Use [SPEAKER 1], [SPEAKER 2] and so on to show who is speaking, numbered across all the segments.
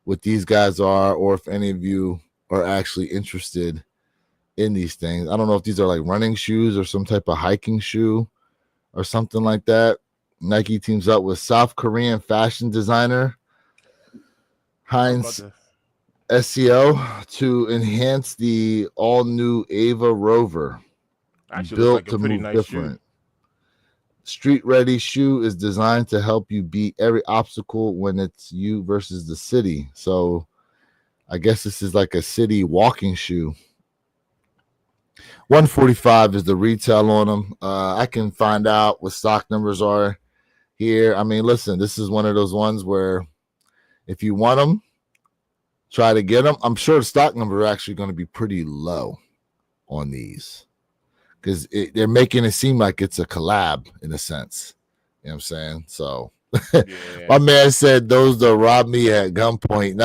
[SPEAKER 1] what these guys are, or if any of you are actually interested in these things. I don't know if these are like running shoes or some type of hiking shoe or something like that. Nike teams up with South Korean fashion designer Heinz SEO to enhance the all-new Ava Rover.
[SPEAKER 2] Actually, looks
[SPEAKER 1] Built
[SPEAKER 2] like a
[SPEAKER 1] to
[SPEAKER 2] pretty
[SPEAKER 1] move
[SPEAKER 2] nice
[SPEAKER 1] different.
[SPEAKER 2] shoe.
[SPEAKER 1] Street-ready shoe is designed to help you beat every obstacle when it's you versus the city. So I guess this is like a city walking shoe. $145 is the retail on them. I can find out what stock numbers are here. I mean, listen, this is one of those ones where if you want them, try to get them. I'm sure the stock number are actually going to be pretty low on these because they're making it seem like it's a collab in a sense. You know what I'm saying? So yeah. My man said those that rob me at gunpoint.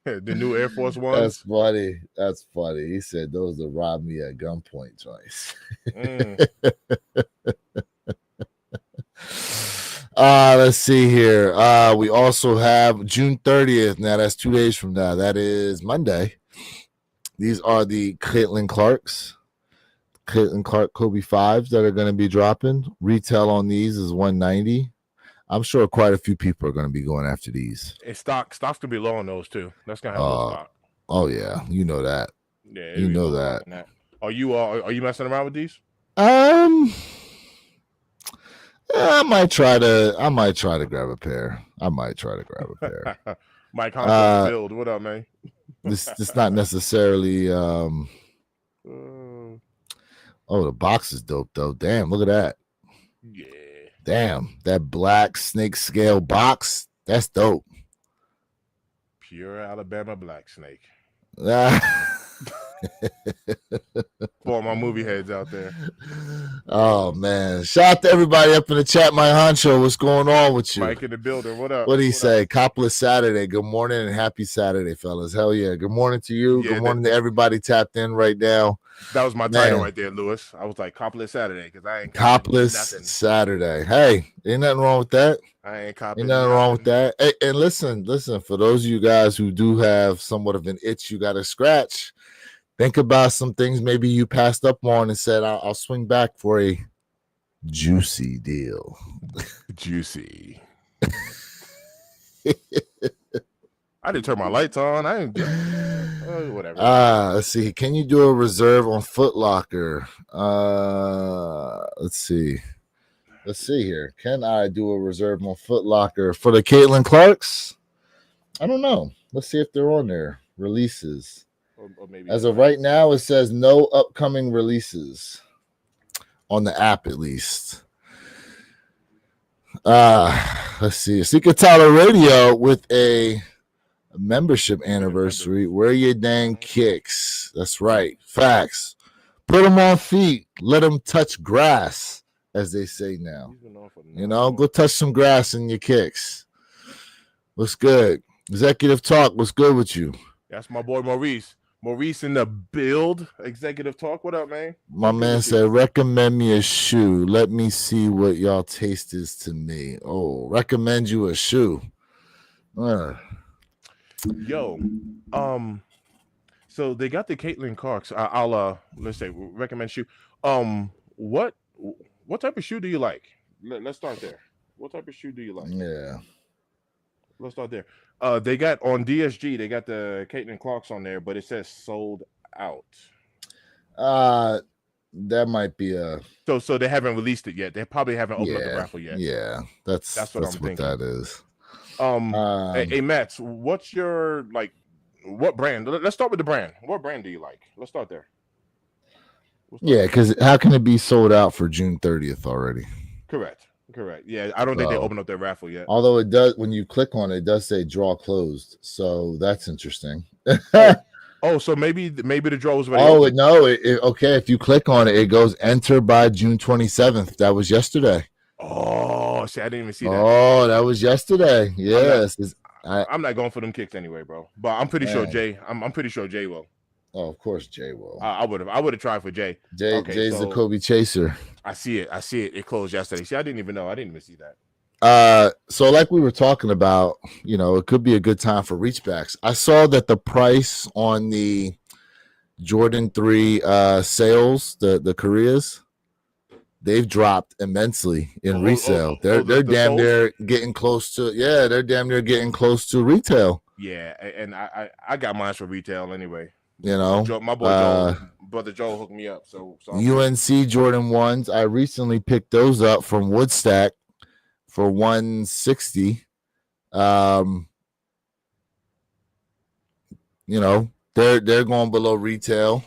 [SPEAKER 2] The new Air Force Ones.
[SPEAKER 1] That's funny. That's funny. He said those that rob me at gunpoint, Joyce. Let's see here. We also have June 30th. Now that's 2 days from now. That is Monday. These are the Caitlin Clark Kobe 5s that are going to be dropping. Retail on these is $190. I'm sure quite a few people are going to be going after these.
[SPEAKER 2] And stocks gonna be low on those too. That's gonna have low stock.
[SPEAKER 1] Oh yeah, you know that.
[SPEAKER 2] Yeah,
[SPEAKER 1] you know that.
[SPEAKER 2] Are you messing around with these?
[SPEAKER 1] I might try to grab a pair.
[SPEAKER 2] Mike Honcho build. What up, man?
[SPEAKER 1] This not necessarily. Oh, the box is dope though. Damn, look at that.
[SPEAKER 2] Yeah.
[SPEAKER 1] Damn, that black snake scale box. That's dope.
[SPEAKER 2] Pure Alabama black snake. For my movie heads out there.
[SPEAKER 1] Oh man. Shout out to everybody up in the chat. My honcho, what's going on with you?
[SPEAKER 2] Mike in the building. What up?
[SPEAKER 1] What did he say? Copless Saturday. Good morning and happy Saturday, fellas. Hell yeah. Good morning to you. Yeah, good morning to everybody tapped in right now.
[SPEAKER 2] That was my title right there, Lewis. I was like Copless Saturday because I ain't
[SPEAKER 1] Copless Saturday. Hey, ain't nothing wrong with that.
[SPEAKER 2] I ain't copying.
[SPEAKER 1] Ain't nothing wrong with that. Hey, and listen, for those of you guys who do have somewhat of an itch you got to scratch, think about some things maybe you passed up on and said, I'll swing back for a juicy deal.
[SPEAKER 2] Juicy. I didn't turn my lights on. I didn't whatever.
[SPEAKER 1] Let's see. Can you do a reserve on Foot Locker? Let's see. Let's see here. Can I do a reserve on Foot Locker for the Caitlin Clarks? I don't know. Let's see if they're on there. Releases. Or maybe as of right now, it says no upcoming releases on the app, at least. Let's see. Secret Tyler Radio with a membership anniversary. Wear your dang kicks. That's right. Facts. Put them on feet. Let them touch grass, as they say now. You know, go touch some grass in your kicks. What's good? Executive Talk. What's good with you?
[SPEAKER 2] That's my boy Maurice. Maurice in the build. Executive Talk. What up, man?
[SPEAKER 1] My man said, recommend me a shoe. Let me see what y'all taste is to me. Oh, recommend you a shoe.
[SPEAKER 2] Yo, so they got the Caitlin Clarks. I'll let's say recommend shoe. What type of shoe do you like? Let's start there. What type of shoe do you like?
[SPEAKER 1] Yeah.
[SPEAKER 2] Let's start there. They got on DSG, they got the Caitlin Clarks on there, but it says sold out.
[SPEAKER 1] That might be a
[SPEAKER 2] so they haven't released it yet. They probably haven't opened up the raffle yet.
[SPEAKER 1] Yeah, that's what I'm thinking. That is.
[SPEAKER 2] Hey, Matt, what's your what brand? Let's start with the brand. What brand do you like? Let's start there.
[SPEAKER 1] Yeah, because how can it be sold out for June 30th already?
[SPEAKER 2] Correct. Yeah, I don't think they opened up their raffle yet.
[SPEAKER 1] Although it does, when you click on it, it does say draw closed. So that's interesting.
[SPEAKER 2] So maybe the draw was
[SPEAKER 1] already open. No, okay. If you click on it, it goes enter by June 27th. That was yesterday.
[SPEAKER 2] Oh, see, I didn't even see that.
[SPEAKER 1] Oh, that was yesterday. Yes.
[SPEAKER 2] I'm not going for them kicks anyway, bro. But I'm pretty sure Jay. I'm pretty sure Jay will.
[SPEAKER 1] Oh, of course, Jay will.
[SPEAKER 2] I would have tried for Jay.
[SPEAKER 1] Jay's the Kobe chaser.
[SPEAKER 2] I see it. It closed yesterday. See, I didn't even know. I didn't even see that.
[SPEAKER 1] So like we were talking about, it could be a good time for reachbacks. I saw that the price on the Jordan 3 sales, the Koreas, they've dropped immensely in resale. They're
[SPEAKER 2] The
[SPEAKER 1] damn
[SPEAKER 2] souls.
[SPEAKER 1] near getting close to they're damn near getting close to retail.
[SPEAKER 2] Yeah, and I got mine for retail anyway.
[SPEAKER 1] You know,
[SPEAKER 2] My boy Joe, brother Joe hooked me up. So
[SPEAKER 1] UNC Jordan 1s. I recently picked those up from Woodstack for $160. They're going below retail.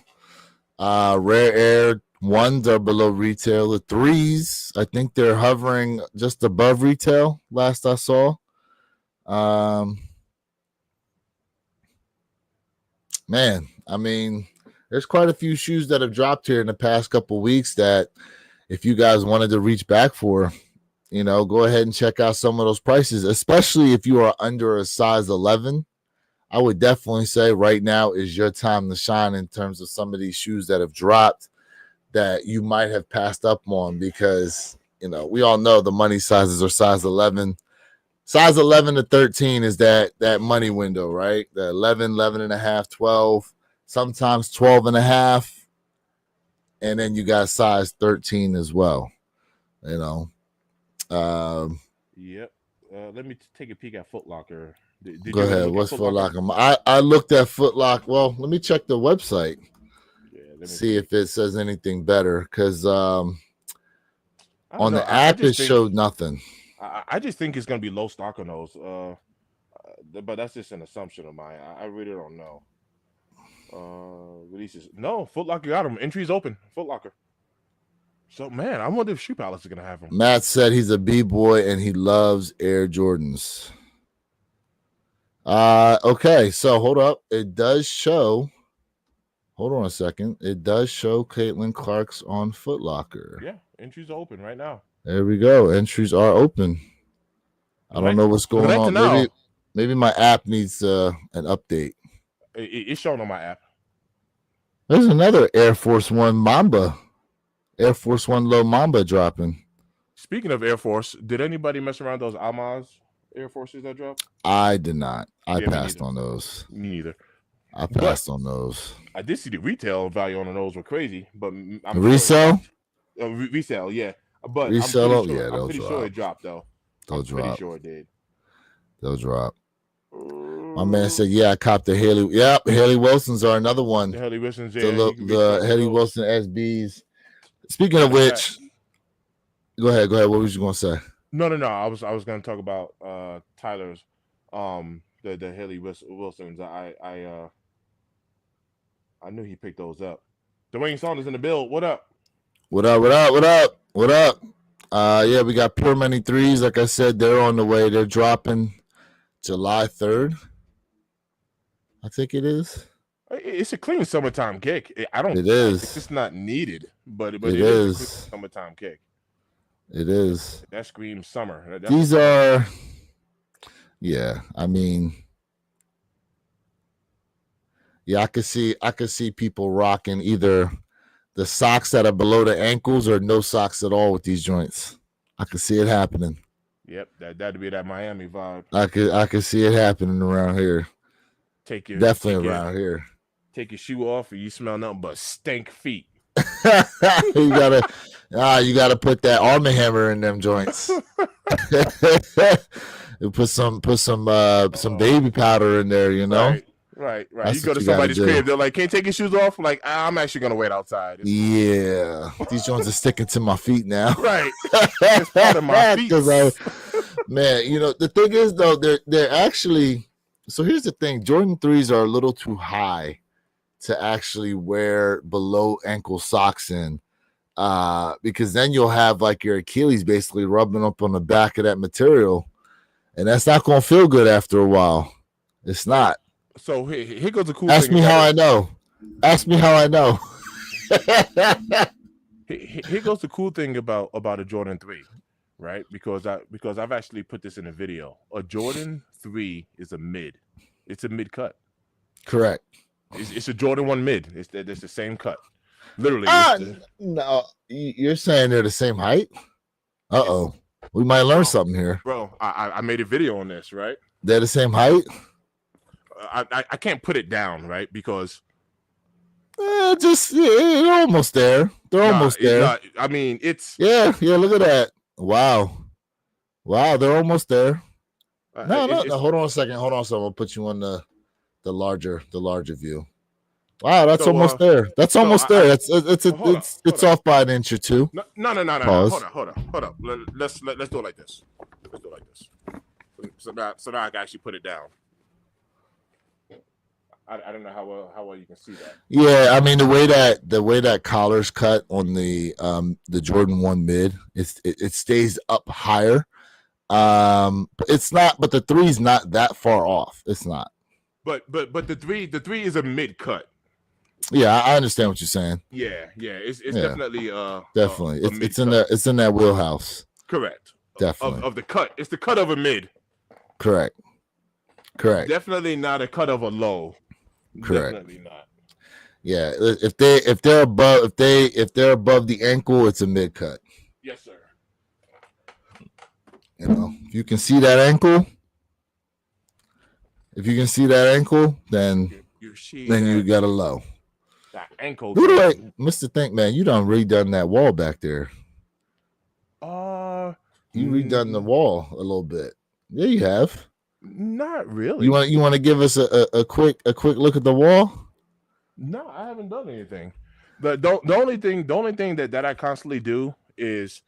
[SPEAKER 1] Rare Air 1s are below retail. The 3s, I think they're hovering just above retail last I saw. Man, I mean, there's quite a few shoes that have dropped here in the past couple weeks that if you guys wanted to reach back for, go ahead and check out some of those prices, especially if you are under a size 11. I would definitely say right now is your time to shine in terms of some of these shoes that have dropped that you might have passed up on because, we all know the money sizes are size 11. Size 11 to 13 is that money window, right? The 11, 11 and a half, 12, sometimes 12 and a half. And then you got size 13 as well,
[SPEAKER 2] Yep. Let me take a peek at Foot Locker. Did
[SPEAKER 1] go
[SPEAKER 2] you
[SPEAKER 1] ahead.
[SPEAKER 2] look
[SPEAKER 1] What's
[SPEAKER 2] at
[SPEAKER 1] Foot Locker? I looked at Foot Locker. Well, let me check the website.
[SPEAKER 2] Yeah,
[SPEAKER 1] see if it says anything better because on the
[SPEAKER 2] I
[SPEAKER 1] app it
[SPEAKER 2] just think
[SPEAKER 1] showed nothing.
[SPEAKER 2] I just think it's gonna be low stock on those. But that's just an assumption of mine. I really don't know. Releases. No, Foot Locker got them. Entries open. Foot Locker. So man, I wonder if Shoe Palace is gonna have them.
[SPEAKER 1] Matt said he's a B-boy and he loves Air Jordans. Okay, so hold up. It does show. Hold on a second. It does show Caitlin Clark's on Foot Locker.
[SPEAKER 2] Yeah, entries are open right now.
[SPEAKER 1] There we go. Entries are open. I don't know what's going on. Maybe my app needs an update.
[SPEAKER 2] It's showing on my app.
[SPEAKER 1] There's another Air Force One Mamba. Air Force One Low Mamba dropping.
[SPEAKER 2] Speaking of Air Force, did anybody mess around those Almaz Air Forces that dropped?
[SPEAKER 1] I did not. I passed on those.
[SPEAKER 2] Me neither.
[SPEAKER 1] I passed on those.
[SPEAKER 2] I did see the retail value on those were crazy, but I'm
[SPEAKER 1] resale?
[SPEAKER 2] Resale, yeah. But
[SPEAKER 1] resale,
[SPEAKER 2] I'm pretty sure it dropped though.
[SPEAKER 1] They'll drop.
[SPEAKER 2] Pretty sure it did.
[SPEAKER 1] They'll drop. My man said, "Yeah, I copped the Haley. Yep, Haley Wilsons are another one.
[SPEAKER 2] The Haley Wilsons,
[SPEAKER 1] yeah. The Haley Wilson SBs. Speaking of which, go ahead. What was you gonna say?
[SPEAKER 2] No. I was gonna talk about Tyler's, the Haley Wilsons. I knew he picked those up. Dwayne Saunders in the build. What up?
[SPEAKER 1] What up? Yeah, we got Pure Money 3s. Like I said, they're on the way. They're dropping July 3rd. I think it is.
[SPEAKER 2] It's a clean summertime kick.
[SPEAKER 1] It is.
[SPEAKER 2] It's just not needed, but it
[SPEAKER 1] is
[SPEAKER 2] a clean summertime kick.
[SPEAKER 1] It is.
[SPEAKER 2] That screams summer.
[SPEAKER 1] These are. Yeah, I mean. Yeah, I could see people rocking either the socks that are below the ankles or no socks at all with these joints. I could see it happening.
[SPEAKER 2] Yep, that'd be that Miami vibe.
[SPEAKER 1] I could see it happening around here. Definitely around here.
[SPEAKER 2] Take your shoe off and you smell nothing but stank feet.
[SPEAKER 1] you gotta put that Arm & Hammer in them joints. put some baby powder in there,
[SPEAKER 2] Right. You go to somebody's crib, they're like, "Can't take your shoes off?" I'm like, I'm actually gonna wait outside.
[SPEAKER 1] Yeah, these joints are sticking to my feet now.
[SPEAKER 2] Right, it's part of my feet.
[SPEAKER 1] Man, the thing is though, they're actually. So here's the thing: Jordan 3s are a little too high to actually wear below ankle socks in, because then you'll have like your Achilles basically rubbing up on the back of that material, and that's not gonna feel good after a while. It's not.
[SPEAKER 2] So here goes the cool
[SPEAKER 1] thing.
[SPEAKER 2] Ask me how I know. Here goes the cool thing about a Jordan 3, right? Because I've actually put this in a video. A Jordan 3 is a mid. It's a mid cut.
[SPEAKER 1] Correct.
[SPEAKER 2] It's a Jordan 1 mid. It's the same cut. Literally.
[SPEAKER 1] No, you're saying they're the same height? Uh-oh. We might learn something here.
[SPEAKER 2] Bro, I made a video on this, right?
[SPEAKER 1] They're the same height.
[SPEAKER 2] I can't put it down, right? Because
[SPEAKER 1] They're almost there. They're almost there.
[SPEAKER 2] I mean, it's
[SPEAKER 1] yeah. Look at that. Wow, they're almost there. No. Hold on a second. I'll put you on the larger view. Wow, that's almost there. That's almost there. It's off by an inch or two.
[SPEAKER 2] No. Hold up. Let's do it like this. So now I can actually put it down. I don't know how well you can see that.
[SPEAKER 1] Yeah, I mean the way that collar's cut on the Jordan 1 mid, it stays up higher. It's not, but the 3's not that far off. It's not.
[SPEAKER 2] But the three is a mid cut.
[SPEAKER 1] Yeah, I understand what you're saying.
[SPEAKER 2] Yeah. It's definitely
[SPEAKER 1] definitely it's in that wheelhouse.
[SPEAKER 2] Correct.
[SPEAKER 1] Definitely
[SPEAKER 2] of the cut. It's the cut of a mid.
[SPEAKER 1] Correct.
[SPEAKER 2] Definitely not a cut of a low.
[SPEAKER 1] Correct.
[SPEAKER 2] Definitely not.
[SPEAKER 1] Yeah, if they're above the ankle, it's a mid cut.
[SPEAKER 2] Yes, sir.
[SPEAKER 1] You know, if you can see that ankle, then you got a low.
[SPEAKER 2] That ankle.
[SPEAKER 1] Mr. Think, man, you done redone that wall back there. You redone the wall a little bit. Yeah, you have.
[SPEAKER 2] Not really.
[SPEAKER 1] You want to give us a quick look at the wall?
[SPEAKER 2] No, I haven't done anything. The only thing that I constantly do is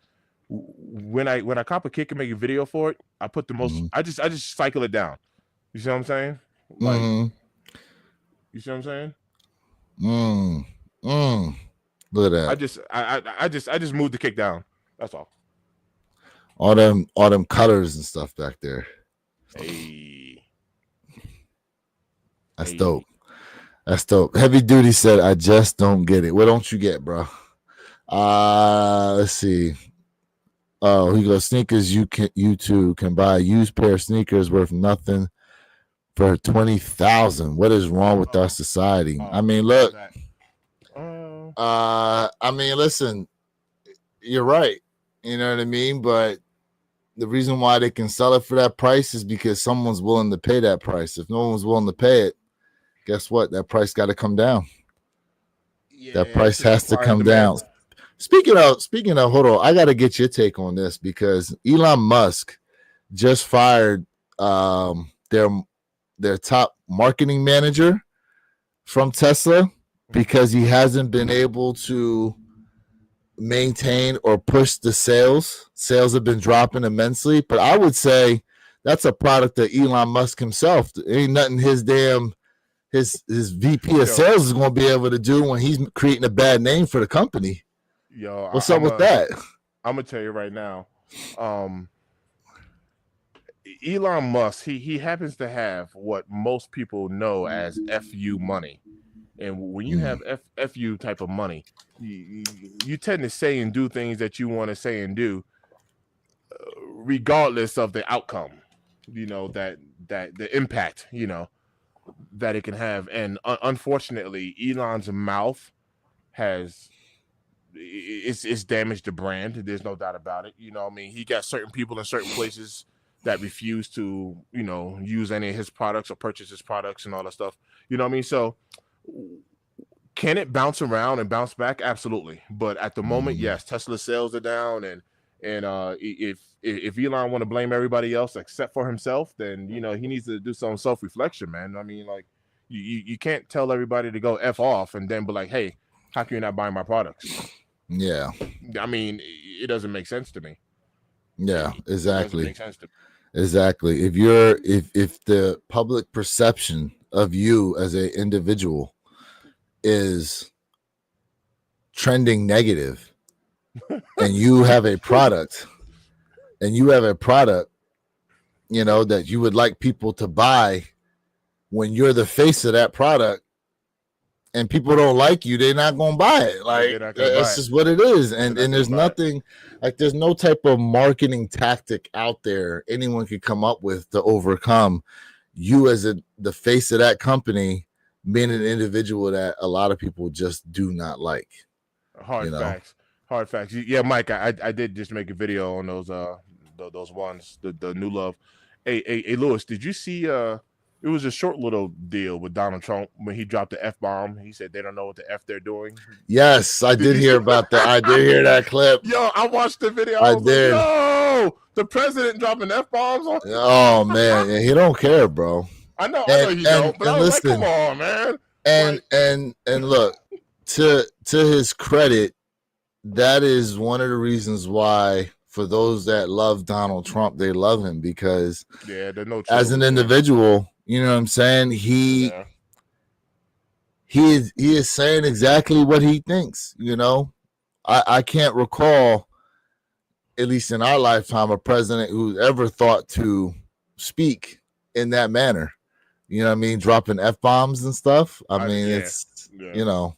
[SPEAKER 2] when I cop a kick and make a video for it, I put the most. Mm-hmm. I just cycle it down. You see what I'm saying? Like, you see what I'm saying?
[SPEAKER 1] Look at that.
[SPEAKER 2] I just moved the kick down. That's all.
[SPEAKER 1] All them colors and stuff back there.
[SPEAKER 2] Hey.
[SPEAKER 1] That's dope. Heavy Duty said, I just don't get it. What don't you get, bro? Let's see. Oh, he goes, sneakers you too can buy a used pair of sneakers worth nothing for 20,000. What is wrong with our society? I mean, look. I mean, listen, you're right. You know what I mean? But the reason why they can sell it for that price is because someone's willing to pay that price. If no one's willing to pay it, guess what? That price got to come down. Yeah, that price has to come down. Speaking of, hold on, I got to get your take on this because Elon Musk just fired their top marketing manager from Tesla because he hasn't been able to maintain or push the sales. Sales have been dropping immensely, but I would say that's a product of Elon Musk himself. There ain't nothing his VP of sales is going to be able to do when he's creating a bad name for the company.
[SPEAKER 2] Yo,
[SPEAKER 1] what's up with that?
[SPEAKER 2] I'm gonna tell you right now. Elon Musk, he happens to have what most people know as FU money. And when you have FU type of money, you tend to say and do things that you want to say and do, regardless of the outcome, you know, that the impact, you know, that it can have. And unfortunately, Elon's mouth it's damaged the brand. There's no doubt about it. You know, I mean, he got certain people in certain places that refuse to, you know, use any of his products or purchase his products and all that stuff. You know what I mean? So can it bounce around and bounce back? Absolutely. But at the moment, yes, Tesla sales are down, and if Elon want to blame everybody else except for himself, then, you know, he needs to do some self-reflection, man. I mean, like, you can't tell everybody to go F off and then be like, hey, how can you not buy my products?
[SPEAKER 1] Yeah.
[SPEAKER 2] I mean, it doesn't make sense to me.
[SPEAKER 1] Yeah, exactly. It doesn't make sense to me. Exactly. If the public perception of you as an individual is trending negative and you have a product you know, that you would like people to buy when you're the face of that product, and people don't like you, they're not going to buy it. Like, that's just what it is. And there's nothing, like, there's no type of marketing tactic out there anyone could come up with to overcome you as the face of that company being an individual that a lot of people just do not like.
[SPEAKER 2] Hard facts. Yeah, Mike, I did just make a video on those those ones, the new love. Hey, Lewis, did you see? It was a short little deal with Donald Trump when he dropped the F bomb. He said they don't know what the F they're doing.
[SPEAKER 1] Yes, I
[SPEAKER 2] Did
[SPEAKER 1] did
[SPEAKER 2] you
[SPEAKER 1] hear
[SPEAKER 2] see?
[SPEAKER 1] about that. I did hear that clip.
[SPEAKER 2] Yo, I watched the video. I
[SPEAKER 1] I
[SPEAKER 2] was like,
[SPEAKER 1] did.
[SPEAKER 2] yo, the president dropping F bombs on.
[SPEAKER 1] Oh man, he don't care, bro.
[SPEAKER 2] I know
[SPEAKER 1] And
[SPEAKER 2] he
[SPEAKER 1] and
[SPEAKER 2] don't, but I
[SPEAKER 1] and
[SPEAKER 2] was like, come
[SPEAKER 1] listen,
[SPEAKER 2] on, man.
[SPEAKER 1] and
[SPEAKER 2] Like,
[SPEAKER 1] and look, to his credit, that is one of the reasons why, for those that love Donald Trump, they love him because
[SPEAKER 2] yeah, there's no
[SPEAKER 1] as an
[SPEAKER 2] truth.
[SPEAKER 1] individual, you know what I'm saying,
[SPEAKER 2] Yeah,
[SPEAKER 1] he is saying exactly what he thinks. You know, I can't recall, at least in our lifetime, a president who's ever thought to speak in that manner. You know what I mean? Dropping F bombs and stuff. I mean,
[SPEAKER 2] yeah,
[SPEAKER 1] it's,
[SPEAKER 2] yeah.
[SPEAKER 1] you know,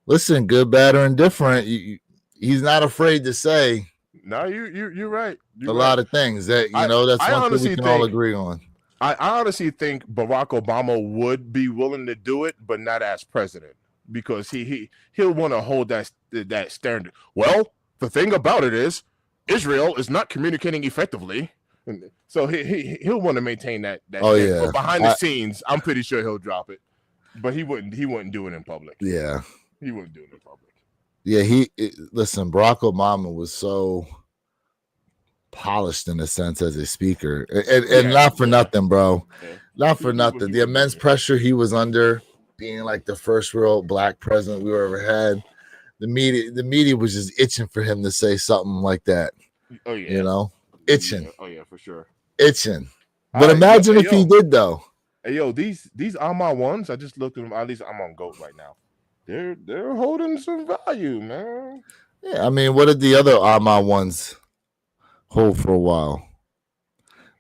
[SPEAKER 1] listen, good, bad, or indifferent. He's not afraid to say
[SPEAKER 2] No, you're right.
[SPEAKER 1] a
[SPEAKER 2] You're right.
[SPEAKER 1] lot of things that, you know, that's
[SPEAKER 2] I
[SPEAKER 1] one thing we
[SPEAKER 2] honestly
[SPEAKER 1] can all
[SPEAKER 2] think
[SPEAKER 1] agree on.
[SPEAKER 2] I honestly think Barack Obama would be willing to do it, but not as president, because he'll want to hold that standard. Well, the thing about it is, Israel is not communicating effectively, and so he'll want to maintain that
[SPEAKER 1] Oh
[SPEAKER 2] standard.
[SPEAKER 1] yeah,
[SPEAKER 2] But behind the scenes, I'm pretty sure he'll drop it. But he wouldn't do it in public.
[SPEAKER 1] yeah,
[SPEAKER 2] He wouldn't do it in public.
[SPEAKER 1] yeah. Listen, Barack Obama was so polished in a sense as a speaker, and not for nothing, bro.
[SPEAKER 2] Yeah.
[SPEAKER 1] Not for nothing. The immense pressure he was under, being like the first real black president we ever had. The media was just itching for him to say something like that.
[SPEAKER 2] Oh yeah,
[SPEAKER 1] you know, itching.
[SPEAKER 2] Yeah. Oh yeah, for sure.
[SPEAKER 1] Itching. But imagine if he did though.
[SPEAKER 2] Hey yo, these Alma ones, I just looked at them. At least I'm on GOAT right now. They're holding some value, man.
[SPEAKER 1] Yeah, I mean, what did the other Alma ones hold for a while?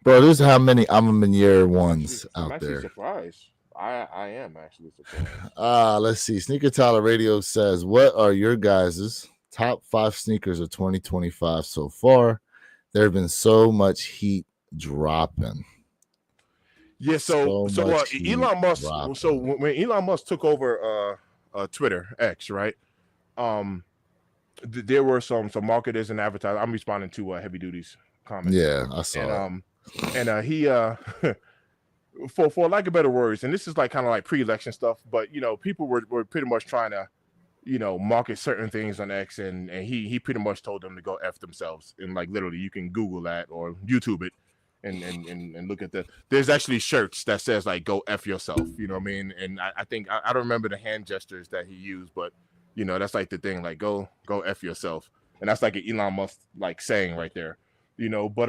[SPEAKER 1] Bro, there's how many Amamanier ones
[SPEAKER 2] I'm
[SPEAKER 1] out
[SPEAKER 2] actually
[SPEAKER 1] there.
[SPEAKER 2] surprised. I am actually surprised.
[SPEAKER 1] Let's see. Sneaker Tyler Radio says, what are your guys' top 5 sneakers of 2025 so far? There have been so much heat dropping.
[SPEAKER 2] Yeah, so Elon Musk.
[SPEAKER 1] dropping.
[SPEAKER 2] So when Elon Musk took over Twitter X, right? There were some marketers and advertisers. I'm responding to Heavy Duty's comments.
[SPEAKER 1] Yeah, I saw
[SPEAKER 2] and he for lack of better words, and this is like kind of like pre-election stuff, but you know, people were pretty much trying to, you know, market certain things on X, and he pretty much told them to go F themselves. And like literally you can Google that or YouTube it and look at there's actually shirts that says like go F yourself, you know what I mean? And I think I don't remember the hand gestures that he used, but you know, that's like the thing, like go F yourself. And that's like an Elon Musk like saying right there, you know. But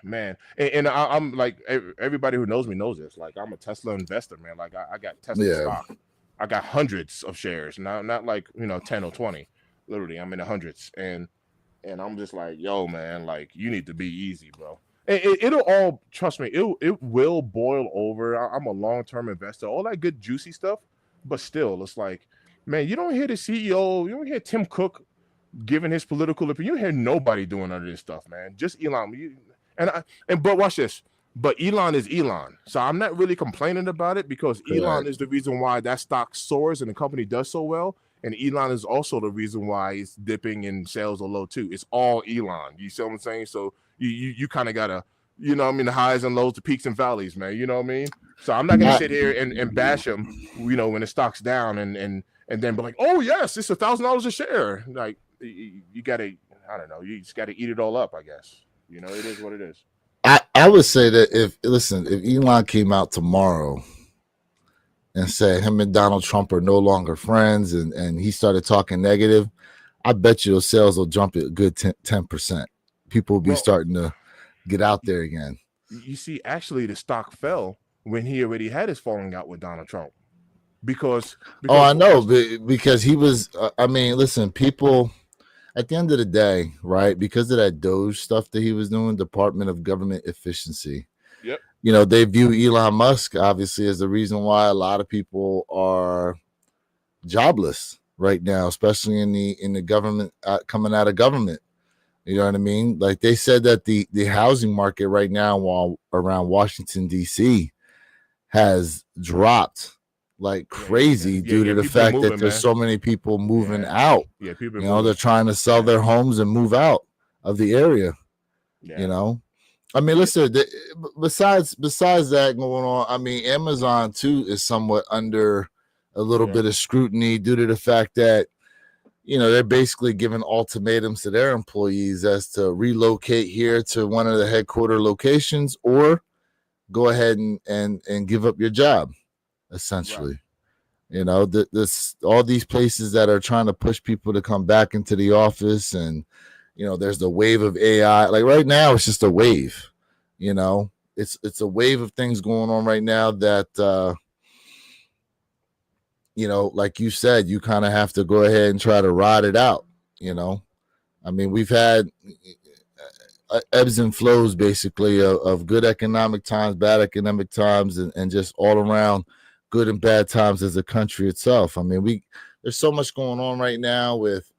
[SPEAKER 2] man, and I'm like, everybody who knows me knows this. Like, I'm a Tesla investor, man. Like, I got Tesla stock. I got hundreds of shares, not like, you know, 10 or 20. Literally, I'm in the hundreds, and I'm just like, yo, man, like, you need to be easy, bro. It'll all, trust me, it will boil over. I'm a long-term investor, all that good juicy stuff, but still, it's like, man, you don't hear the CEO, you don't hear Tim Cook giving his political opinion. You don't hear nobody doing none of this stuff, man. Just Elon. But watch this. But Elon is Elon, so I'm not really complaining about it, because Elon is the reason why that stock soars and the company does so well. And Elon is also the reason why it's dipping in sales are low too. It's all Elon. You see what I'm saying? So you kind of gotta, you know what I mean, the highs and lows, the peaks and valleys, man. You know what I mean? So I'm not gonna sit here and bash him, you know, when the stock's down and then be like, oh yes, it's $1,000 a share. Like, you gotta, I don't know, you just gotta eat it all up, I guess. You know, it is what it is.
[SPEAKER 1] I would say that if Elon came out tomorrow and said him and Donald Trump are no longer friends, and he started talking negative, I bet you those sales will jump a good 10%. People will be starting to get out there again.
[SPEAKER 2] You see, actually, the stock fell when he already had his falling out with Donald Trump. Because
[SPEAKER 1] I know, because he was, I mean, listen, people, at the end of the day, right, because of that Doge stuff that he was doing, Department of Government Efficiency,
[SPEAKER 2] yep,
[SPEAKER 1] you know, they view Elon Musk obviously as the reason why a lot of people are jobless right now, especially in the government, coming out of government. You know what I mean? Like, they said that the housing market right now, while around Washington D.C., has dropped like crazy due to the fact that there's so many people moving out.
[SPEAKER 2] Yeah, people,
[SPEAKER 1] you know, they're trying to sell their homes and move out. of the area.
[SPEAKER 2] Yeah.
[SPEAKER 1] You know, I mean, listen. Besides that going on, I mean, Amazon too is somewhat under a little bit of scrutiny due to the fact that they're basically giving ultimatums to their employees as to relocate here to one of the headquarter locations or go ahead and give up your job, essentially. Right. This all these places that are trying to push people to come back into the office, and there's the wave of AI. Like right now, it's just a wave. It's a wave of things going on right now that like you said, you kind of have to go ahead and try to ride it out. I mean, we've had ebbs and flows basically of good economic times, bad economic times, and just all around good and bad times as a country itself. I mean, there's so much going on right now with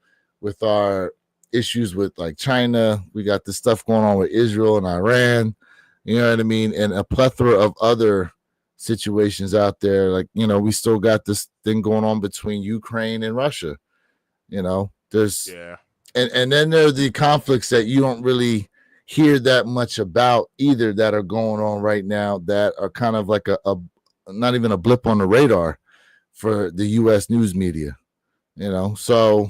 [SPEAKER 1] our issues with like China. We got this stuff going on with Israel and Iran, you know what I mean? And a plethora of other situations out there. Like, we still got this thing going on between Ukraine and Russia. There's and then there are the conflicts that you don't really hear that much about either, that are going on right now, that are kind of like a not even a blip on the radar for the U.S. news media. So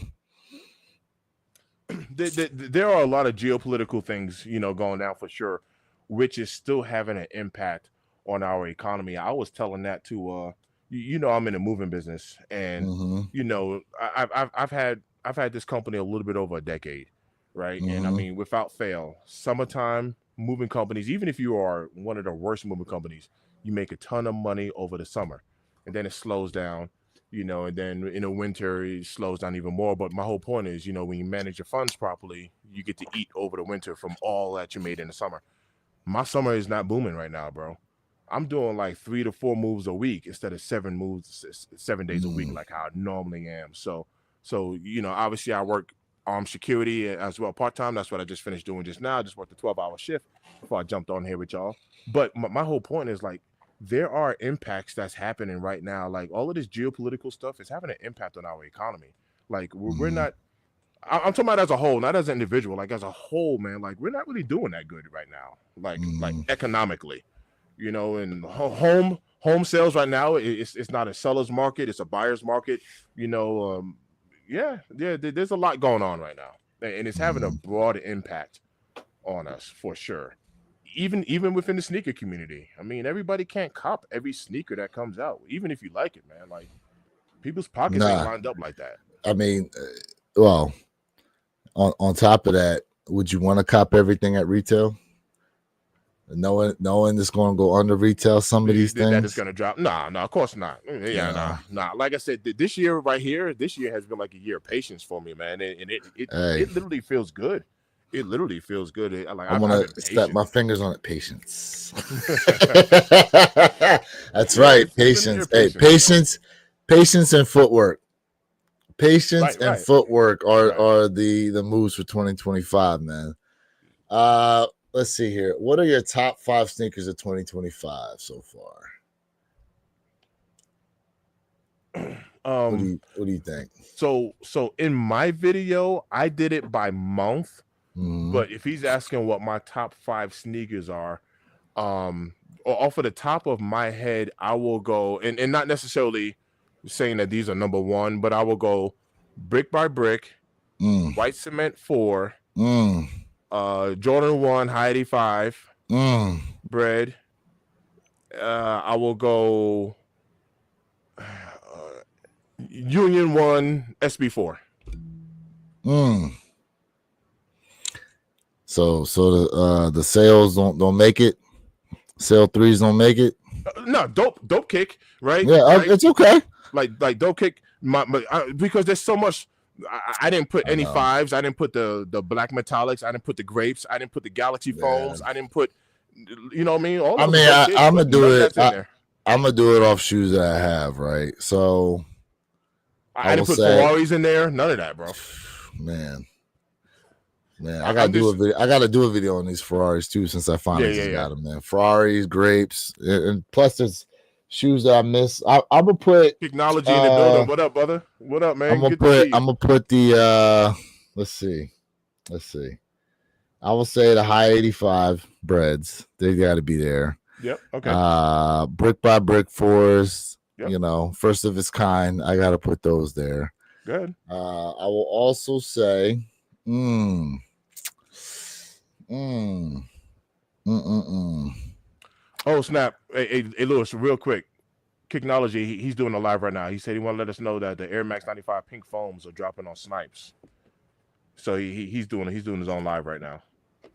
[SPEAKER 2] there are a lot of geopolitical things, going down for sure, which is still having an impact on our economy. I was telling that to I'm in the moving business, and I've had this company a little bit over a decade, right? And I mean, without fail, summertime moving companies, even if you are one of the worst moving companies, you make a ton of money over the summer, and then it slows down, and then in the winter it slows down even more. But my whole point is, when you manage your funds properly, you get to eat over the winter from all that you made in the summer. My summer is not booming right now, bro. I'm doing like 3 to 4 moves a week instead of 7 moves 7 days a week like how I normally am. So obviously I work security as well part-time. That's what I just finished doing just now. I just worked a 12-hour shift before I jumped on here with y'all. But my whole point is, like, there are impacts that's happening right now. Like, all of this geopolitical stuff is having an impact on our economy. Like, we're not, I'm talking about as a whole, not as an individual. Like, as a whole, man, like, we're not really doing that good right now. Like economically, and home sales right now, it's not a seller's market, it's a buyer's market. There's a lot going on right now, and it's having a broad impact on us for sure. Even within the sneaker community, I mean, everybody can't cop every sneaker that comes out, even if you like it, man. Like, people's pockets ain't lined up like that.
[SPEAKER 1] I mean, well, on top of that, would you want to cop everything at retail? Knowing it's going to go under retail, some of these things
[SPEAKER 2] that is going to drop. Nah, of course not. Nah. Like I said, this year right here, this year has been like a year of patience for me, man, and it literally feels good. It literally feels good.
[SPEAKER 1] I want to step my fingers on it. Patience. That's right. Patience. Hey, patience and footwork. Patience and footwork are the moves for 2025, man. Let's see here. What are your top 5 sneakers of 2025 so far? What do you think?
[SPEAKER 2] So in my video, I did it by month. But if he's asking what my top 5 sneakers are, off of the top of my head, I will go, and not necessarily saying that these are number one, but I will go Brick by Brick, White Cement 4, Jordan 1 High 85, Bread. I will go Union 1 SB4.
[SPEAKER 1] So the sales don't make it. Sale 3s don't make it.
[SPEAKER 2] No, dope kick, right?
[SPEAKER 1] Yeah,
[SPEAKER 2] right?
[SPEAKER 1] It's okay.
[SPEAKER 2] Like dope kick, because there's so much. I didn't put any 5s. I didn't put the black metallics. I didn't put the grapes. I didn't put the galaxy foams. I didn't put, what I mean? I'm gonna do it.
[SPEAKER 1] I'm gonna do it off shoes that I have, right? So
[SPEAKER 2] I didn't put Ferraris in there. None of that, bro.
[SPEAKER 1] Man, I gotta do a video. I gotta do a video on these Ferraris too, since I finally just got them, man. Ferraris, grapes, and plus there's shoes that I miss. I'm gonna put
[SPEAKER 2] technology in the building. What up, brother? What up, man?
[SPEAKER 1] I'm gonna put the let's see. I will say the high 85 breads. They got to be there.
[SPEAKER 2] Yep. Okay.
[SPEAKER 1] Brick by brick fours.
[SPEAKER 2] Yep.
[SPEAKER 1] First of its kind. I got to put those there.
[SPEAKER 2] Good.
[SPEAKER 1] I will also say, mm, mm, mm.
[SPEAKER 2] Oh snap! Hey, Lewis, real quick. Kicknology, he's doing a live right now. He said he want to let us know that the Air Max 95 pink foams are dropping on Snipes. So he's doing his own live right now.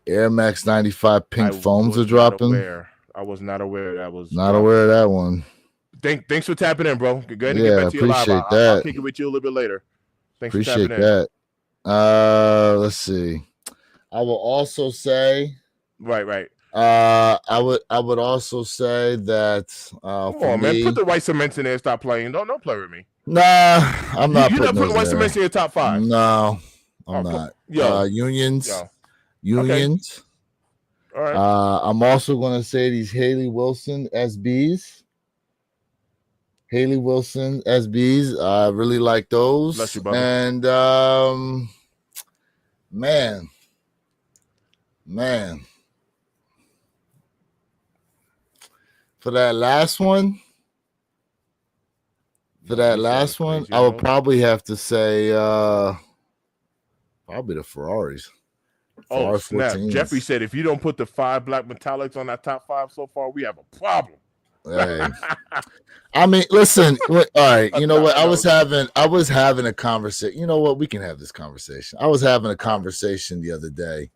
[SPEAKER 1] Air Max 95
[SPEAKER 2] I
[SPEAKER 1] pink foams are
[SPEAKER 2] was not
[SPEAKER 1] dropping.
[SPEAKER 2] aware. I was not aware that was
[SPEAKER 1] Not
[SPEAKER 2] dropping.
[SPEAKER 1] aware of that one.
[SPEAKER 2] Thanks for tapping in, bro. Go ahead and get
[SPEAKER 1] Yeah,
[SPEAKER 2] back to your live.
[SPEAKER 1] appreciate
[SPEAKER 2] I'll
[SPEAKER 1] that.
[SPEAKER 2] kick it with you a little bit later. Thanks for tapping
[SPEAKER 1] Appreciate
[SPEAKER 2] in.
[SPEAKER 1] that. Let's see. I will also say.
[SPEAKER 2] Right.
[SPEAKER 1] I would also say that
[SPEAKER 2] Come
[SPEAKER 1] for
[SPEAKER 2] on, man. Put
[SPEAKER 1] me,
[SPEAKER 2] the white cements in there and stop playing. Don't play with me.
[SPEAKER 1] nah, I'm not
[SPEAKER 2] You're not
[SPEAKER 1] putting
[SPEAKER 2] putting
[SPEAKER 1] those
[SPEAKER 2] white
[SPEAKER 1] there.
[SPEAKER 2] cements in your top five.
[SPEAKER 1] No, I'm
[SPEAKER 2] Oh,
[SPEAKER 1] not.
[SPEAKER 2] yo.
[SPEAKER 1] Unions,
[SPEAKER 2] Okay.
[SPEAKER 1] unions.
[SPEAKER 2] All right.
[SPEAKER 1] I'm also gonna say these Haley Wilson SBs. Haley Wilson SBs. I really like those.
[SPEAKER 2] Bless you, brother.
[SPEAKER 1] And man, man, for that last one. For that
[SPEAKER 2] He said
[SPEAKER 1] last one,
[SPEAKER 2] crazy
[SPEAKER 1] I would
[SPEAKER 2] milk.
[SPEAKER 1] probably have to say probably the Ferraris.
[SPEAKER 2] Oh
[SPEAKER 1] Ferrari
[SPEAKER 2] snap! Jeffrey
[SPEAKER 1] 14s.
[SPEAKER 2] said if you don't put the 5 black metallics on that top 5 so far, we have a problem.
[SPEAKER 1] Hey. I mean, listen. All right, you know what?
[SPEAKER 2] I know.
[SPEAKER 1] I was having a conversation. You know what? We can have this conversation. I was having a conversation the other day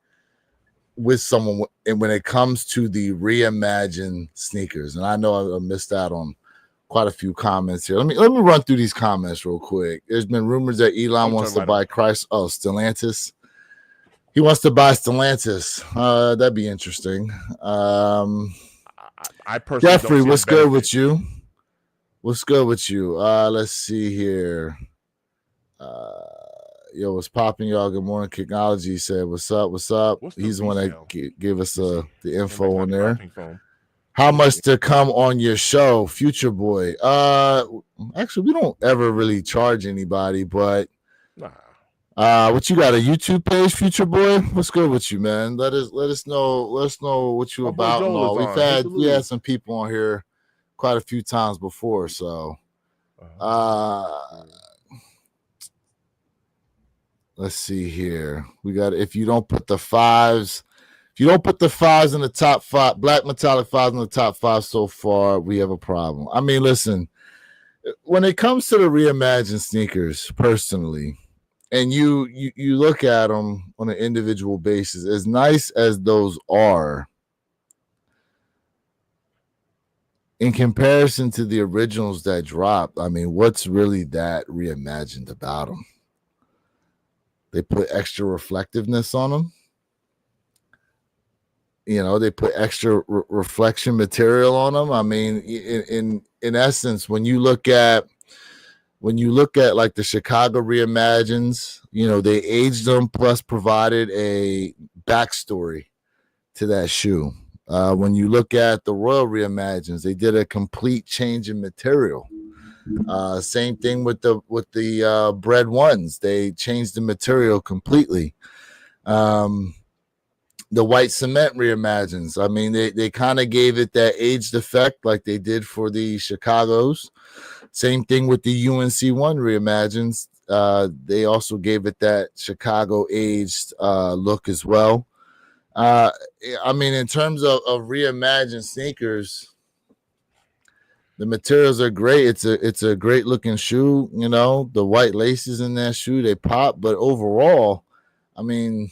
[SPEAKER 1] with someone, and when it comes to the reimagined sneakers, and I know I missed out on quite a few comments here. Let me run through these comments real quick. There's been rumors that Elon wants to buy Christ. Oh, Stellantis. He wants to buy Stellantis. That'd be interesting.
[SPEAKER 2] I personally
[SPEAKER 1] Jeffrey,
[SPEAKER 2] don't see
[SPEAKER 1] what's
[SPEAKER 2] the benefit.
[SPEAKER 1] good with you? What's good with you? Let's see here. Yo, what's popping, y'all? Good morning. Kicknology said, "What's up? What's up?"
[SPEAKER 2] What's the
[SPEAKER 1] He's the one
[SPEAKER 2] resale?
[SPEAKER 1] that gave us the
[SPEAKER 2] Air Max
[SPEAKER 1] info on
[SPEAKER 2] 95
[SPEAKER 1] there.
[SPEAKER 2] pink foam.
[SPEAKER 1] How
[SPEAKER 2] Let me
[SPEAKER 1] much
[SPEAKER 2] see.
[SPEAKER 1] to come on your show, Future Boy? Actually, we don't ever really charge anybody, but
[SPEAKER 2] Nah.
[SPEAKER 1] what you got, a YouTube page, Future Boy? What's good with you, man? Let us know what you
[SPEAKER 2] My boy
[SPEAKER 1] about and
[SPEAKER 2] Joel
[SPEAKER 1] all.
[SPEAKER 2] is on. Hit the
[SPEAKER 1] We had
[SPEAKER 2] lose.
[SPEAKER 1] some people on here quite a few times before, so let's see here. We got if you don't put the fives in the top 5, black metallic fives in the top 5 so far, we have a problem. I mean, listen, when it comes to the reimagined sneakers, personally, and you look at them on an individual basis, as nice as those are, in comparison to the originals that dropped, I mean, what's really that reimagined about them? They put extra reflectiveness on them. They put extra reflection material on them. I mean, in essence, when you look at like the Chicago reimagines, they aged them plus provided a backstory to that shoe. When you look at the Royal reimagines, they did a complete change in material. Same thing with the Bread ones. They changed the material completely. The white cement reimagines, I mean, they kind of gave it that aged effect like they did for the Chicago's. Same thing with the UNC1 reimagines. They also gave it that Chicago aged look as well. I mean, in terms of reimagined sneakers, the materials are great. It's a great looking shoe. The white laces in that shoe, they pop. But overall, I mean,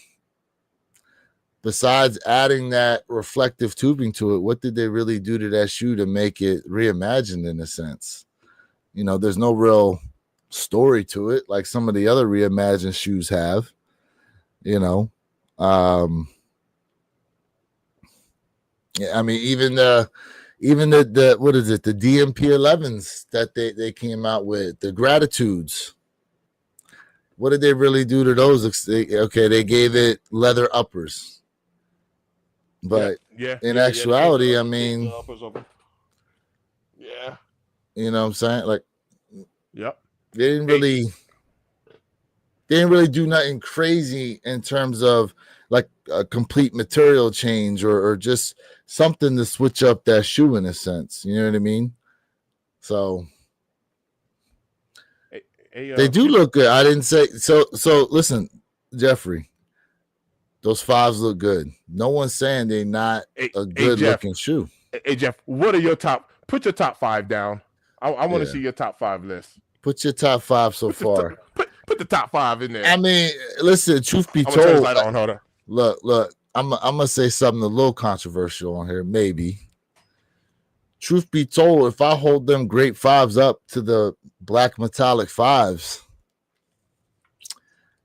[SPEAKER 1] besides adding that reflective tubing to it, what did they really do to that shoe to make it reimagined in a sense? There's no real story to it like some of the other reimagined shoes have. I mean, even the what is it? The DMP 11s that they came out with, the Gratitudes. What did they really do to those? Okay, they gave it leather uppers, but in actuality, I mean,
[SPEAKER 2] yeah,
[SPEAKER 1] you know what I'm saying? Like,
[SPEAKER 2] yep.
[SPEAKER 1] They didn't really do nothing crazy in terms of like a complete material change or just something to switch up that shoe in a sense. You know what I mean? So they do
[SPEAKER 2] Future.
[SPEAKER 1] look good. I didn't say so. So listen, Jeffrey, those fives look good. No one's saying they're not a good
[SPEAKER 2] Jeff.
[SPEAKER 1] looking shoe.
[SPEAKER 2] Hey Jeff, what are your top? Put your top 5 down. I want to
[SPEAKER 1] Yeah.
[SPEAKER 2] see your top 5 list.
[SPEAKER 1] Put your top 5 so far.
[SPEAKER 2] Put the top 5 in there.
[SPEAKER 1] I mean, listen, truth be
[SPEAKER 2] I'm gonna turn this
[SPEAKER 1] told,
[SPEAKER 2] light on. Hold on.
[SPEAKER 1] look, I'm gonna say something a little controversial on here, maybe. Truth be told, if I hold them great fives up to the black metallic fives,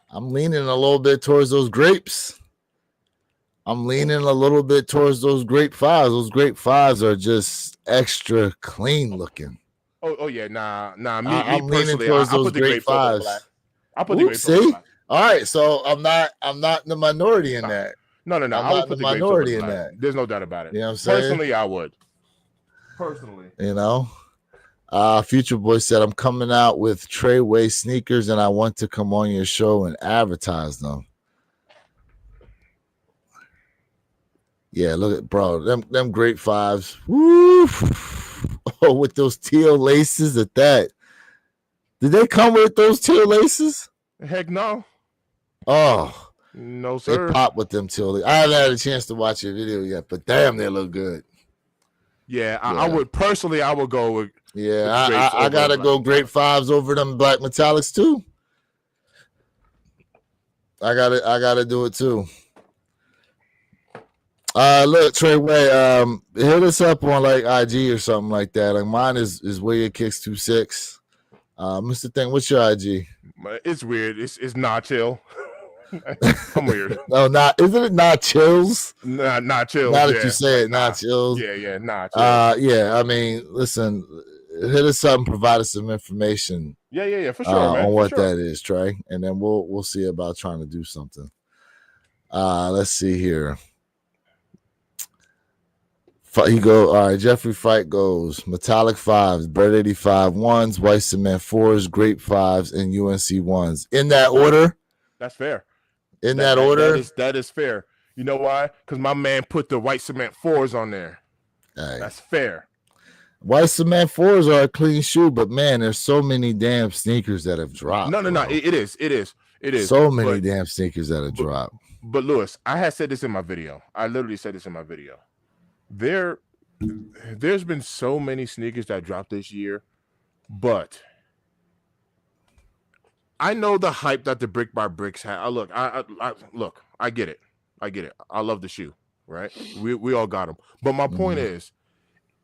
[SPEAKER 1] I'm leaning a little bit towards those grapes. I'm leaning a little bit towards those grape fives. Those grape fives are just extra clean looking.
[SPEAKER 2] Oh yeah, nah. Me
[SPEAKER 1] I'm leaning
[SPEAKER 2] personally,
[SPEAKER 1] towards
[SPEAKER 2] I
[SPEAKER 1] those
[SPEAKER 2] put the
[SPEAKER 1] grape
[SPEAKER 2] grapes over the
[SPEAKER 1] fives.
[SPEAKER 2] black. I put the grapes over the
[SPEAKER 1] See?
[SPEAKER 2] black.
[SPEAKER 1] All right, so I'm not in the minority in that.
[SPEAKER 2] No.
[SPEAKER 1] I'm
[SPEAKER 2] I would
[SPEAKER 1] not
[SPEAKER 2] put
[SPEAKER 1] in
[SPEAKER 2] the
[SPEAKER 1] the
[SPEAKER 2] grapes over the
[SPEAKER 1] minority in
[SPEAKER 2] black.
[SPEAKER 1] that.
[SPEAKER 2] There's no doubt about it.
[SPEAKER 1] You know what I'm saying?
[SPEAKER 2] Personally, I would. Personally.
[SPEAKER 1] You know? Future Boy said, I'm coming out with Treyway sneakers and I want to come on your show and advertise them. Yeah, look at bro, them great fives. Woo! Oh, with those teal laces at that. Did they come with those teal laces?
[SPEAKER 2] Heck no.
[SPEAKER 1] Oh,
[SPEAKER 2] no
[SPEAKER 1] they
[SPEAKER 2] sir.
[SPEAKER 1] pop with them teal laces. I haven't had a chance to watch your video yet, but damn, they look good.
[SPEAKER 2] Yeah, I would personally. I would go with.
[SPEAKER 1] Yeah, I gotta go great fives over them black metallics too. I gotta do it too. Look, Treyway, hit us up on like IG or something like that. Like mine is William Kicks 26. Mr. Thing, what's your IG?
[SPEAKER 2] It's weird. It's not chill. I'm weird.
[SPEAKER 1] No, isn't it not chills?
[SPEAKER 2] Not chills.
[SPEAKER 1] Now that you say it, not chills.
[SPEAKER 2] Yeah, not chills.
[SPEAKER 1] Yeah. I mean, listen, hit us up and provide us some information.
[SPEAKER 2] Yeah, for sure, man.
[SPEAKER 1] On what that is, Trey, and then we'll see about trying to do something. Let's see here. He go all right. Jeffrey Fight goes metallic fives, Bread 85 ones, white cement fours, grape fives, and UNC ones in that order.
[SPEAKER 2] That's fair.
[SPEAKER 1] In that order,
[SPEAKER 2] that is fair. You know why? Because my man put the white cement fours on there.
[SPEAKER 1] Hey.
[SPEAKER 2] That's fair.
[SPEAKER 1] White cement fours are a clean shoe, but man, there's so many damn sneakers that have dropped.
[SPEAKER 2] No. It is.
[SPEAKER 1] So many damn sneakers that have dropped.
[SPEAKER 2] But Lewis, I had said this in my video. I literally said this in my video. There's been so many sneakers that dropped this year, but I know the hype that the Brick by Bricks had. Look, I get it. I love the shoe, right? We all got them. But my point is,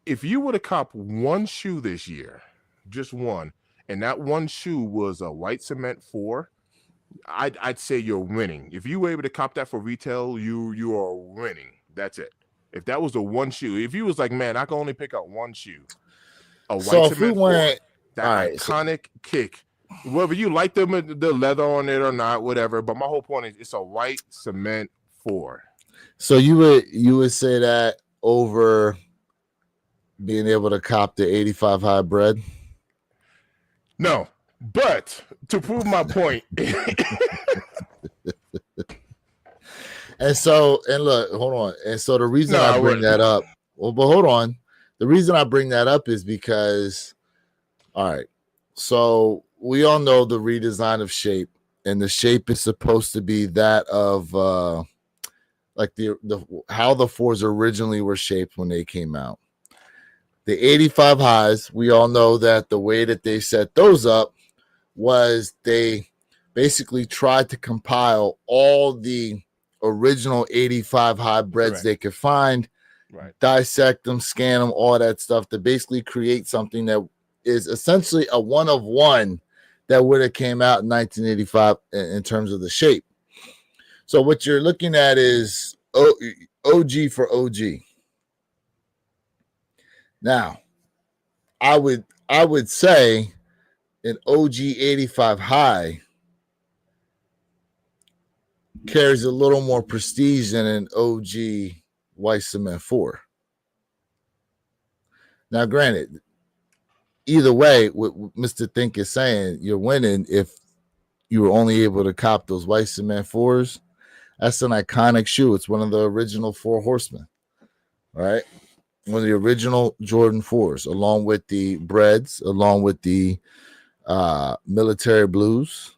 [SPEAKER 2] if you would have copped one shoe this year, just one, and that one shoe was a white cement 4, I'd say you're winning. If you were able to cop that for retail, you are winning. That's it. If that was the one shoe, if you was like, man, I can only pick out one shoe, a white cement 4, that iconic kick. Whether you like the leather on it or not, whatever. But my whole point is, it's a white cement 4.
[SPEAKER 1] So you would say that over being able to cop the 85 hybrid?
[SPEAKER 2] No, but to prove my point.
[SPEAKER 1] And look, hold on. And so the reason I bring that up, but hold on. The reason I bring that up is because, all right, so we all know the redesign of shape, and the shape is supposed to be that of like the how the 4s originally were shaped when they came out. The 85 highs, we all know that the way that they set those up was they basically tried to compile all the original 85 hybrids they could find, dissect them, scan them, all that stuff to basically create something that is essentially a one of one that would have came out in 1985 in terms of the shape. So what you're looking at is OG for OG. Now, I would say an OG 85 high carries a little more prestige than an OG white cement 4. Now, granted, either way, what Mr. Think is saying, you're winning if you were only able to cop those white cement 4s. That's an iconic shoe. It's one of the original Four Horsemen, right? One of the original Jordan 4s, along with the Breads, along with the military blues,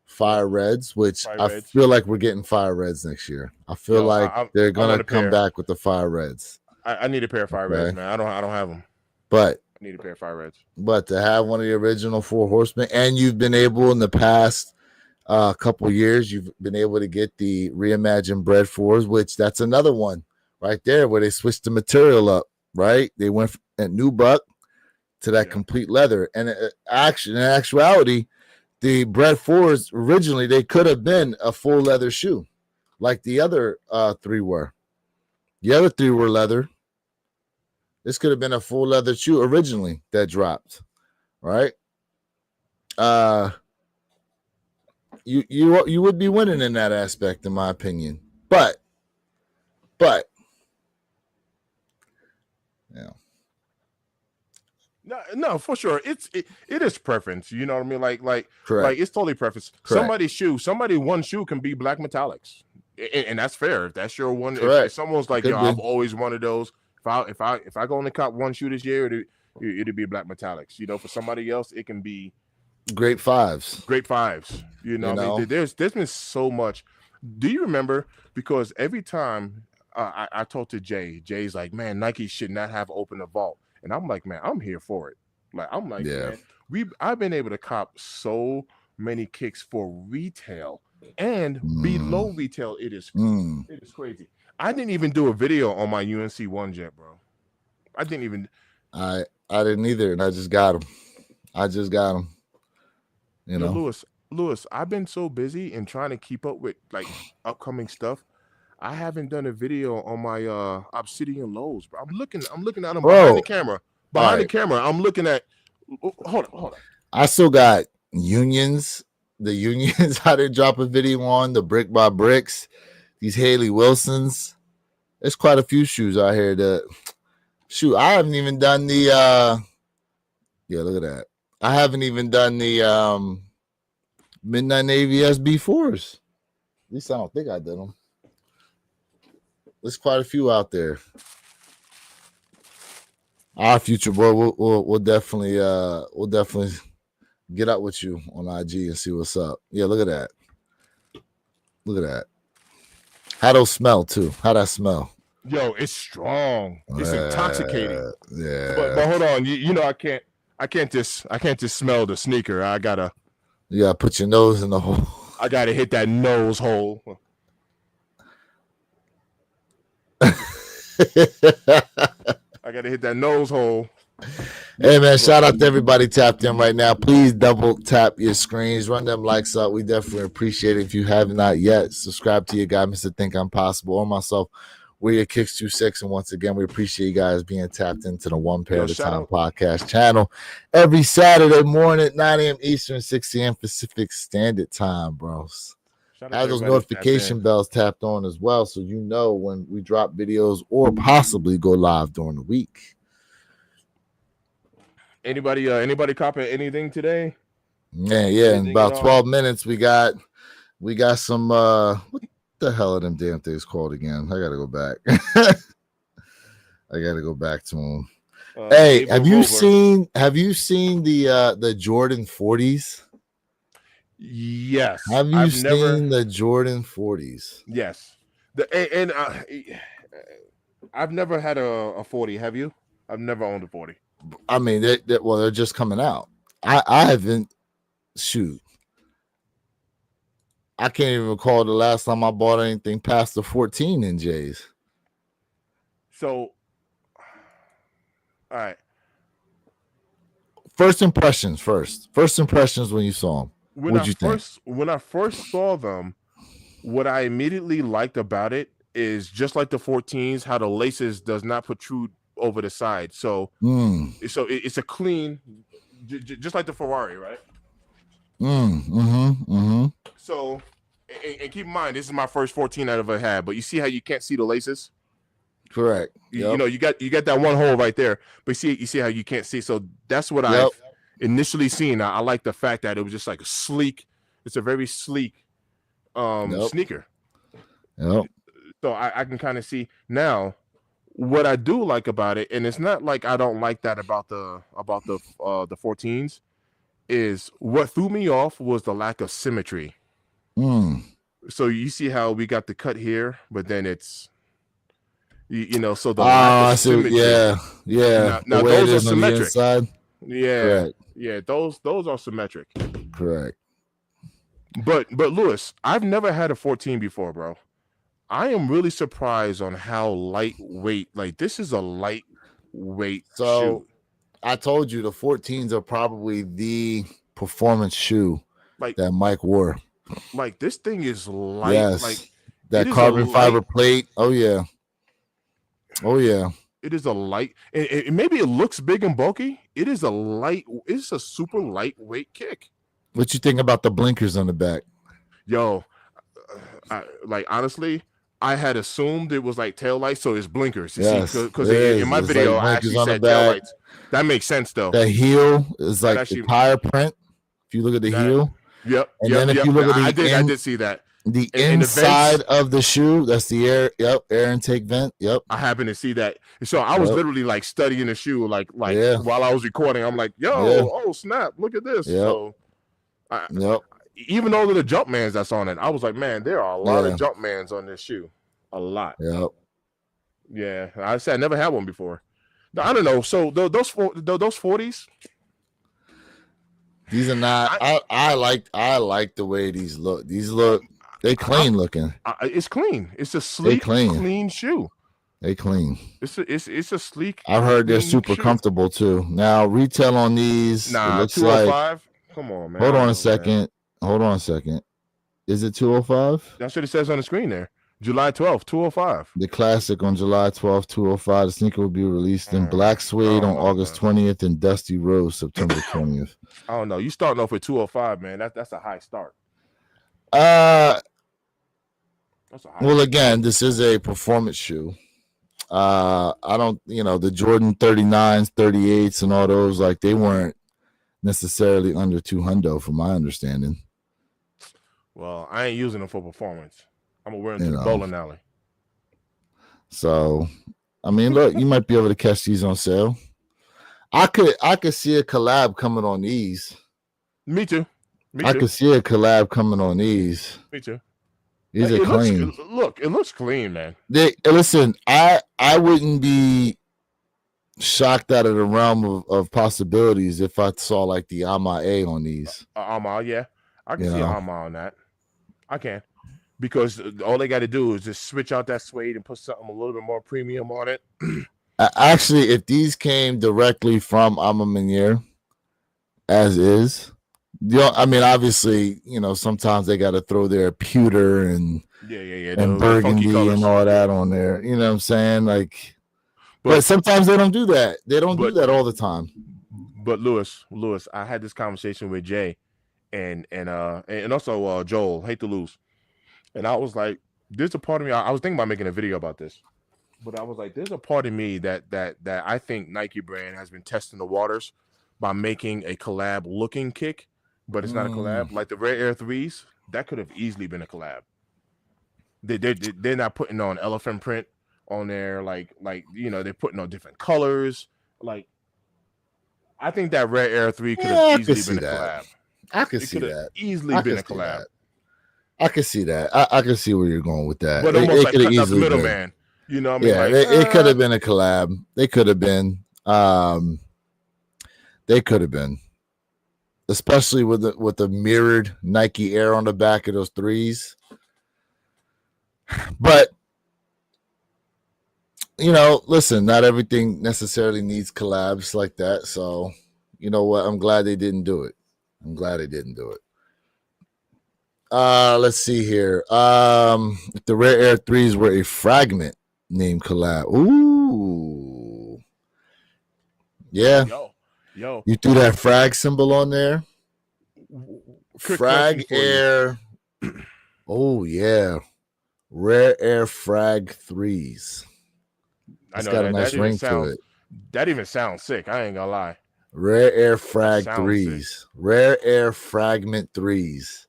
[SPEAKER 1] fire reds, which
[SPEAKER 2] Fire
[SPEAKER 1] I
[SPEAKER 2] Reds.
[SPEAKER 1] feel like we're getting fire reds next year. I feel
[SPEAKER 2] Yo,
[SPEAKER 1] like they're
[SPEAKER 2] I want
[SPEAKER 1] gonna
[SPEAKER 2] a
[SPEAKER 1] come
[SPEAKER 2] pair.
[SPEAKER 1] back with the fire reds.
[SPEAKER 2] I need a pair of Fire Reds,
[SPEAKER 1] Okay,
[SPEAKER 2] man. I don't have them.
[SPEAKER 1] but
[SPEAKER 2] I need a pair of Fire Reds.
[SPEAKER 1] to have one of the original Four Horsemen, and you've been able in the past couple years, you've been able to get the reimagined Bread 4s, which that's another one right there where they switched the material up. Right, they went at nubuck to that complete leather, and in actuality, the Bread 4s originally they could have been a full leather shoe, like the other three were. The other three were leather. This could have been a full leather shoe originally that dropped, right? You would be winning in that aspect, in my opinion. But yeah,
[SPEAKER 2] No, for sure. It is preference. You know what I mean? Like
[SPEAKER 1] correct.
[SPEAKER 2] it's totally preference.
[SPEAKER 1] Correct.
[SPEAKER 2] Somebody one shoe can be black metallics, and that's fair. If that's your one, if
[SPEAKER 1] Correct.
[SPEAKER 2] someone's like,
[SPEAKER 1] Could
[SPEAKER 2] yo,
[SPEAKER 1] be.
[SPEAKER 2] I've always wanted those. If I go only cop one shoe this year, it'd be black metallics. You know, for somebody else, it can be
[SPEAKER 1] Great fives.
[SPEAKER 2] great fives. You know, what I mean, there's been so much. Do you remember? Because every time I talked to Jay's like, man, Nike should not have opened a vault, and I'm like, man, I'm here for it. Like, I'm like,
[SPEAKER 1] Yeah.
[SPEAKER 2] man, I've been able to cop so many kicks for retail and below retail. It is crazy. I didn't even do a video on my UNC one jet, bro. I didn't even.
[SPEAKER 1] I didn't either, and I just got them. You
[SPEAKER 2] Yo,
[SPEAKER 1] know,
[SPEAKER 2] Lewis, I've been so busy and trying to keep up with like upcoming stuff. I haven't done a video on my Obsidian lows, bro. I'm looking at them behind the camera. Behind the camera, I'm looking at. Hold on.
[SPEAKER 1] I still got unions. The unions I didn't drop a video on the brick by bricks. These Haley Wilsons. There's quite a few shoes out here that. Shoot, I haven't even done the. Yeah, look at that. I haven't even done the Midnight Navy SB4s. At least I don't think I did them. There's quite a few out there. Our future boy, we'll definitely get up with you on IG and see what's up. Yeah, look at that. Look at that. How those smell too? How that smell?
[SPEAKER 2] Yo, it's strong. It's intoxicating.
[SPEAKER 1] Yeah.
[SPEAKER 2] But hold on. You know I can't just smell the sneaker. You gotta
[SPEAKER 1] put your nose in the hole.
[SPEAKER 2] I gotta hit that nose hole. I gotta hit that nose hole.
[SPEAKER 1] Hey man, shout out to everybody tapped in right now. Please double tap your screens, run them likes up. We definitely appreciate it. If you have not yet, subscribe to your guy, Mr. Think I'm Possible, or myself. We're your Kicks 26, and once again, we appreciate you guys being tapped into the One Pair at a Time podcast channel every Saturday morning at 9 a.m. Eastern, 6 a.m. Pacific Standard Time, bros. Have those notification bells tapped on as well, so you know when we drop videos or possibly go live during the week.
[SPEAKER 2] Anybody copy anything today?
[SPEAKER 1] Yeah. In about 12 minutes, we got some. What the hell are them damn things called again? I gotta go back. I gotta go back to them. Hey, have you seen the Jordan 40s?
[SPEAKER 2] Yes.
[SPEAKER 1] Have you seen the Jordan 40s?
[SPEAKER 2] Yes. I've never had a 40. Have you? I've never owned a 40.
[SPEAKER 1] I mean, they're just coming out. I haven't. Shoot. I can't even recall the last time I bought anything past the 14 in J's.
[SPEAKER 2] So, all right.
[SPEAKER 1] First impressions when you saw them. What'd you think?
[SPEAKER 2] When I first saw them, what I immediately liked about it is just like the 14s, how the laces does not protrude over the side. So it's a clean, just like the Ferrari, right? So, and keep in mind, this is my first 14 I've ever had. But you see how you can't see the laces?
[SPEAKER 1] Correct.
[SPEAKER 2] You know, you got that one hole right there, but you see how you can't see. So that's what I've initially seen. I like the fact that it was just like a sleek. It's a very sleek sneaker.
[SPEAKER 1] Yep.
[SPEAKER 2] So I can kind of see now what I do like about it, and it's not like I don't like that about the 14s. Is what threw me off was the lack of symmetry.
[SPEAKER 1] Mm.
[SPEAKER 2] So you see how we got the cut here, but then it's so the lack
[SPEAKER 1] Oh,
[SPEAKER 2] of
[SPEAKER 1] I see.
[SPEAKER 2] symmetry.
[SPEAKER 1] Yeah, yeah.
[SPEAKER 2] Now
[SPEAKER 1] The way it
[SPEAKER 2] those are
[SPEAKER 1] is on the
[SPEAKER 2] symmetric.
[SPEAKER 1] inside.
[SPEAKER 2] Yeah,
[SPEAKER 1] Correct.
[SPEAKER 2] yeah, those are symmetric.
[SPEAKER 1] Correct.
[SPEAKER 2] But Lewis, I've never had a 14 before, bro. I am really surprised on how lightweight. Like this is a lightweight
[SPEAKER 1] So
[SPEAKER 2] shoe.
[SPEAKER 1] I told you the 14s are probably the performance shoe
[SPEAKER 2] Like
[SPEAKER 1] that Mike wore.
[SPEAKER 2] this thing is light. Like
[SPEAKER 1] Yes.
[SPEAKER 2] it
[SPEAKER 1] That
[SPEAKER 2] is a
[SPEAKER 1] carbon
[SPEAKER 2] light.
[SPEAKER 1] fiber plate. Oh yeah. Oh yeah.
[SPEAKER 2] It is a light. And maybe it looks big and bulky. It is a light. It's a super lightweight kick.
[SPEAKER 1] What you think about the blinkers on the back?
[SPEAKER 2] Yo, like honestly, I had assumed it was like tail lights, so it's blinkers. You see,
[SPEAKER 1] Yes,
[SPEAKER 2] because
[SPEAKER 1] it
[SPEAKER 2] in
[SPEAKER 1] is.
[SPEAKER 2] my
[SPEAKER 1] It's
[SPEAKER 2] video
[SPEAKER 1] like
[SPEAKER 2] I
[SPEAKER 1] blinkers
[SPEAKER 2] actually
[SPEAKER 1] on the
[SPEAKER 2] said tail
[SPEAKER 1] back.
[SPEAKER 2] lights. That makes sense though.
[SPEAKER 1] The heel is
[SPEAKER 2] That
[SPEAKER 1] like the
[SPEAKER 2] actually,
[SPEAKER 1] tire print. If you look at the
[SPEAKER 2] that,
[SPEAKER 1] heel,
[SPEAKER 2] yep,
[SPEAKER 1] and then if you look at
[SPEAKER 2] I did see that.
[SPEAKER 1] the
[SPEAKER 2] And the vents,
[SPEAKER 1] inside of the shoe, that's the air. Yep, air intake vent. Yep.
[SPEAKER 2] I happened to see that. So I was literally like studying the shoe, like
[SPEAKER 1] Yeah.
[SPEAKER 2] while I was recording. I'm like, yo,
[SPEAKER 1] Yeah.
[SPEAKER 2] oh snap, look at this.
[SPEAKER 1] Yep.
[SPEAKER 2] So,
[SPEAKER 1] Yep.
[SPEAKER 2] even though the Jumpmans that's on it, I was like, man, there are a lot
[SPEAKER 1] Yeah.
[SPEAKER 2] of Jumpmans on this shoe, a lot.
[SPEAKER 1] Yep.
[SPEAKER 2] Yeah, I said I never had one before. I don't know. So those 40s.
[SPEAKER 1] These are not. I like the way these look. These look. They clean looking.
[SPEAKER 2] It's clean. It's a sleek, clean shoe.
[SPEAKER 1] They clean.
[SPEAKER 2] It's a sleek.
[SPEAKER 1] I've heard they're super
[SPEAKER 2] shoe.
[SPEAKER 1] comfortable too. Now retail on these.
[SPEAKER 2] Nah,
[SPEAKER 1] it looks
[SPEAKER 2] 205.
[SPEAKER 1] like.
[SPEAKER 2] Come on, man.
[SPEAKER 1] Hold on a second. Man. Hold on a second. Is it 205?
[SPEAKER 2] That's what it says on the screen there. July 12th, 205.
[SPEAKER 1] The classic on July 12th, 205. The sneaker will be released in black suede on August 20th and dusty rose September 20th.
[SPEAKER 2] I don't know. You starting off with 205, man. That's a high start.
[SPEAKER 1] That's a high start. Again, this is a performance shoe. I don't, the Jordan 39s, 38s, and all those, like they weren't necessarily under 200 from my understanding.
[SPEAKER 2] Well, I ain't using them for performance. I'm gonna wear them to the bowling alley.
[SPEAKER 1] So, I mean, look, you might be able to catch these on sale. I could see a collab coming on these.
[SPEAKER 2] Me too.
[SPEAKER 1] I could see a collab coming on these.
[SPEAKER 2] Me too.
[SPEAKER 1] These are clean.
[SPEAKER 2] It looks clean, man.
[SPEAKER 1] Listen, I wouldn't be shocked out of the realm of possibilities if I saw like the Ama A on these.
[SPEAKER 2] Ama, yeah. I can see Ama on that. I can. Because all they got to do is just switch out that suede and put something a little bit more premium on it.
[SPEAKER 1] Actually, if these came directly from Ama Meniere, as is, I mean, obviously, sometimes they got to throw their pewter and and burgundy and all that on there. You know what I'm saying? Like, but sometimes they don't do that. They don't do that all the time.
[SPEAKER 2] But Lewis, I had this conversation with Jay and also Joel. Hate to lose. And I was like, there's a part of me, I was thinking about making a video about this, but I was like, there's a part of me that I think Nike brand has been testing the waters by making a collab looking kick, but it's not a collab. Like the Rare Air 3s, that could have easily been a collab. They're not putting on elephant print on there, like they're putting on different colors. Like, I think that Rare Air 3 could have easily been a collab.
[SPEAKER 1] I could see that.
[SPEAKER 2] Easily been a collab.
[SPEAKER 1] I can see that. I can see where you're going with that.
[SPEAKER 2] But almost like cut out the middleman. You know what I mean?
[SPEAKER 1] Yeah, it could have been a collab. They could have been. They could have been. Especially with the mirrored Nike Air on the back of those 3s. But, listen, not everything necessarily needs collabs like that. So, you know what? I'm glad they didn't do it. Let's see here. If the Rare Air 3s were a fragment named collab. Ooh. Yeah.
[SPEAKER 2] Yo.
[SPEAKER 1] You threw that frag symbol on there. Frag Air. Oh, yeah. Rare Air Frag 3s. It's got a nice ring to it.
[SPEAKER 2] That even sounds sick. I ain't gonna lie.
[SPEAKER 1] Rare Air Frag 3s. Sick. Rare Air Fragment 3s.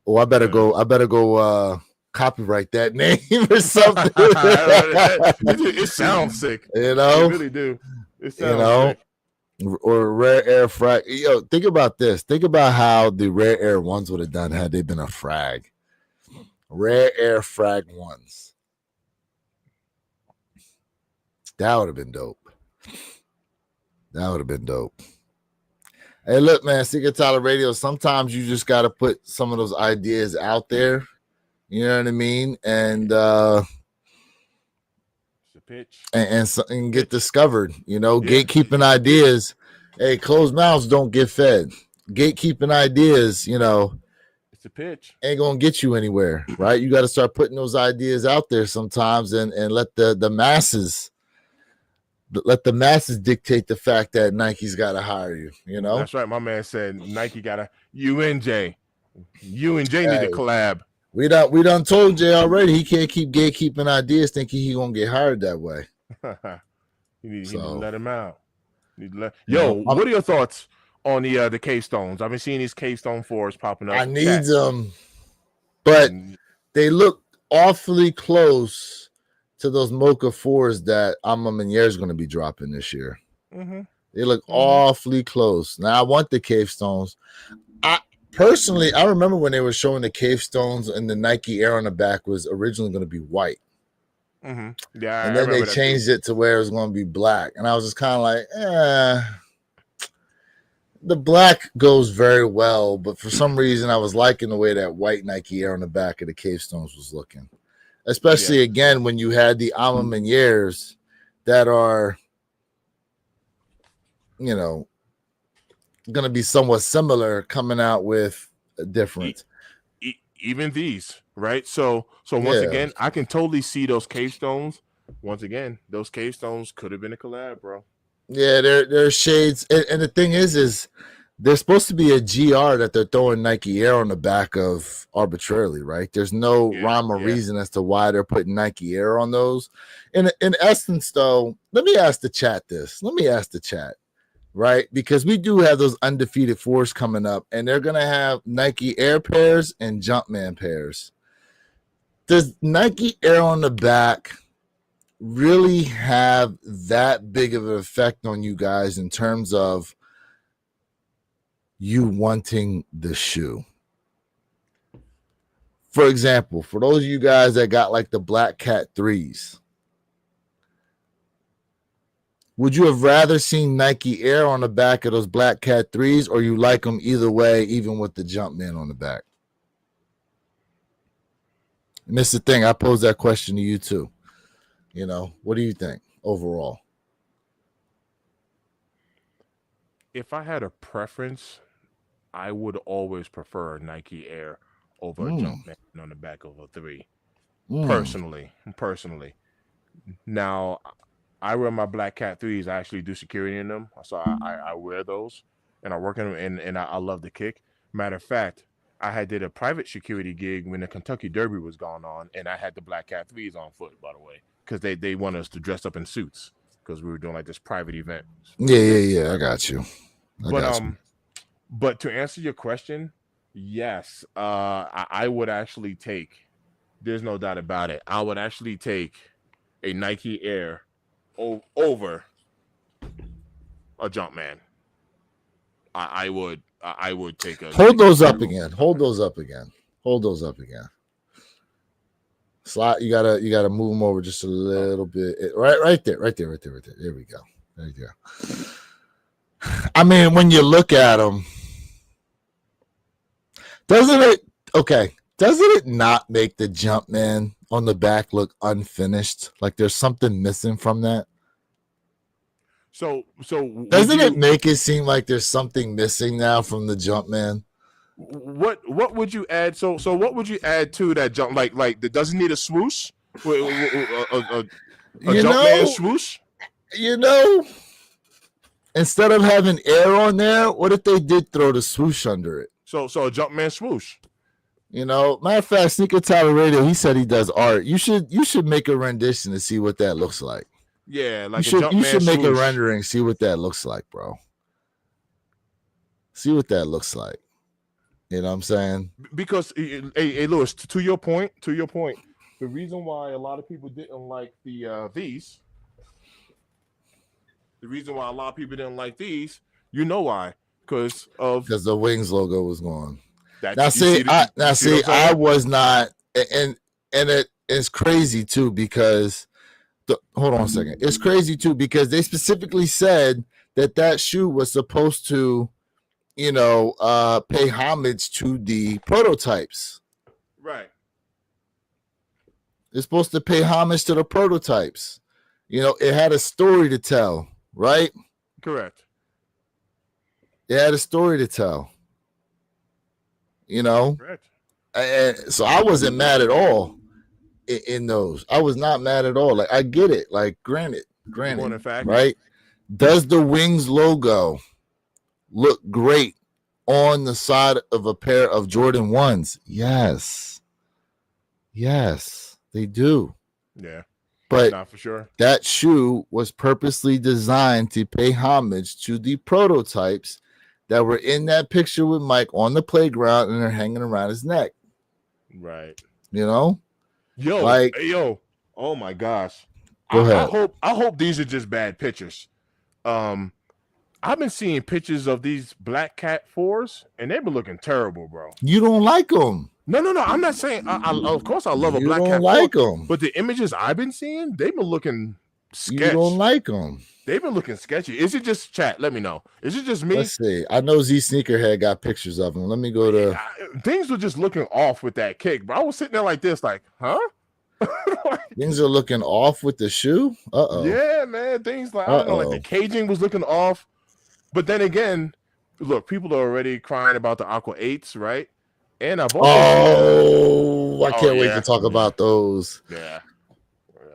[SPEAKER 1] Oh, I better go copyright that name or something.
[SPEAKER 2] It sounds sick.
[SPEAKER 1] You
[SPEAKER 2] It
[SPEAKER 1] know,
[SPEAKER 2] really do. It
[SPEAKER 1] you
[SPEAKER 2] sounds
[SPEAKER 1] know,
[SPEAKER 2] sick.
[SPEAKER 1] or rare air frag. Yo, think about this. Think about how the rare air ones would have done had they been a frag. Rare air frag ones. That would have been dope. That would have been dope. Hey, look, man, Secret Tyler Radio. Sometimes you just got to put some of those ideas out there. You know what I mean? And
[SPEAKER 2] It's a pitch.
[SPEAKER 1] and get discovered. You know,
[SPEAKER 2] Yeah,
[SPEAKER 1] gatekeeping
[SPEAKER 2] it's a pitch.
[SPEAKER 1] ideas. Hey, closed mouths don't get fed. Gatekeeping ideas, you know,
[SPEAKER 2] It's a pitch.
[SPEAKER 1] ain't gonna get you anywhere, right? You got to start putting those ideas out there sometimes, and let the masses dictate the fact that Nike's got to hire you. You know,
[SPEAKER 2] That's right. My man said Nike got a UNJ. UNJ need to
[SPEAKER 1] Hey.
[SPEAKER 2] collab.
[SPEAKER 1] we done told Jay already he can't keep gatekeeping ideas thinking he gonna get hired that way.
[SPEAKER 2] You need to
[SPEAKER 1] So,
[SPEAKER 2] let him out. You need to let...
[SPEAKER 1] you
[SPEAKER 2] Yo,
[SPEAKER 1] know,
[SPEAKER 2] what are your thoughts on the K-Stones? I've been seeing these K-Stone 4s popping up.
[SPEAKER 1] I need
[SPEAKER 2] Chat.
[SPEAKER 1] them, but
[SPEAKER 2] Mm,
[SPEAKER 1] they look awfully close to those Mocha 4s that Amma Meunier is going to be dropping this year.
[SPEAKER 2] mhm.
[SPEAKER 1] They look awfully close. Now, I want the Cave Stones. I remember when they were showing the Cave Stones and the Nike Air on the back was originally going to be white.
[SPEAKER 2] Mhm. Yeah,
[SPEAKER 1] And
[SPEAKER 2] I
[SPEAKER 1] then they
[SPEAKER 2] remember that too.
[SPEAKER 1] changed it to where it was going to be black. And I was just kind of like, the black goes very well, but for some reason I was liking the way that white Nike Air on the back of the Cave Stones was looking. Especially again when you had the Amma Meuniers that are, you know, going to be somewhat similar coming out with a difference.
[SPEAKER 2] Even these, right? So once again, I can totally see those Cave Stones. Once again, those Cave Stones could have been a collab, bro.
[SPEAKER 1] Yeah, there are shades, and the thing is there's supposed to be a GR that they're throwing Nike Air on the back of arbitrarily, right? There's no rhyme or reason as to why they're putting Nike Air on those. In essence, though, let me ask the chat this. Let me ask the chat, right? Because we do have those undefeated 4s coming up, and they're gonna have Nike Air pairs and Jumpman pairs. Does Nike Air on the back really have that big of an effect on you guys in terms of you wanting the shoe? For example, for those of you guys that got like the Black Cat 3s, would you have rather seen Nike Air on the back of those Black Cat 3s, or you like them either way, even with the Jumpman on the back? And this is the thing. I pose that question to you too. You know, what do you think overall?
[SPEAKER 2] If I had a preference, I would always prefer Nike Air over a Jumpman on the back of a 3. Personally. Now, I wear my Black Cat 3s. I actually do security in them, so I wear those, and I work in them, and I love the kick. Matter of fact, I had did a private security gig when the Kentucky Derby was going on, and I had the Black Cat 3s on foot, by the way, because they want us to dress up in suits because we were doing like this private event.
[SPEAKER 1] Yeah. I got you.
[SPEAKER 2] But to answer your question, yes, I would actually take. There's no doubt about it. I would actually take a Nike Air over a Jumpman. I would take a.
[SPEAKER 1] Hold those up again. Slide. You gotta move them over just a little bit. Right there. There we go. There you go. I mean, when you look at them, doesn't it not make the Jumpman on the back look unfinished? Like there's something missing from that?
[SPEAKER 2] So
[SPEAKER 1] doesn't it make it seem like there's something missing now from the Jumpman?
[SPEAKER 2] What would you add? So what would you add to that jump? Like that doesn't need a swoosh? A Jumpman swoosh?
[SPEAKER 1] You know, instead of having air on there, what if they did throw the swoosh under it?
[SPEAKER 2] So a Jumpman swoosh.
[SPEAKER 1] You know, matter of fact, Sneaker Tyler Radio, he said he does art. You should make a rendition to see what that looks like.
[SPEAKER 2] Yeah, like
[SPEAKER 1] you should make a rendering, see what that looks like, bro. See what that looks like. You know what I'm saying?
[SPEAKER 2] Because hey Lewis, to your point, the reason why a lot of people didn't like the reason why a lot of people didn't like these, you know why? Because of
[SPEAKER 1] Because the Wings logo was gone.
[SPEAKER 2] that.
[SPEAKER 1] Now
[SPEAKER 2] You see,
[SPEAKER 1] see, I
[SPEAKER 2] you
[SPEAKER 1] now
[SPEAKER 2] see what
[SPEAKER 1] see,
[SPEAKER 2] I'm
[SPEAKER 1] I
[SPEAKER 2] saying?
[SPEAKER 1] was not, and it's crazy too because hold on a second. It's crazy too because they specifically said that shoe was supposed to, pay homage to the prototypes.
[SPEAKER 2] Right.
[SPEAKER 1] It's supposed to pay homage to the prototypes. It had a story to tell, right?
[SPEAKER 2] Correct.
[SPEAKER 1] It had a story to tell. You know,
[SPEAKER 2] Correct.
[SPEAKER 1] and so I wasn't mad at all in those. I was not mad at all. Like I get it. Like granted,
[SPEAKER 2] Going in fact.
[SPEAKER 1] right? Does the Wings logo look great on the side of a pair of Jordan 1s? Yes. Yes, they do.
[SPEAKER 2] Yeah.
[SPEAKER 1] But
[SPEAKER 2] Not for sure.
[SPEAKER 1] that shoe was purposely designed to pay homage to the prototypes that were in that picture with Mike on the playground and they're hanging around his neck.
[SPEAKER 2] Right.
[SPEAKER 1] You know?
[SPEAKER 2] Yo,
[SPEAKER 1] Like,
[SPEAKER 2] hey, yo. Oh my gosh.
[SPEAKER 1] go ahead.
[SPEAKER 2] I hope these are just bad pictures. Um, I've been seeing pictures of these Black Cat 4s, and they've been looking terrible, bro.
[SPEAKER 1] You don't like them.
[SPEAKER 2] No. I'm not saying. Of course, I love a
[SPEAKER 1] You
[SPEAKER 2] Black
[SPEAKER 1] don't
[SPEAKER 2] Cat 4,
[SPEAKER 1] like them.
[SPEAKER 2] but the images I've been seeing, they've been looking
[SPEAKER 1] You don't
[SPEAKER 2] sketch.
[SPEAKER 1] like them.
[SPEAKER 2] They've been looking sketchy. Is it just chat? Let me know. Is it just me?
[SPEAKER 1] Let's see. I know Z Sneakerhead got pictures of them. Let me go to.
[SPEAKER 2] Things were just looking off with that kick, bro. I was sitting there like this, like, huh?
[SPEAKER 1] Things are looking off with the shoe.
[SPEAKER 2] Yeah, man. Things like I don't know, like the caging was looking off. But then again, look, people are already crying about the Aqua 8s, right? And I've also
[SPEAKER 1] I can't wait to talk about those.
[SPEAKER 2] Yeah.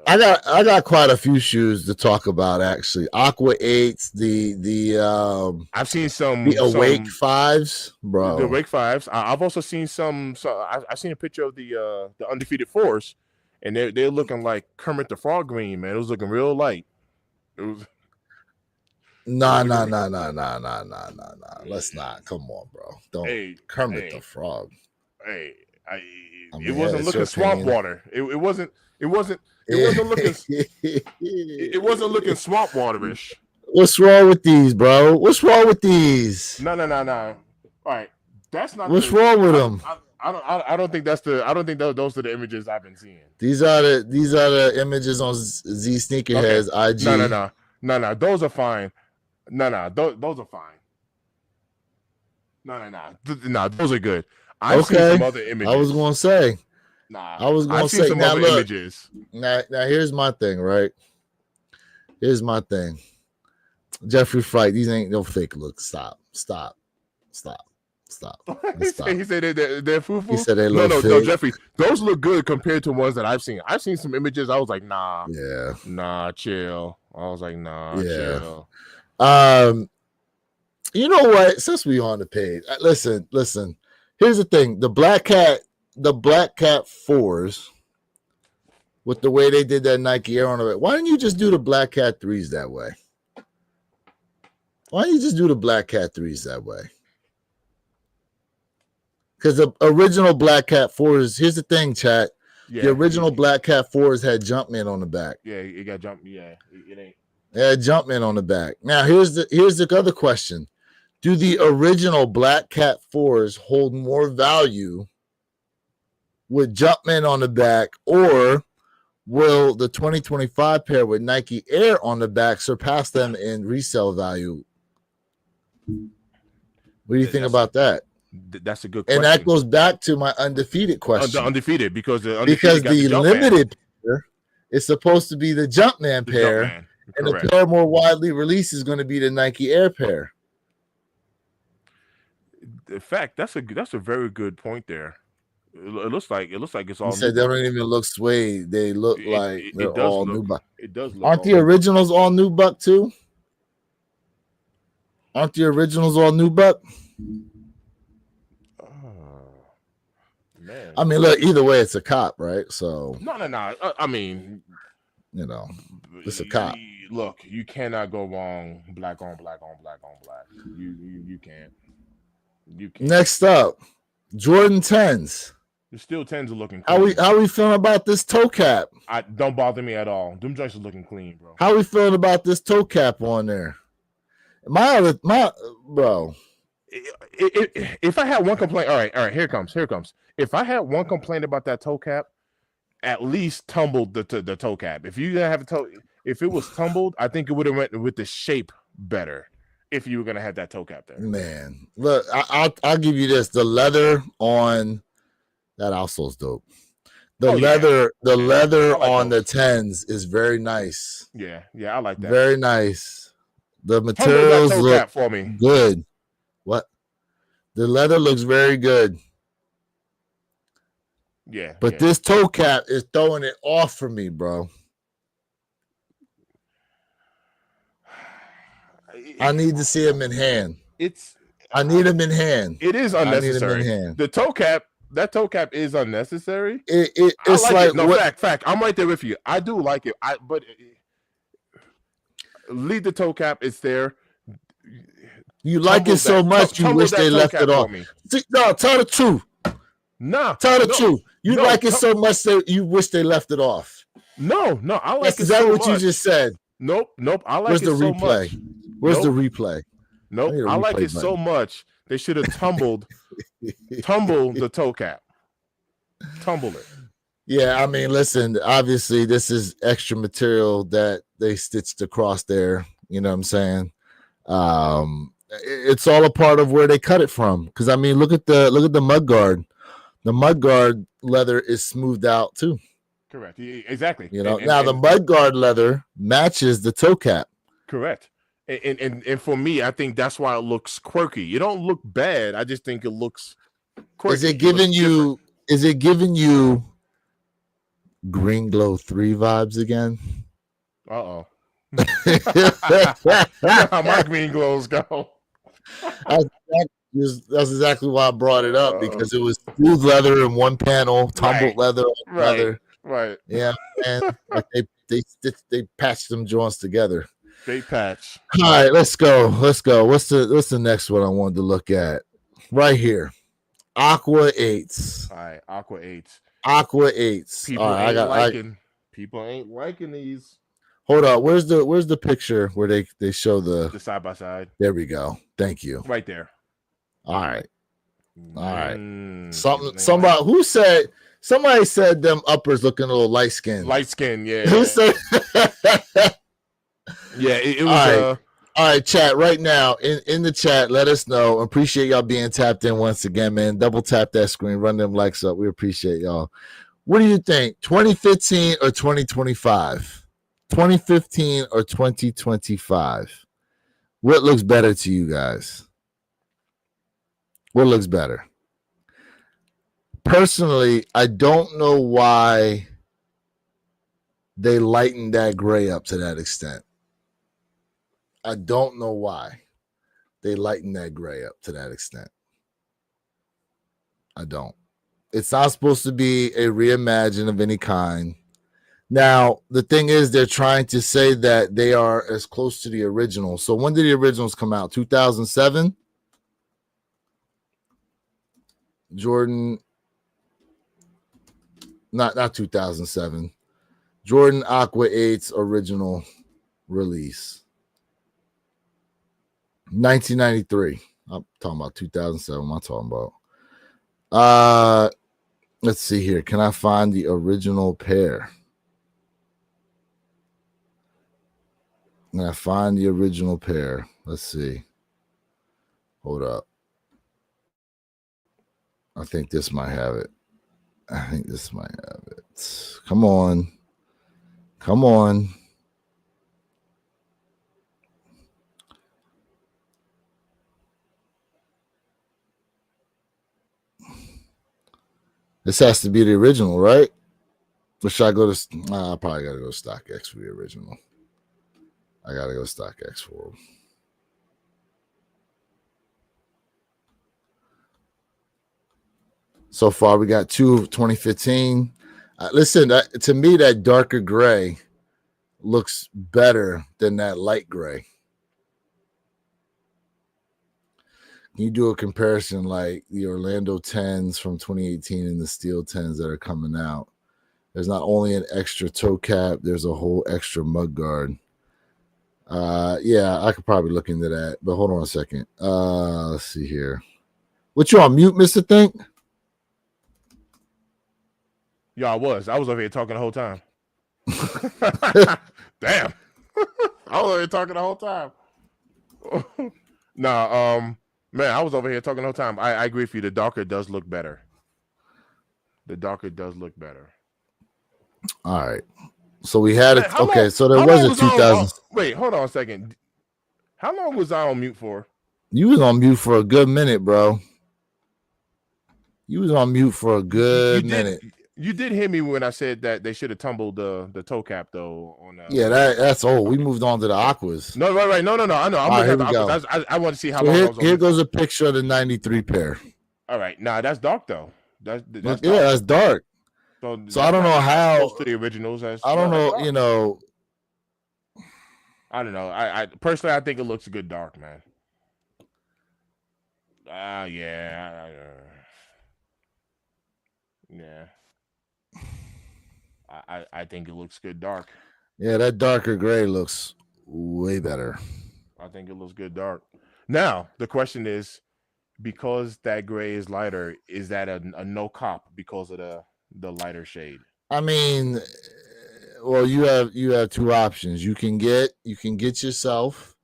[SPEAKER 1] I got quite a few shoes to talk about actually. Aqua 8s, the
[SPEAKER 2] I've seen
[SPEAKER 1] the Awake 5s, bro.
[SPEAKER 2] The Awake 5s. I've also seen some. So I've seen a picture of the Undefeated 4s, and they're looking like Kermit the Frog green, man. It was looking real light. It was.
[SPEAKER 1] Nah. Let's not. Come on, bro. Don't Kermit the Frog.
[SPEAKER 2] Hey, it wasn't looking swamp water. It wasn't looking. It wasn't looking swamp waterish.
[SPEAKER 1] What's wrong with these, bro? What's wrong with these?
[SPEAKER 2] No. All right, that's not.
[SPEAKER 1] What's wrong with them?
[SPEAKER 2] I don't think that's the. I don't think those are the images I've been seeing.
[SPEAKER 1] These are the images on Z Sneakerhead's IG.
[SPEAKER 2] No. Those are fine. No. Those are fine. No. Those are good. I've seen some other images.
[SPEAKER 1] I was gonna say.
[SPEAKER 2] I've seen some other images.
[SPEAKER 1] Now here's my thing, right? Here's my thing. Jeffrey Fright, these ain't no fake looks. Stop.
[SPEAKER 2] He said they're foo-foo?
[SPEAKER 1] He said they look fake.
[SPEAKER 2] No, Jeffrey, those look good compared to ones that I've seen. I've seen some images. I was like, nah.
[SPEAKER 1] Yeah.
[SPEAKER 2] Nah, chill. I was like, nah, chill.
[SPEAKER 1] You know what? Since we on the page, listen. Here's the thing: the Black Cat 4s, with the way they did that Nike Air on it. Why didn't you just do the Black Cat 3s that way? Why don't you just do the Black Cat 3s that way? Because the original Black Cat 4s, here's the thing, chat. Yeah, the original Black Cat 4s had Jumpman on the back.
[SPEAKER 2] Yeah, it got jump. Yeah, it ain't.
[SPEAKER 1] It had Jumpman on the back. Now, here's the other question. Do the original Black Cat 4s hold more value with Jumpman on the back, or will the 2025 pair with Nike Air on the back surpass them in resale value? What do you think about that?
[SPEAKER 2] That's a good question.
[SPEAKER 1] And that goes back to my undefeated question.
[SPEAKER 2] The undefeated, because the
[SPEAKER 1] limited pair is supposed to be the Jumpman pair, and the pair more widely released is going to be the Nike Air pair.
[SPEAKER 2] In fact, that's a very good point there. It looks like it's all.
[SPEAKER 1] You said they don't even look suede. They look like they're all nubuck.
[SPEAKER 2] It does look.
[SPEAKER 1] Aren't the originals all nubuck too? Aren't the originals all nubuck?
[SPEAKER 2] Man.
[SPEAKER 1] I mean, look, either way, it's a cop, right? So
[SPEAKER 2] no. I mean,
[SPEAKER 1] it's a cop.
[SPEAKER 2] Look, you cannot go wrong. Black on black on black on black. You can't. You can't.
[SPEAKER 1] Next up, Jordan 10s.
[SPEAKER 2] The steel 10s are looking
[SPEAKER 1] How we
[SPEAKER 2] clean.
[SPEAKER 1] how we feeling about this toe cap?
[SPEAKER 2] I don't bother me at all. Them joints are looking clean, bro.
[SPEAKER 1] How we feeling about this toe cap on there? My bro.
[SPEAKER 2] If I had one complaint, all right, here it comes. If I had one complaint about that toe cap, at least tumbled the toe cap. If you didn't have a toe, if it was tumbled, I think it would have went with the shape better. If you were gonna have that toe cap there,
[SPEAKER 1] Man, look, I'll give you this: the leather on that outsole's dope. The leather
[SPEAKER 2] like
[SPEAKER 1] on
[SPEAKER 2] those.
[SPEAKER 1] the 10s is very nice.
[SPEAKER 2] Yeah, I like that.
[SPEAKER 1] Very nice. The
[SPEAKER 2] Tumble that
[SPEAKER 1] materials
[SPEAKER 2] toe
[SPEAKER 1] look
[SPEAKER 2] cap for me.
[SPEAKER 1] good. What? The leather looks very good.
[SPEAKER 2] Yeah,
[SPEAKER 1] but this toe cap is throwing it off for me, bro. I need to see him in hand. I need him in hand.
[SPEAKER 2] It is unnecessary.
[SPEAKER 1] I need him in hand.
[SPEAKER 2] The toe cap, that toe cap is unnecessary.
[SPEAKER 1] It's like
[SPEAKER 2] it. No, fact. I'm right there with you. I do like it. But leave the toe cap. It's there.
[SPEAKER 1] You like it so much, you wish they left it off. No, tell the truth.
[SPEAKER 2] Nah,
[SPEAKER 1] tell the truth. You like it so much that you wish they left it off.
[SPEAKER 2] No, I like it so much. Is
[SPEAKER 1] that what you just said?
[SPEAKER 2] Nope. I like it so much.
[SPEAKER 1] Where's the replay?
[SPEAKER 2] Nope. I like it so much. They should have tumbled the toe cap. Tumble it.
[SPEAKER 1] Yeah, I mean, listen, obviously this is extra material that they stitched across there. You know what I'm saying? It's all a part of where they cut it from. Because I mean, look at the mud guard. The mud guard leather is smoothed out too.
[SPEAKER 2] Correct. Exactly.
[SPEAKER 1] You know, now the mud guard leather matches the toe cap.
[SPEAKER 2] Correct. And for me, I think that's why it looks quirky. It don't look bad. I just think it looks quirky.
[SPEAKER 1] Is it giving you Green Glow 3 vibes again?
[SPEAKER 2] Uh-oh. How my green glows go.
[SPEAKER 1] That's exactly why I brought it up, because it was smooth leather in one panel, tumbled leather on another.
[SPEAKER 2] Right.
[SPEAKER 1] Yeah, and like they patched them joints together.
[SPEAKER 2] They patch.
[SPEAKER 1] All right, let's go. What's the next one I wanted to look at? Right here. Aqua 8s.
[SPEAKER 2] All right, Aqua 8s.
[SPEAKER 1] Aqua 8s.
[SPEAKER 2] People ain't liking these.
[SPEAKER 1] Hold on. Where's the picture where they show the
[SPEAKER 2] side by side?
[SPEAKER 1] There we go. Thank you.
[SPEAKER 2] Right there.
[SPEAKER 1] All right. Somebody said them uppers looking a little light skinned.
[SPEAKER 2] Light skin, yeah.
[SPEAKER 1] Who said?
[SPEAKER 2] Yeah, it was.
[SPEAKER 1] All right, chat right now in the chat. Let us know. Appreciate y'all being tapped in once again, man. Double tap that screen, run them likes up. We appreciate y'all. What do you think? 2015 or 2025? 2015 or 2025? What looks better to you guys? What looks better? Personally, I don't know why they lightened that gray up to that extent. I don't know why they lightened that gray up to that extent. I don't. It's not supposed to be a reimagine of any kind. Now, the thing is, they're trying to say that they are as close to the original. So when did the originals come out? 2007? Jordan, not 2007. Jordan Aqua 8's original release. 1993. I'm talking about 2007. What am I talking about? Let's see here. Can I find the original pair? Can I find the original pair? Let's see. Hold up. I think this might have it. Come on. This has to be the original, right? Or should I go to? I probably got to go to StockX for the original. I got to go to StockX for them. So far, we got 2 of 2015. Listen, to me, that darker gray looks better than that light gray. Can you do a comparison like the Orlando 10s from 2018 and the Steel 10s that are coming out? There's not only an extra toe cap, there's a whole extra mud guard. Yeah, I could probably look into that, but hold on a second. Let's see here. What, you on mute, Mr. Think?
[SPEAKER 2] Yeah, I was over here talking the whole time. Damn. I was over here talking the whole time. Nah, man, I was over here talking the whole time. I agree with you. The darker does look better. The darker does look better.
[SPEAKER 1] All right. So we had
[SPEAKER 2] Man,
[SPEAKER 1] it. Okay, so there was a 2000.
[SPEAKER 2] Wait, hold on a second. How long was I on mute for?
[SPEAKER 1] You was on mute for a good minute, bro. You was on mute for a good minute.
[SPEAKER 2] You did hear me when I said that they should have tumbled the toe cap though.
[SPEAKER 1] Yeah, that's old. We moved on to the aquas.
[SPEAKER 2] No, right. No. I know. I'm
[SPEAKER 1] here we go.
[SPEAKER 2] I want to see how long.
[SPEAKER 1] Here goes a picture of the 93 pair.
[SPEAKER 2] All right, nah, that's dark though. That's dark.
[SPEAKER 1] Yeah, that's dark. So I don't know how.
[SPEAKER 2] Close to the originals.
[SPEAKER 1] I don't know. You know.
[SPEAKER 2] I don't know. I personally, I think it looks good dark, man. Yeah. Yeah. I think it looks good dark.
[SPEAKER 1] Yeah, that darker gray looks way better.
[SPEAKER 2] I think it looks good dark. Now, the question is, because that gray is lighter, is that a no cop because of the lighter shade?
[SPEAKER 1] I mean, well, you have two options. You can get yourself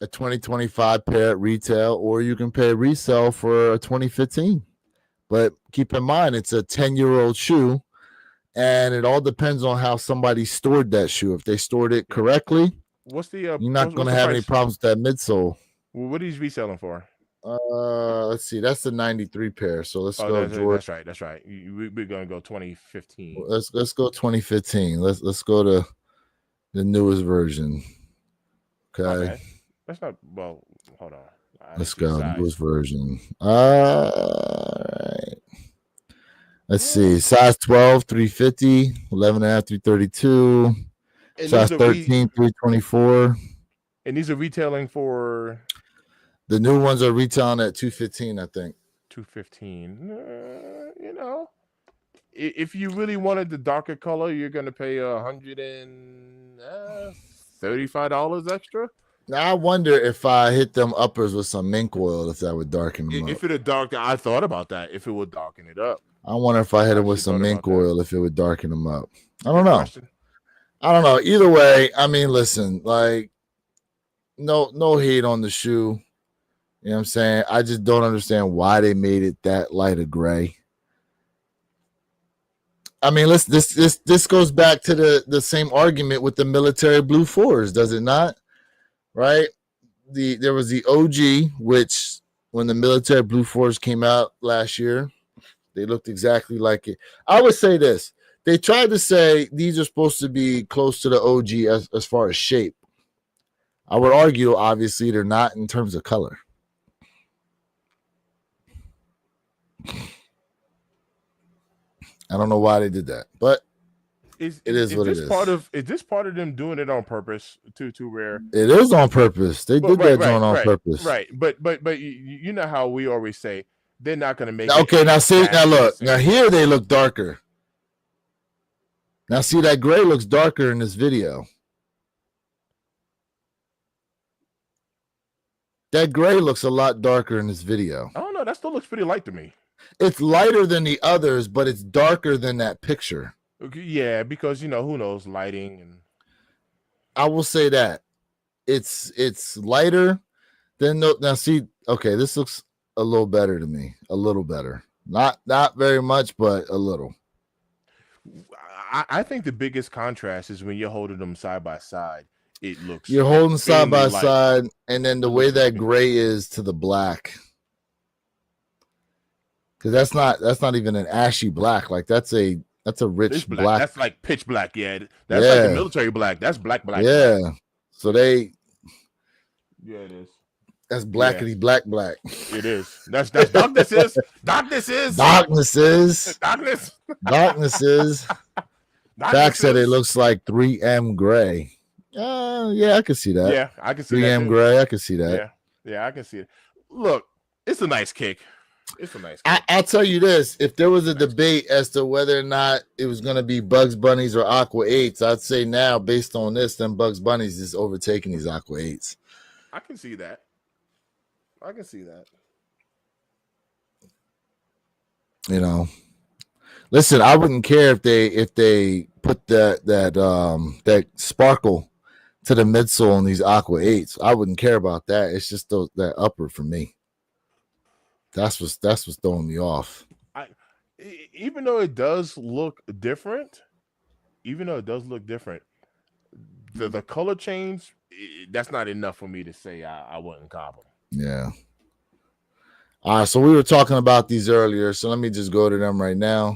[SPEAKER 1] a 2025 pair at retail, or you can pay resale for a 2015. But keep in mind, it's a 10-year-old shoe, and it all depends on how somebody stored that shoe. If they stored it correctly,
[SPEAKER 2] what's the
[SPEAKER 1] you're not going to have any problems with that midsole.
[SPEAKER 2] Well, what are you reselling for?
[SPEAKER 1] Let's see. That's the 93 pair. So let's go, George.
[SPEAKER 2] That's right. We're going to go 2015.
[SPEAKER 1] Let's go 2015. Let's go to the newest version. Okay.
[SPEAKER 2] That's not, well, hold on.
[SPEAKER 1] Let's go. Newest version. All right. Let's see. Size 12, 350, 11 and a half, 332. Size 13, 324.
[SPEAKER 2] And these are retailing for?
[SPEAKER 1] The new ones are retailing at 215, I think.
[SPEAKER 2] 215. You know, if you really wanted the darker color, you're going to pay $135 extra.
[SPEAKER 1] Now, I wonder if I hit them uppers with some mink oil, if that would darken them up.
[SPEAKER 2] If it would darken, I thought about that. If it would darken it up.
[SPEAKER 1] I wonder if I hit it with some mink oil, if it would darken them up. I don't know. I don't know. Either way, I mean, listen, like, no hate on the shoe. You know what I'm saying? I just don't understand why they made it that light of gray. I mean, this goes back to the same argument with the military blue 4s, does it not? Right? There was the OG, which when the military blue 4s came out last year, they looked exactly like it. I would say this. They tried to say these are supposed to be close to the OG as far as shape. I would argue, obviously, they're not in terms of color. I don't know why they did that, but it is what it is.
[SPEAKER 2] Is this part of them doing it on purpose? Too rare.
[SPEAKER 1] It is on purpose. They did that joint on purpose.
[SPEAKER 2] Right, but you know how we always say they're not going to make.
[SPEAKER 1] Okay, now see, now look, now here they look darker. Now see, that gray looks darker in this video. That gray looks a lot darker in this video.
[SPEAKER 2] I don't know. That still looks pretty light to me.
[SPEAKER 1] It's lighter than the others, but it's darker than that picture.
[SPEAKER 2] Yeah, because, you know, who knows, lighting. And
[SPEAKER 1] I will say that. It's lighter than, now see, okay, this looks a little better to me. A little better. Not very much, but a little.
[SPEAKER 2] I think the biggest contrast is when you're holding them side by side. It looks,
[SPEAKER 1] you're holding side by side, and then the way that gray is to the black, because that's not even an ashy black. Like that's a rich black.
[SPEAKER 2] That's like pitch black. Yeah, that's like the military black. That's black.
[SPEAKER 1] Yeah. So they.
[SPEAKER 2] Yeah, it is.
[SPEAKER 1] That's blackity black.
[SPEAKER 2] It is. That's darkness is. Darkness is.
[SPEAKER 1] Darkness is.
[SPEAKER 2] Darkness.
[SPEAKER 1] Darkness is. Jack said it looks like 3M gray. Yeah, I can see that.
[SPEAKER 2] Yeah, I can see
[SPEAKER 1] 3M
[SPEAKER 2] that. 3M
[SPEAKER 1] gray, I can see that.
[SPEAKER 2] Yeah, I can see it. Look, it's a nice kick. It's a nice kick.
[SPEAKER 1] I'll tell you this: if there was a debate as to whether or not it was going to be Bugs Bunnies or Aqua 8s, I'd say now, based on this, then Bugs Bunnies is overtaking these Aqua 8s.
[SPEAKER 2] I can see that. I can see that.
[SPEAKER 1] You know, listen, I wouldn't care if they put that sparkle to the midsole on these Aqua 8s. I wouldn't care about that. It's just that upper for me. That's what's throwing me off.
[SPEAKER 2] Even though it does look different, the color change, that's not enough for me to say I wouldn't cop them.
[SPEAKER 1] Yeah. All right, so we were talking about these earlier, so let me just go to them right now.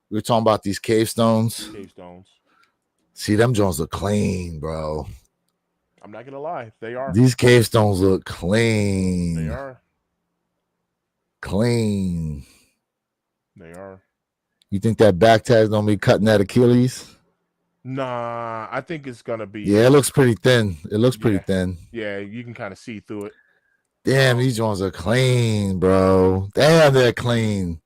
[SPEAKER 1] We were talking about these cave stones. See, them Jones look clean, bro.
[SPEAKER 2] I'm not gonna lie, they are.
[SPEAKER 1] These cave stones look clean.
[SPEAKER 2] They are.
[SPEAKER 1] Clean.
[SPEAKER 2] They are.
[SPEAKER 1] You think that back tag's gonna be cutting that Achilles?
[SPEAKER 2] Nah, I think it's gonna be.
[SPEAKER 1] Yeah, it looks pretty thin. It looks pretty thin.
[SPEAKER 2] Yeah, you can kind of see through it.
[SPEAKER 1] Damn, these ones are clean, bro. Damn, they're clean.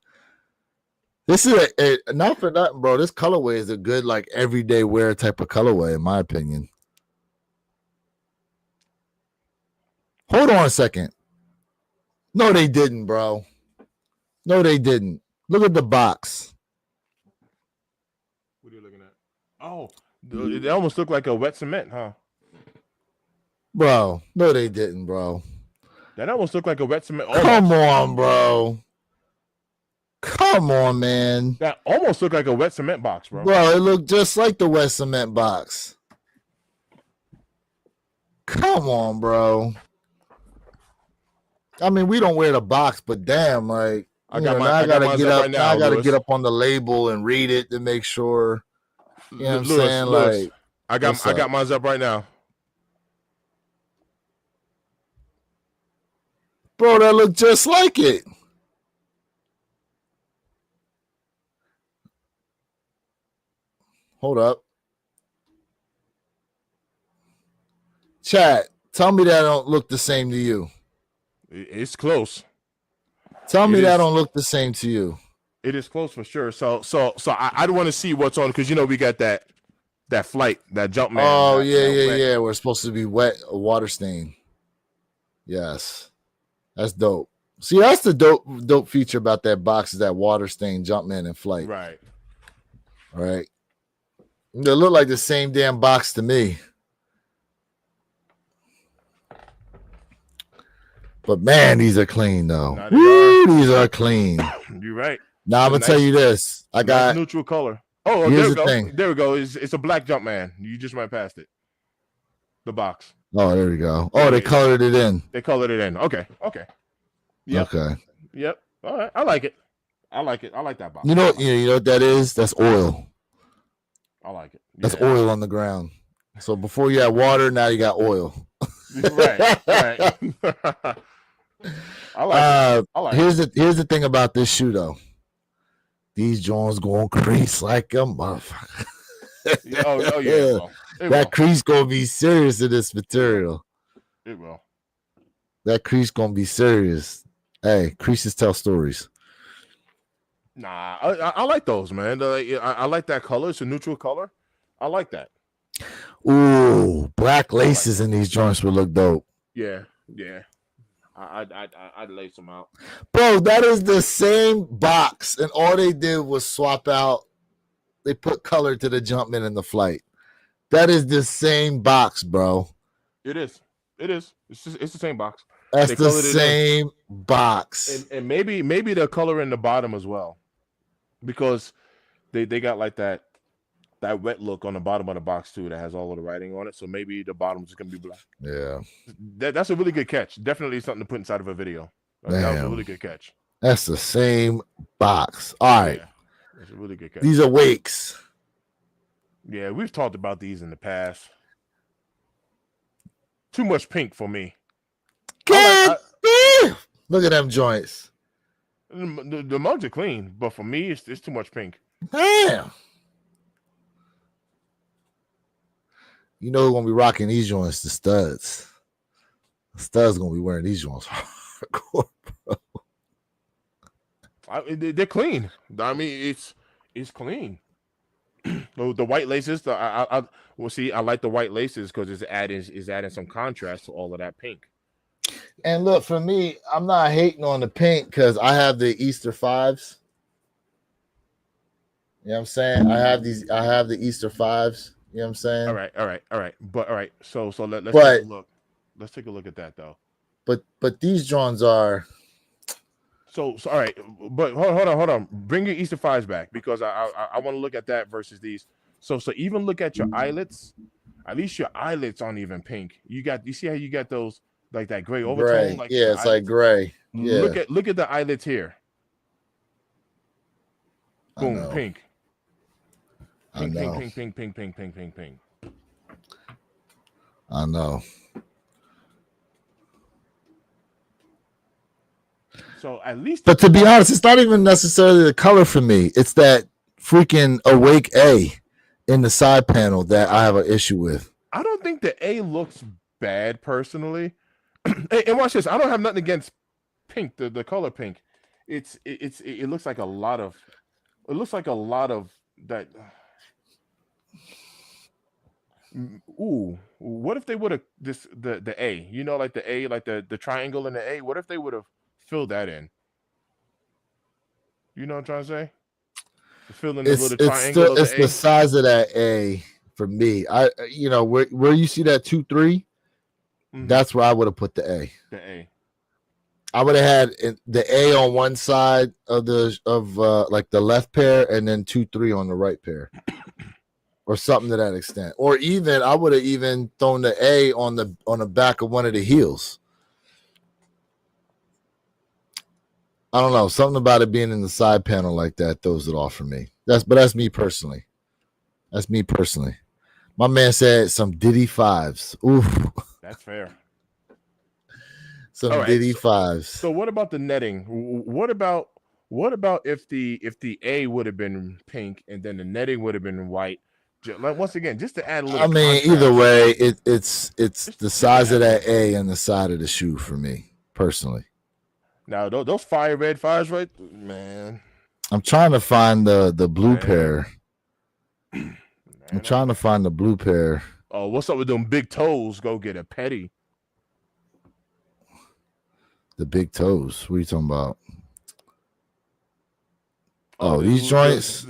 [SPEAKER 1] This is not for nothing, bro. This colorway is a good, like, everyday wear type of colorway, in my opinion. Hold on a second. No, they didn't, bro. No, they didn't. Look at the box.
[SPEAKER 2] What are you looking at? Oh, it almost looked like a wet cement, huh?
[SPEAKER 1] Bro, no, they didn't, bro.
[SPEAKER 2] That almost looked like a wet cement.
[SPEAKER 1] Come on, bro. Come on, man.
[SPEAKER 2] That almost looked like a wet cement box, bro.
[SPEAKER 1] Bro, it looked just like the wet cement box. Come on, bro. I mean, we don't wear the box, but damn, like, I gotta get up on the label and read it to make sure. You know what I'm saying?
[SPEAKER 2] Lewis,
[SPEAKER 1] like,
[SPEAKER 2] I got mine up right now.
[SPEAKER 1] Bro, that looked just like it. Hold up. Chat, tell me that don't look the same to you.
[SPEAKER 2] It's close.
[SPEAKER 1] Tell me that don't look the same to you.
[SPEAKER 2] It is close for sure. So I want to see what's on, because we got that flight, that jump man.
[SPEAKER 1] Oh, yeah. We're supposed to be wet, a water stain. Yes. That's dope. See, that's the dope feature about that box, is that water stain Jumpman and flight.
[SPEAKER 2] Right.
[SPEAKER 1] All right. They look like the same damn box to me. But man, these are clean though. These are clean.
[SPEAKER 2] You're right.
[SPEAKER 1] Now I'm gonna tell you this. I got
[SPEAKER 2] neutral color. Oh,
[SPEAKER 1] here's the thing.
[SPEAKER 2] There we go. It's a black Jumpman. You just went past it. The box.
[SPEAKER 1] Oh, there we go. Oh, they colored it in.
[SPEAKER 2] They colored it in. Okay. Yep.
[SPEAKER 1] Okay.
[SPEAKER 2] Yep. All right. I like it. I like that box.
[SPEAKER 1] You know what that is? That's oil.
[SPEAKER 2] I like it.
[SPEAKER 1] That's oil on the ground. So before you had water, now you got oil.
[SPEAKER 2] Right. I like it.
[SPEAKER 1] Here's the thing about this shoe though. These Jones going crease like a motherfucker.
[SPEAKER 2] Oh yeah.
[SPEAKER 1] That crease gonna be serious in this material.
[SPEAKER 2] It will.
[SPEAKER 1] That crease gonna be serious. Hey, creases tell stories.
[SPEAKER 2] Nah, I like those, man. I like that color. It's a neutral color. I like that.
[SPEAKER 1] Ooh, black laces in these joints would look dope.
[SPEAKER 2] Yeah. I'd lace them out.
[SPEAKER 1] Bro, that is the same box, and all they did was swap out. They put color to the Jumpman and the flight. That is the same box, bro.
[SPEAKER 2] It is. It's the same box.
[SPEAKER 1] That's the same box.
[SPEAKER 2] And maybe the color in the bottom as well, because they got like that wet look on the bottom of the box too, that has all of the writing on it. So maybe the bottom is gonna be black.
[SPEAKER 1] Yeah,
[SPEAKER 2] that's a really good catch. Definitely something to put inside of a video. That was a really good catch.
[SPEAKER 1] That's the same box. All right,
[SPEAKER 2] that's a really good catch.
[SPEAKER 1] These are Wakes.
[SPEAKER 2] Yeah, we've talked about these in the past. Too much pink for me.
[SPEAKER 1] Look at them joints.
[SPEAKER 2] The mugs are clean, but for me, it's too much pink.
[SPEAKER 1] Damn. You know who's gonna be rocking these joints? The studs. The studs gonna be wearing these joints
[SPEAKER 2] They're clean. I mean, it's clean. The white laces. Well, see, I like the white laces because it's adding some contrast to all of that pink.
[SPEAKER 1] And look, for me, I'm not hating on the pink because I have the Easter fives. You know what I'm saying? I have the Easter fives. You know what I'm
[SPEAKER 2] All
[SPEAKER 1] saying?
[SPEAKER 2] right, all right, all right. But all right, so let's take a
[SPEAKER 1] But
[SPEAKER 2] look. Let's take a look at that though.
[SPEAKER 1] but these Johns are
[SPEAKER 2] So all right, but hold on. Bring your Easter fives back because I want to look at that versus these. So even look at your eyelets. At least your eyelets aren't even pink. You see how you got those like that gray overtone
[SPEAKER 1] gray.
[SPEAKER 2] like
[SPEAKER 1] Yeah,
[SPEAKER 2] the
[SPEAKER 1] it's like
[SPEAKER 2] eyelets.
[SPEAKER 1] gray.
[SPEAKER 2] Look
[SPEAKER 1] Yeah,
[SPEAKER 2] at look at the eyelets here.
[SPEAKER 1] I
[SPEAKER 2] Boom,
[SPEAKER 1] know.
[SPEAKER 2] pink,
[SPEAKER 1] I
[SPEAKER 2] pink, pink,
[SPEAKER 1] know.
[SPEAKER 2] pink, pink, pink, pink, pink, pink, pink.
[SPEAKER 1] I know.
[SPEAKER 2] So at least
[SPEAKER 1] But to be honest, it's not even necessarily the color for me. It's that freaking awake A in the side panel that I have an issue with.
[SPEAKER 2] I don't think the A looks bad personally. And watch this. I don't have nothing against pink, the color pink. It looks like a lot of that. Ooh, what if they would have the A? You know, like the A, like the triangle in the A. What if they would have filled that in? You know what I'm trying to say? Fill in the little
[SPEAKER 1] It's still
[SPEAKER 2] triangle of the
[SPEAKER 1] it's the
[SPEAKER 2] A.
[SPEAKER 1] size of that A for me. I where you see that 2-3,
[SPEAKER 2] Mm-hmm.
[SPEAKER 1] that's where I would have put the A.
[SPEAKER 2] The A.
[SPEAKER 1] I would have had the A on one side of like the left pair, and then 2-3 on the right pair, or something to that extent. Or even I would have even thrown the A on the back of one of the heels. I don't know, something about it being in the side panel like that throws it off for me. That's me personally. That's me personally. My man said some Diddy fives. Oof,
[SPEAKER 2] That's fair. All
[SPEAKER 1] some
[SPEAKER 2] right.
[SPEAKER 1] Diddy fives.
[SPEAKER 2] So what about the netting? What about if the A would have been pink and then the netting would have been white? Like once again, just to add a
[SPEAKER 1] I
[SPEAKER 2] little
[SPEAKER 1] mean, either
[SPEAKER 2] contrast.
[SPEAKER 1] way, it's the
[SPEAKER 2] Just to
[SPEAKER 1] size of
[SPEAKER 2] add a
[SPEAKER 1] that
[SPEAKER 2] little.
[SPEAKER 1] A and the side of the shoe for me personally.
[SPEAKER 2] Now those fire red fires, right, man,
[SPEAKER 1] I'm trying to find the blue
[SPEAKER 2] man,
[SPEAKER 1] pair. I'm
[SPEAKER 2] man, oh
[SPEAKER 1] trying to
[SPEAKER 2] man.
[SPEAKER 1] find the blue pair.
[SPEAKER 2] Oh, what's up with them big toes? Go get a petty.
[SPEAKER 1] The big toes. What are you talking about?
[SPEAKER 2] Oh,
[SPEAKER 1] Oh, these joints.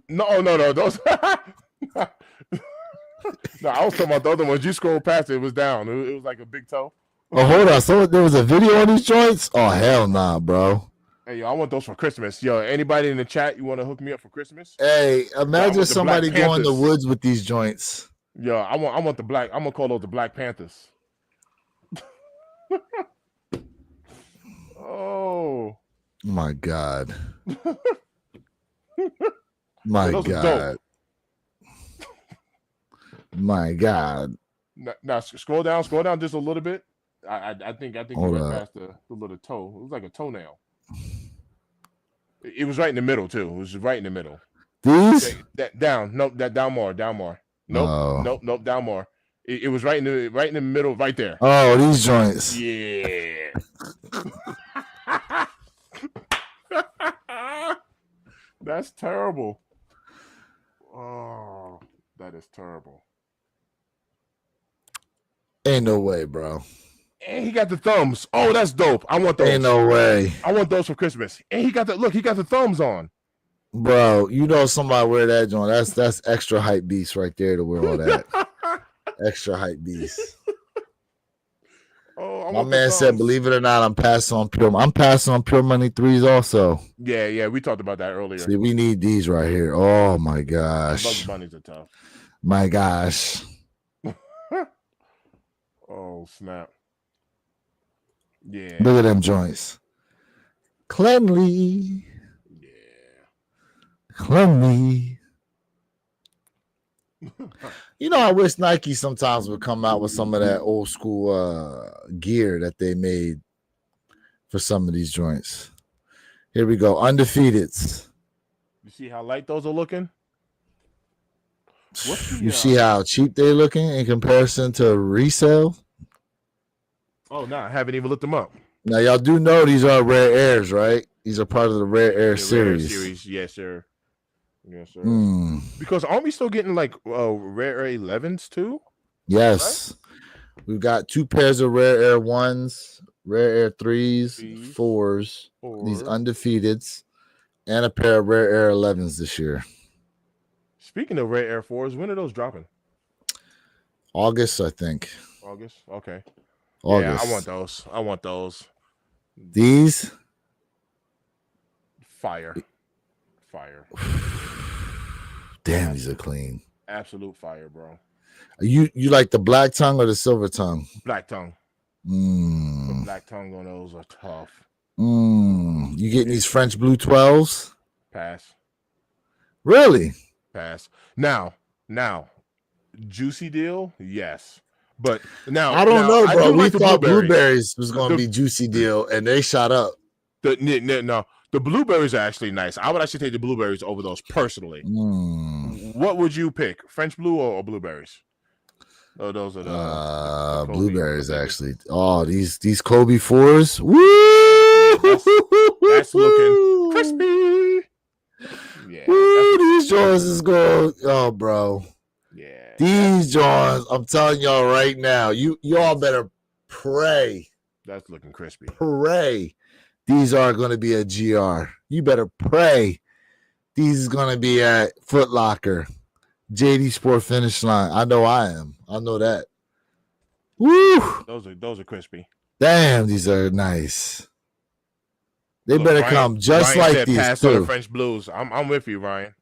[SPEAKER 2] no those. No, I was talking about the other ones. You scrolled past it, it was down. It was like a big toe.
[SPEAKER 1] Oh, hold on. So there was a video on these joints? Oh, hell nah, bro.
[SPEAKER 2] Hey, yo, I want those for Christmas. Yo, anybody in the chat, you want to hook me up for Christmas?
[SPEAKER 1] Hey,
[SPEAKER 2] Yo, I
[SPEAKER 1] imagine
[SPEAKER 2] want the Black
[SPEAKER 1] somebody go in the
[SPEAKER 2] Panthers.
[SPEAKER 1] woods with these joints.
[SPEAKER 2] Yo, I want the black. I'm gonna call those the Black Panthers. Oh,
[SPEAKER 1] My God.
[SPEAKER 2] yo,
[SPEAKER 1] My
[SPEAKER 2] those are dope.
[SPEAKER 1] God. My God.
[SPEAKER 2] Now scroll down just a little bit. I think you
[SPEAKER 1] Hold
[SPEAKER 2] went
[SPEAKER 1] up.
[SPEAKER 2] past the little toe. It was like a toenail. It was right in the middle too. It was right in the middle.
[SPEAKER 1] These?
[SPEAKER 2] That down. Nope. That down more. Down more. Nope.
[SPEAKER 1] Oh.
[SPEAKER 2] Nope. Down more. It was right in the middle, right there.
[SPEAKER 1] Oh, these joints.
[SPEAKER 2] Yeah. That's terrible. Oh, that is terrible.
[SPEAKER 1] Ain't no way, bro.
[SPEAKER 2] And he got the thumbs. Oh, that's dope. I want those.
[SPEAKER 1] Ain't no way.
[SPEAKER 2] I want those for Christmas. And he got the thumbs on.
[SPEAKER 1] Bro, you know somebody wear that joint. That's extra hype beast right there to wear all that. Extra hype beast.
[SPEAKER 2] Oh,
[SPEAKER 1] My man said, believe it or not, I'm passing on pure money threes also.
[SPEAKER 2] Yeah, we talked about that earlier.
[SPEAKER 1] See, we need these right here. Oh my gosh.
[SPEAKER 2] Bugs Bunnies are tough.
[SPEAKER 1] My gosh.
[SPEAKER 2] Oh, snap. Yeah.
[SPEAKER 1] Look at them joints. Cleanly.
[SPEAKER 2] Yeah.
[SPEAKER 1] Cleanly. You know, I wish Nike sometimes would come out with some of that old school gear that they made for some of these joints. Here we go. Undefeateds.
[SPEAKER 2] You see how light those are looking?
[SPEAKER 1] You see how cheap they're looking in comparison to resale?
[SPEAKER 2] Oh, no, I haven't even looked them up.
[SPEAKER 1] Now y'all do know these are rare airs, right? These are part of the rare air
[SPEAKER 2] The rare
[SPEAKER 1] series.
[SPEAKER 2] series, yes, sir. Yes, sir.
[SPEAKER 1] Mm,
[SPEAKER 2] Because aren't we still getting like rare 11s too? Right?
[SPEAKER 1] yes. We've got 2 pairs of rare air 1s, rare air 3s,
[SPEAKER 2] These
[SPEAKER 1] 4s, these
[SPEAKER 2] fours.
[SPEAKER 1] undefeateds, and a pair of rare air 11s this year.
[SPEAKER 2] Speaking of rare Air 4s, when are those dropping?
[SPEAKER 1] August, I think.
[SPEAKER 2] August. Okay. Yeah, I want
[SPEAKER 1] August.
[SPEAKER 2] those. I want those.
[SPEAKER 1] These,
[SPEAKER 2] Fire. Fire.
[SPEAKER 1] damn, these are
[SPEAKER 2] Absolute,
[SPEAKER 1] clean.
[SPEAKER 2] absolute fire, bro.
[SPEAKER 1] You like the black tongue or the silver tongue?
[SPEAKER 2] Black tongue. The
[SPEAKER 1] Mm.
[SPEAKER 2] black tongue on those are tough.
[SPEAKER 1] You getting these French blue 12s?
[SPEAKER 2] Pass.
[SPEAKER 1] Really?
[SPEAKER 2] Pass. Now, juicy deal, yes. But now,
[SPEAKER 1] I don't know,
[SPEAKER 2] I
[SPEAKER 1] bro.
[SPEAKER 2] do
[SPEAKER 1] We
[SPEAKER 2] like the
[SPEAKER 1] thought
[SPEAKER 2] blueberries.
[SPEAKER 1] blueberries was going to be juicy deal, and they shot up.
[SPEAKER 2] No, the blueberries are actually nice. I would actually take the blueberries over those personally. What would you pick, French blue or blueberries? Oh, those are the Kobe,
[SPEAKER 1] blueberries
[SPEAKER 2] whatever.
[SPEAKER 1] actually. Oh, these Kobe 4s. Woo!
[SPEAKER 2] Yeah, that's looking crispy. Yeah,
[SPEAKER 1] Woo, these joints is going. Oh, bro.
[SPEAKER 2] yeah.
[SPEAKER 1] These joints, I'm telling y'all right now, y'all better pray.
[SPEAKER 2] That's looking crispy.
[SPEAKER 1] Pray. These are going to be a GR. You better pray. These is going to be at Foot Locker, JD Sport Finish Line. I know I am. I know that. Woo!
[SPEAKER 2] Those are crispy.
[SPEAKER 1] Damn, these are nice. They
[SPEAKER 2] Look,
[SPEAKER 1] better
[SPEAKER 2] Ryan,
[SPEAKER 1] come just
[SPEAKER 2] Ryan
[SPEAKER 1] like
[SPEAKER 2] said
[SPEAKER 1] these
[SPEAKER 2] pass on the
[SPEAKER 1] too.
[SPEAKER 2] French blues. I'm with you, Ryan.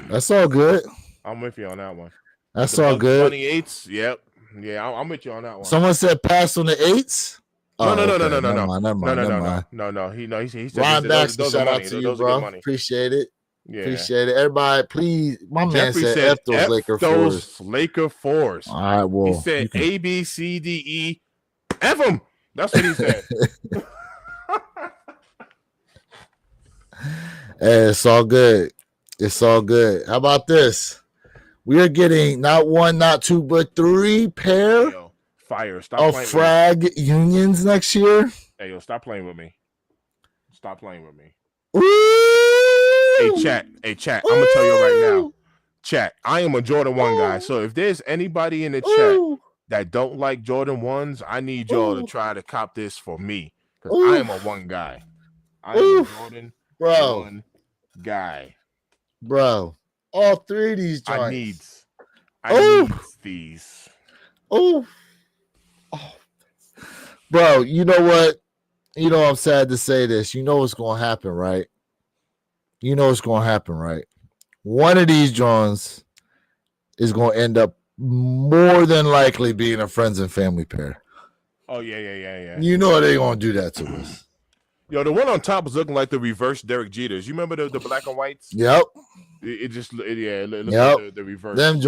[SPEAKER 1] That's all good.
[SPEAKER 2] I'm with you on that one.
[SPEAKER 1] That's
[SPEAKER 2] The
[SPEAKER 1] all good.
[SPEAKER 2] bunny eights. Yep. Yeah, I'm with you on that one.
[SPEAKER 1] Someone said pass on the 8s.
[SPEAKER 2] No.
[SPEAKER 1] Never mind.
[SPEAKER 2] He said
[SPEAKER 1] Ron Baxter,
[SPEAKER 2] those are
[SPEAKER 1] shout out
[SPEAKER 2] money.
[SPEAKER 1] to you,
[SPEAKER 2] Those are good
[SPEAKER 1] bro.
[SPEAKER 2] money.
[SPEAKER 1] Appreciate it.
[SPEAKER 2] Yeah.
[SPEAKER 1] Appreciate it. Everybody, please. My man
[SPEAKER 2] Jeffrey
[SPEAKER 1] said
[SPEAKER 2] said
[SPEAKER 1] F those Laker 4s.
[SPEAKER 2] Laker 4s.
[SPEAKER 1] All right, well.
[SPEAKER 2] He said A, B, C, D, E, F them. That's what he said.
[SPEAKER 1] Hey, it's all good. It's all good. How about this? We are getting not 1, not 2, but 3 pair
[SPEAKER 2] Fire. Stop
[SPEAKER 1] of
[SPEAKER 2] playing
[SPEAKER 1] frag
[SPEAKER 2] with me.
[SPEAKER 1] unions next year.
[SPEAKER 2] Hey, yo, stop playing with me. Stop playing with me.
[SPEAKER 1] Ooh.
[SPEAKER 2] Hey, chat. I'm going to tell you right now. Chat, I am a Jordan 1 guy. So if there's anybody in the chat that don't like Jordan 1s, I need y'all to try to cop this for me. Because I am a 1 guy. I am a Jordan 1 guy.
[SPEAKER 1] Bro, all 3 of these joints.
[SPEAKER 2] I need these.
[SPEAKER 1] Oh. Bro, you know what? You know I'm sad to say this. You know what's going to happen, right? One of these joints is going to end up more than likely being a friends and family pair.
[SPEAKER 2] Oh, yeah.
[SPEAKER 1] You know they're going to do that to us.
[SPEAKER 2] Yo, the one on top was looking like the reverse Derek Jeters. You remember the black and whites?
[SPEAKER 1] Yep.
[SPEAKER 2] It looks like the reverse.
[SPEAKER 1] Them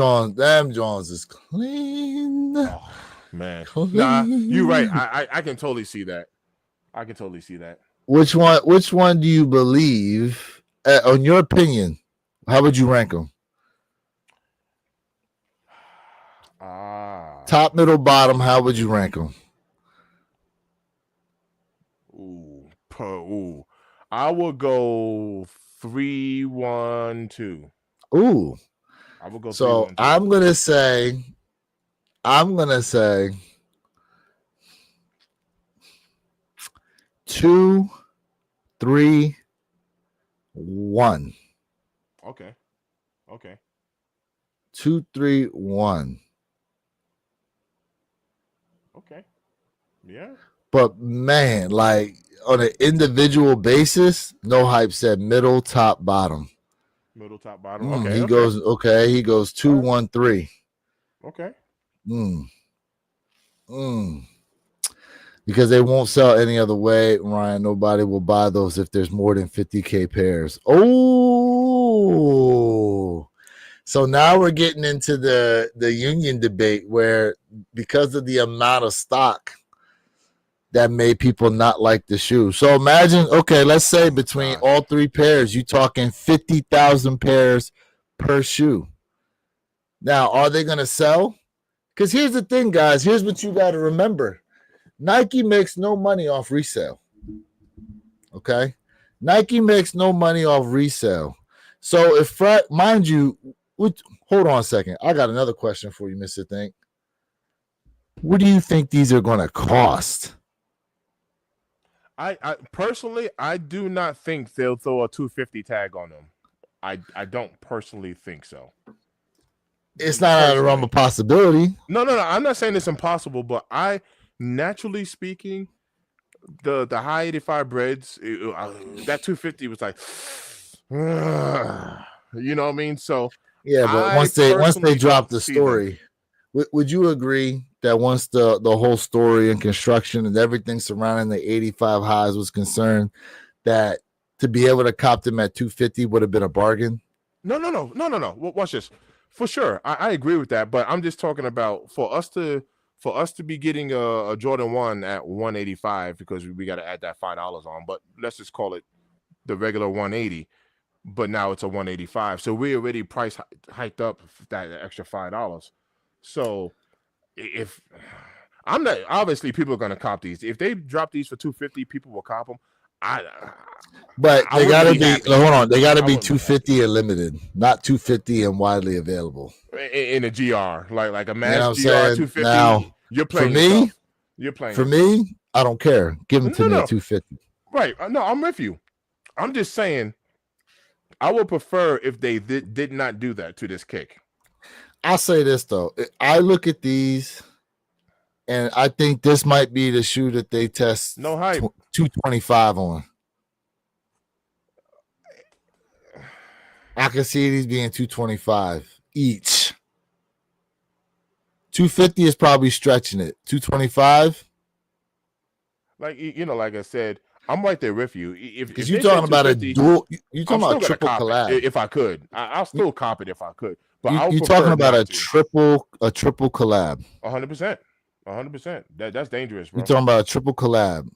[SPEAKER 1] Jones is clean.
[SPEAKER 2] Oh, man. Nah, you're right. I can totally see that.
[SPEAKER 1] Which one do you believe, in your opinion, how would you rank them? Top, middle, bottom, how would you rank them?
[SPEAKER 2] Ooh. I will go 3, 1, 2.
[SPEAKER 1] Ooh.
[SPEAKER 2] I will go 3,
[SPEAKER 1] so
[SPEAKER 2] 1, 2.
[SPEAKER 1] I'm gonna say 2, 3, 1.
[SPEAKER 2] Okay.
[SPEAKER 1] 2, 3, 1.
[SPEAKER 2] Okay. Yeah.
[SPEAKER 1] But man, like on an individual basis, no hype said middle, top, bottom.
[SPEAKER 2] Middle, top, bottom. Okay.
[SPEAKER 1] He goes 2, 1, 3.
[SPEAKER 2] Okay.
[SPEAKER 1] Because they won't sell any other way, Ryan. Nobody will buy those if there's more than 50K pairs. Oh, so now we're getting into the union debate where because of the amount of stock that made people not like the shoe. So imagine, okay, let's say between all 3 pairs, you talking 50,000 pairs per shoe. Now, are they going to sell? Because here's the thing, guys. Here's what you got to remember. Nike makes no money off resale. Okay, Nike makes no money off resale. So if mind you, hold on a second. I got another question for you, Mr. Think. What do you think these are going to cost?
[SPEAKER 2] I personally, I do not think they'll throw a 250 tag on them. I don't personally think so.
[SPEAKER 1] It's not out of the realm of possibility.
[SPEAKER 2] No. I'm not saying it's impossible, but naturally speaking, the high 85 breads, that 250 was like, you know what I mean? So
[SPEAKER 1] yeah, but once they drop the story, would you agree that once the whole story and construction and everything surrounding the 85 highs was concerned, that to be able to cop them at 250 would have been a bargain?
[SPEAKER 2] No. Watch this. For sure, I agree with that. But I'm just talking about for us to be getting a Jordan 1 at 185 because we got to add that $5 on. But let's just call it the regular 180. But now it's a 185. So we already price hiked up that extra $5. So if I'm not, obviously people are going to cop these. If they drop these for 250, people will cop them.
[SPEAKER 1] But they gotta be. Hold on, they gotta be 250 and limited, not 250 and widely available.
[SPEAKER 2] In a GR, like a mass GR 250.
[SPEAKER 1] Now,
[SPEAKER 2] you're playing. You're playing.
[SPEAKER 1] For me, I don't care. Give them to me at 250.
[SPEAKER 2] Right? No, I'm with you. I'm just saying, I would prefer if they did not do that to this kick.
[SPEAKER 1] I'll say this though. I look at these, and I think this might be the shoe that they test.
[SPEAKER 2] No hype.
[SPEAKER 1] 225 on. I can see these being 225 each. 250 is probably stretching it. 225.
[SPEAKER 2] Like like I said, I'm right there with you. If
[SPEAKER 1] you're talking about a dual, you're talking about a triple collab.
[SPEAKER 2] If I could, I'll still cop it if I could. But
[SPEAKER 1] you're talking about a triple collab.
[SPEAKER 2] 100%. 100%. That's dangerous, bro.
[SPEAKER 1] You're talking about a triple collab.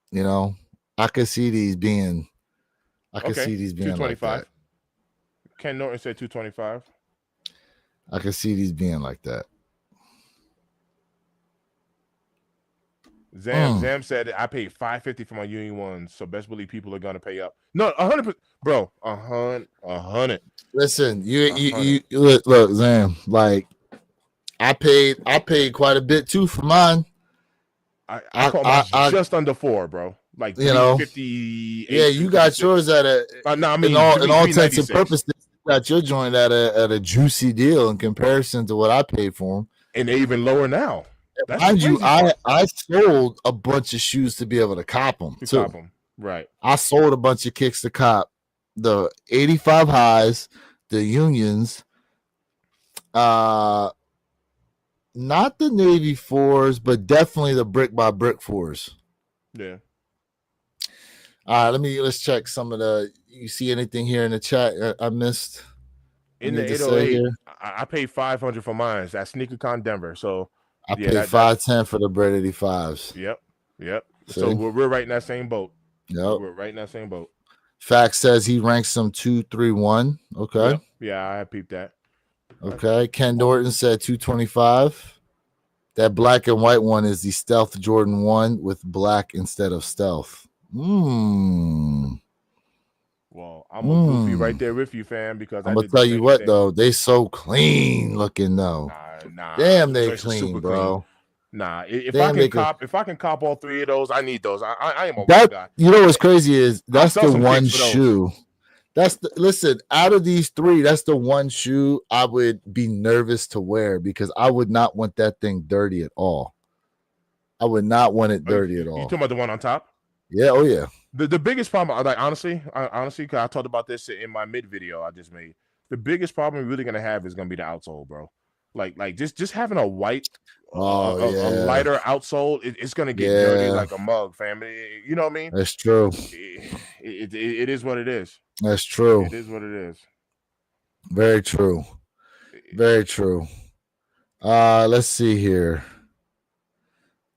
[SPEAKER 1] You know, I could see these being. I could see these being 225. Like
[SPEAKER 2] Ken Norton said 225.
[SPEAKER 1] I could see these being like that.
[SPEAKER 2] Zam said I paid $550 for my Union ones, so best believe people are gonna pay up. No, 100%, bro. 100.
[SPEAKER 1] Listen, you look, Zam. Like, I paid quite a bit too for mine.
[SPEAKER 2] I caught mine just under 4, bro. Like 350.
[SPEAKER 1] Yeah, you got yours at a.
[SPEAKER 2] No, I mean,
[SPEAKER 1] in all intents and purposes, you got your joint at a juicy deal in comparison to what I paid for them,
[SPEAKER 2] and they're even lower now.
[SPEAKER 1] Mind you, I sold a bunch of shoes to be able to cop them.
[SPEAKER 2] Right.
[SPEAKER 1] I sold a bunch of kicks to cop the 85 highs, the Unions, not the Navy 4s, but definitely the brick by brick 4s.
[SPEAKER 2] Yeah.
[SPEAKER 1] All right, let's check some of the. You see anything here in the chat I missed?
[SPEAKER 2] In the 808, I paid $500 for mine. That's SneakerCon Denver. So
[SPEAKER 1] I paid $510 for the bread 85s.
[SPEAKER 2] Yep. See? So we're right in that same boat.
[SPEAKER 1] Yep.
[SPEAKER 2] We're right in that same boat.
[SPEAKER 1] Fact says he ranks them 231. Okay.
[SPEAKER 2] Yep. Yeah, I peeped that.
[SPEAKER 1] Okay. Ken Norton said 225. That black and white one is the Stealth Jordan 1 with black instead of stealth.
[SPEAKER 2] Well, I'm a goofy right there with you, fam, because
[SPEAKER 1] I'm gonna tell you what though, they so clean looking though.
[SPEAKER 2] Nah.
[SPEAKER 1] Damn, they clean, bro.
[SPEAKER 2] Clean. Nah, if I can cop all 3 of those, I need those. I am a
[SPEAKER 1] white
[SPEAKER 2] guy.
[SPEAKER 1] You know what's crazy is that's the one shoe. Listen, out of these 3, that's the one shoe I would be nervous to wear because I would not want that thing dirty at all. I would not want it dirty at all.
[SPEAKER 2] You talking about the one on top?
[SPEAKER 1] Yeah, oh yeah.
[SPEAKER 2] The biggest problem, like honestly, because I talked about this in my mid video I just made. The biggest problem we're really gonna have is gonna be the outsole, bro. Like just having a white, a lighter outsole, it's gonna get dirty like a mug, family. You know what I mean?
[SPEAKER 1] That's true.
[SPEAKER 2] It is what it is.
[SPEAKER 1] That's true.
[SPEAKER 2] It is what it is.
[SPEAKER 1] Very true. Very true. Let's see here.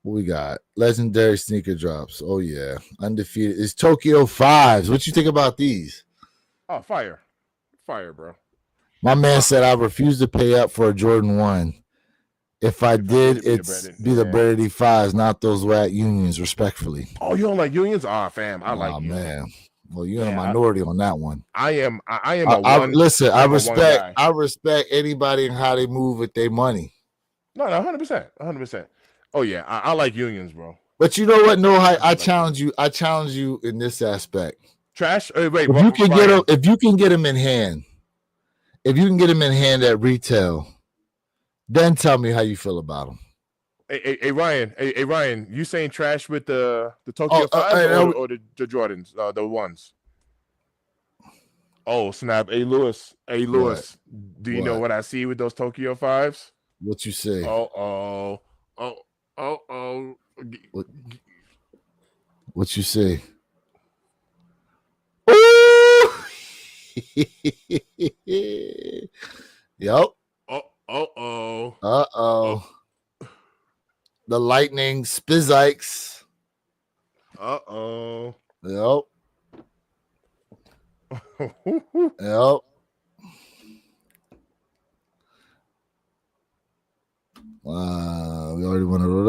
[SPEAKER 1] What we got? Legendary sneaker drops. Oh yeah, undefeated. It's Tokyo 5s. What you think about these?
[SPEAKER 2] Oh, fire, bro.
[SPEAKER 1] My man said I refuse to pay up for a Jordan 1. If I did,
[SPEAKER 2] It'd be the
[SPEAKER 1] it's
[SPEAKER 2] breaded.
[SPEAKER 1] be the breaded E5s, not those wet unions, respectfully.
[SPEAKER 2] Oh, you don't like unions? Ah, fam, I like
[SPEAKER 1] Oh
[SPEAKER 2] unions.
[SPEAKER 1] man, well you're in a minority on that one.
[SPEAKER 2] I am a one.
[SPEAKER 1] Listen.
[SPEAKER 2] I am a one guy.
[SPEAKER 1] I respect anybody and how they move with their money.
[SPEAKER 2] No, 100%. Oh yeah, I like unions, bro.
[SPEAKER 1] But you know what? No, I challenge you. I challenge you in this aspect.
[SPEAKER 2] Trash. Wait,
[SPEAKER 1] if you can get them, if you can get them in hand, at retail, then tell me how you feel about them.
[SPEAKER 2] Hey Ryan, you saying trash with the Tokyo 5s or the Jordans, the ones? Oh snap! Hey Lewis, do you know what I see with those Tokyo 5s?
[SPEAKER 1] What you say?
[SPEAKER 2] Oh.
[SPEAKER 1] What you say? Ooh! Yep.
[SPEAKER 2] Oh.
[SPEAKER 1] The lightning Spizikes.
[SPEAKER 2] Oh.
[SPEAKER 1] Yep. Yep. We already went over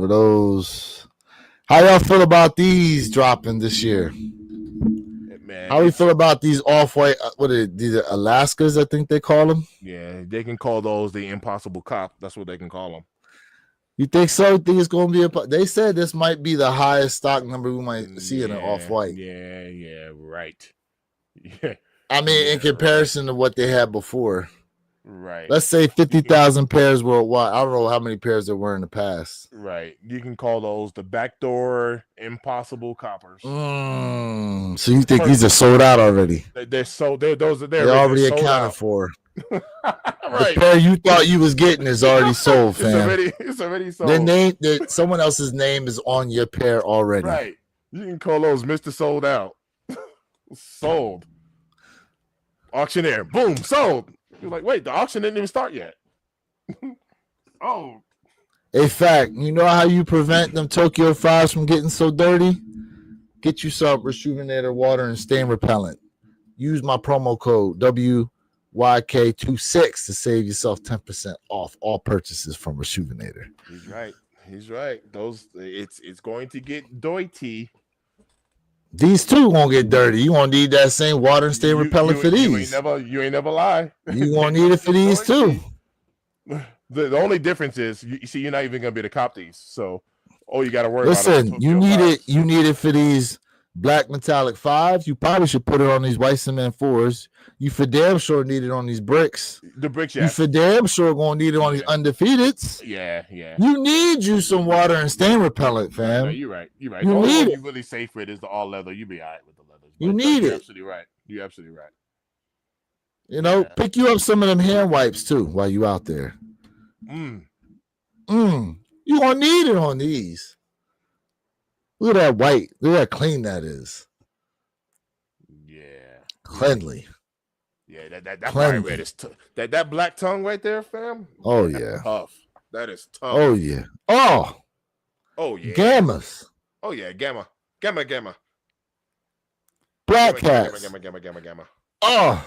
[SPEAKER 1] those. How y'all feel about these dropping this year?
[SPEAKER 2] Man,
[SPEAKER 1] how do you feel about these off-white? What are these? Alaskas, I think they call them.
[SPEAKER 2] Yeah, they can call those the impossible cop. That's what they can call them.
[SPEAKER 1] You think so? You think it's going to be they said this might be the highest stock number we might see in an off-white.
[SPEAKER 2] Yeah, right. Yeah.
[SPEAKER 1] I mean, in comparison to what they had before.
[SPEAKER 2] Right.
[SPEAKER 1] Let's say 50,000 pairs worldwide. I don't know how many pairs there were in the past.
[SPEAKER 2] Right. You can call those the backdoor impossible coppers.
[SPEAKER 1] So you think these are sold out already?
[SPEAKER 2] They're sold. They're
[SPEAKER 1] already accounted out. For.
[SPEAKER 2] Right.
[SPEAKER 1] The pair you thought you was getting is already sold, fam.
[SPEAKER 2] It's already sold.
[SPEAKER 1] The name, someone else's name is on your pair already.
[SPEAKER 2] Right. You can call those Mr. Sold Out. Sold. Auctioneer. Boom. Sold. You're like, wait, the auction didn't even start yet. Oh.
[SPEAKER 1] In fact, you know how you prevent them Tokyo 5s from getting so dirty? Get you some Rejuvenator water and stain repellent. Use my promo code WYK26 to save yourself 10% off all purchases from Rejuvenator.
[SPEAKER 2] He's right. Those it's going to get dirty.
[SPEAKER 1] These two won't get dirty. You won't need that same water and stain repellent for these.
[SPEAKER 2] You ain't never lie.
[SPEAKER 1] You won't need it for these too.
[SPEAKER 2] The only difference is you see you're not even gonna be able to cop these. So all you gotta worry
[SPEAKER 1] about. Listen, you need
[SPEAKER 2] 5s.
[SPEAKER 1] it. You need it for these black metallic 5s. You probably should put it on these white cement 4s. You for damn sure need it on these bricks.
[SPEAKER 2] The bricks, yeah.
[SPEAKER 1] You for damn sure gonna need it on these undefeateds.
[SPEAKER 2] Yeah.
[SPEAKER 1] You need you some water and stain repellent, fam.
[SPEAKER 2] No, you're right.
[SPEAKER 1] You
[SPEAKER 2] the
[SPEAKER 1] need
[SPEAKER 2] only one
[SPEAKER 1] it.
[SPEAKER 2] you're really safe with is the all leather. You be all right with the leathers.
[SPEAKER 1] You need it.
[SPEAKER 2] You're absolutely right.
[SPEAKER 1] You know, pick you up some of them hand wipes too while you out there. You gonna need it on these. Look at that white. Look at how clean that is.
[SPEAKER 2] Yeah.
[SPEAKER 1] Cleanly.
[SPEAKER 2] Yeah, that fire red is that black tongue right there, fam.
[SPEAKER 1] Oh yeah.
[SPEAKER 2] Tough. That is tough.
[SPEAKER 1] Oh yeah. Oh yeah. Gammas.
[SPEAKER 2] Oh yeah, gamma.
[SPEAKER 1] Black cats.
[SPEAKER 2] Gamma.
[SPEAKER 1] Oh.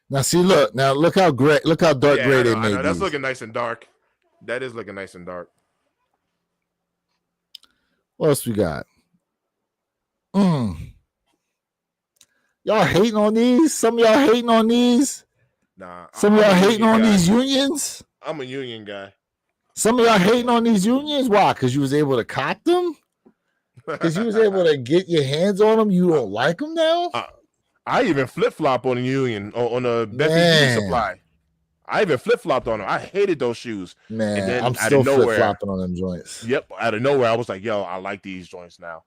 [SPEAKER 1] Now see, look how gray, look how dark gray they made.
[SPEAKER 2] That's looking nice and dark. That is looking nice and dark.
[SPEAKER 1] What else we got? Y'all hating on these? Some of y'all hating on these?
[SPEAKER 2] Nah.
[SPEAKER 1] Some of y'all hating on these unions?
[SPEAKER 2] I'm a union guy.
[SPEAKER 1] Some of y'all hating on these unions? Why? Because you was able to cop them? Because you was able to get your hands on them? You don't like them now?
[SPEAKER 2] I even flip-flop on a union, on a Bethany supply. I even flip-flopped on them. I hated those shoes.
[SPEAKER 1] Man, and then I'm still flip-flopping on them joints.
[SPEAKER 2] Yep, out of nowhere, I was like, yo, I like these joints now.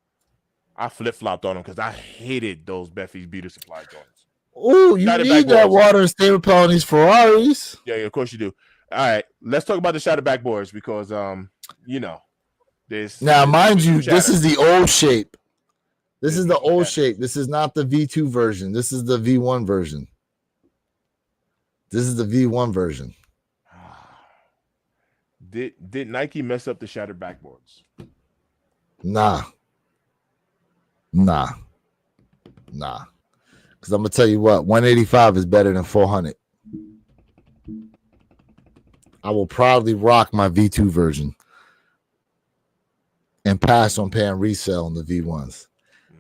[SPEAKER 2] I flip-flopped on them because I hated those Beffy's Beauty Supply joints.
[SPEAKER 1] Oh, you need that water and stay repellent on these Ferraris.
[SPEAKER 2] Yeah, of course you do. All right, let's talk about the shatter backboards because, this.
[SPEAKER 1] Now, mind you, this is the old shape. This is the old shape. This is not the V2 version. This is the V1 version.
[SPEAKER 2] Did Nike mess up the shattered backboards?
[SPEAKER 1] Nah. Because I'm gonna tell you what, 185 is better than 400. I will proudly rock my V2 version and pass on paying resale on the V1s.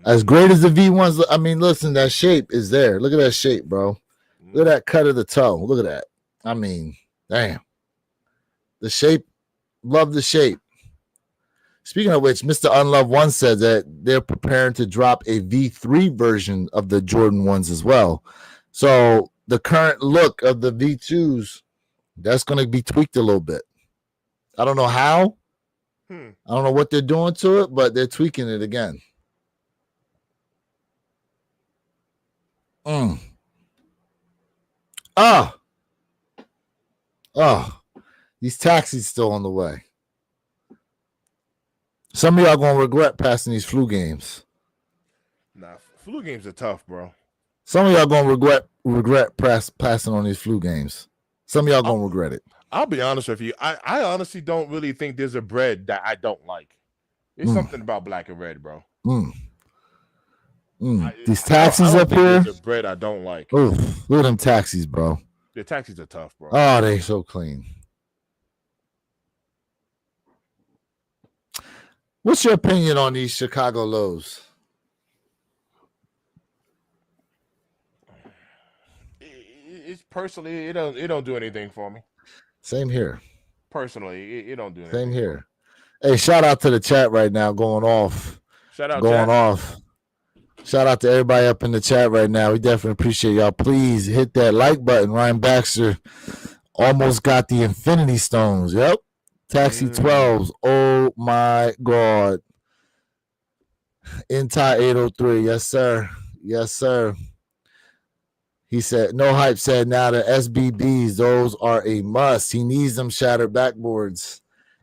[SPEAKER 1] As great as the V1s, I mean, listen, that shape is there. Look at that shape, bro. Look at that cut of the toe. Look at that. I mean, damn. The shape, love the shape. Speaking of which, Mr. Unloved One said that they're preparing to drop a V3 version of the Jordan 1s as well. So the current look of the V2s, that's going to be tweaked a little bit. I don't know how. I don't know what they're doing to it, but they're tweaking it again. Oh, these taxis still on the way. Some of y'all gonna regret passing these flu games.
[SPEAKER 2] Nah, flu games are tough, bro.
[SPEAKER 1] Some of y'all gonna regret passing on these flu games. Some of y'all gonna regret it.
[SPEAKER 2] I'll be honest with you. I honestly don't really think there's a bread that I don't like. There's something about black and red, bro.
[SPEAKER 1] These taxis up here.
[SPEAKER 2] There's a bread I don't like.
[SPEAKER 1] Oof, look at them taxis, bro.
[SPEAKER 2] The taxis are tough, bro.
[SPEAKER 1] Oh, they so clean. What's your opinion on these Chicago lows?
[SPEAKER 2] It's personally, it don't do anything for me.
[SPEAKER 1] Same here.
[SPEAKER 2] Personally, it don't do anything.
[SPEAKER 1] Same here. Hey, shout out to the chat right now, going off.
[SPEAKER 2] Shout out,
[SPEAKER 1] going off. Shout out to everybody up in the chat right now. We definitely appreciate y'all. Please hit that like button. Ryan Baxter almost got the Infinity Stones. Yep. Taxi 12s. Oh my God. Intai 803. Yes, sir. Yes, sir. He said, no hype said, now the SBBs, those are a must. He needs them shattered backboards.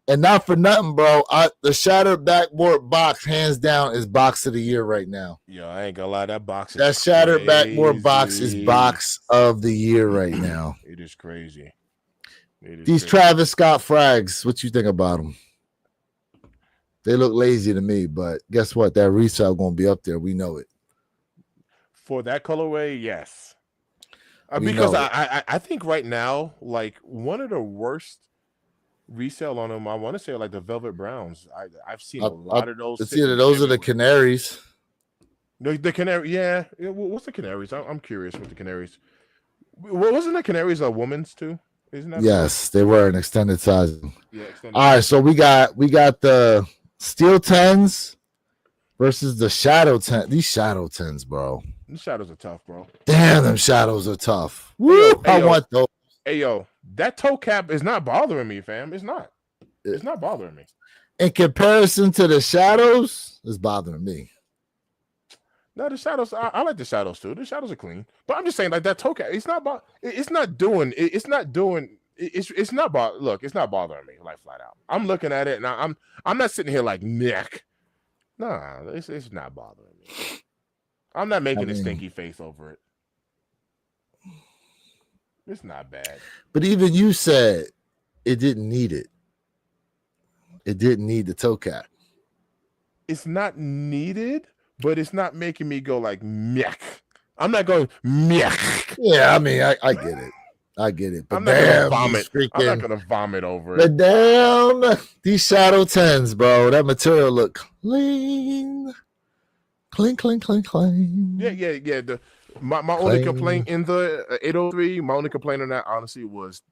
[SPEAKER 1] And not for nothing, bro. The shattered backboard box, hands down, is box of the year right now.
[SPEAKER 2] Yo, I ain't gonna lie, that box is
[SPEAKER 1] that shattered backboard box is box of the year right now.
[SPEAKER 2] It is crazy.
[SPEAKER 1] These Travis Scott frags, what you think about them? They look lazy to me, but guess what? That resale gonna be up there. We know it.
[SPEAKER 2] For that colorway, yes. Because I think right now, like one of the worst resale on them, I want to say like the Velvet Browns. I've seen a lot of those.
[SPEAKER 1] It's either those are the Canaries.
[SPEAKER 2] The Canary, yeah. What's the Canaries? I'm curious with the Canaries. Wasn't the Canaries a woman's too? Isn't that?
[SPEAKER 1] Yes, they were an extended size.
[SPEAKER 2] Yeah.
[SPEAKER 1] All right, so we got the Steel 10s versus the Shadow 10. These Shadow 10s, bro.
[SPEAKER 2] The shadows are tough, bro.
[SPEAKER 1] Damn, them shadows are tough. Woo! I want those.
[SPEAKER 2] Hey, yo, that toe cap is not bothering me, fam. It's not. It's not bothering me.
[SPEAKER 1] In comparison to the shadows, it's bothering me.
[SPEAKER 2] No, the shadows. I like the shadows too. The shadows are clean, but I'm just saying, like that toe cap. It's not bothering. Look, it's not bothering me. Like flat out, I'm looking at it, and I'm not sitting here like neck. Nah, it's not bothering me. I'm not making a stinky face over it. It's not bad.
[SPEAKER 1] But even you said it didn't need it. It didn't need the toe cap.
[SPEAKER 2] It's not needed, but it's not making me go like mech. I'm not going mech.
[SPEAKER 1] Yeah, I mean, I get it. I get it. But
[SPEAKER 2] I'm not gonna vomit. I'm not gonna vomit over it.
[SPEAKER 1] But damn, these Shadow 10s, bro. That material look clean. Clean.
[SPEAKER 2] Yeah. My only complaint in the 803, my only complaint on that, honestly, was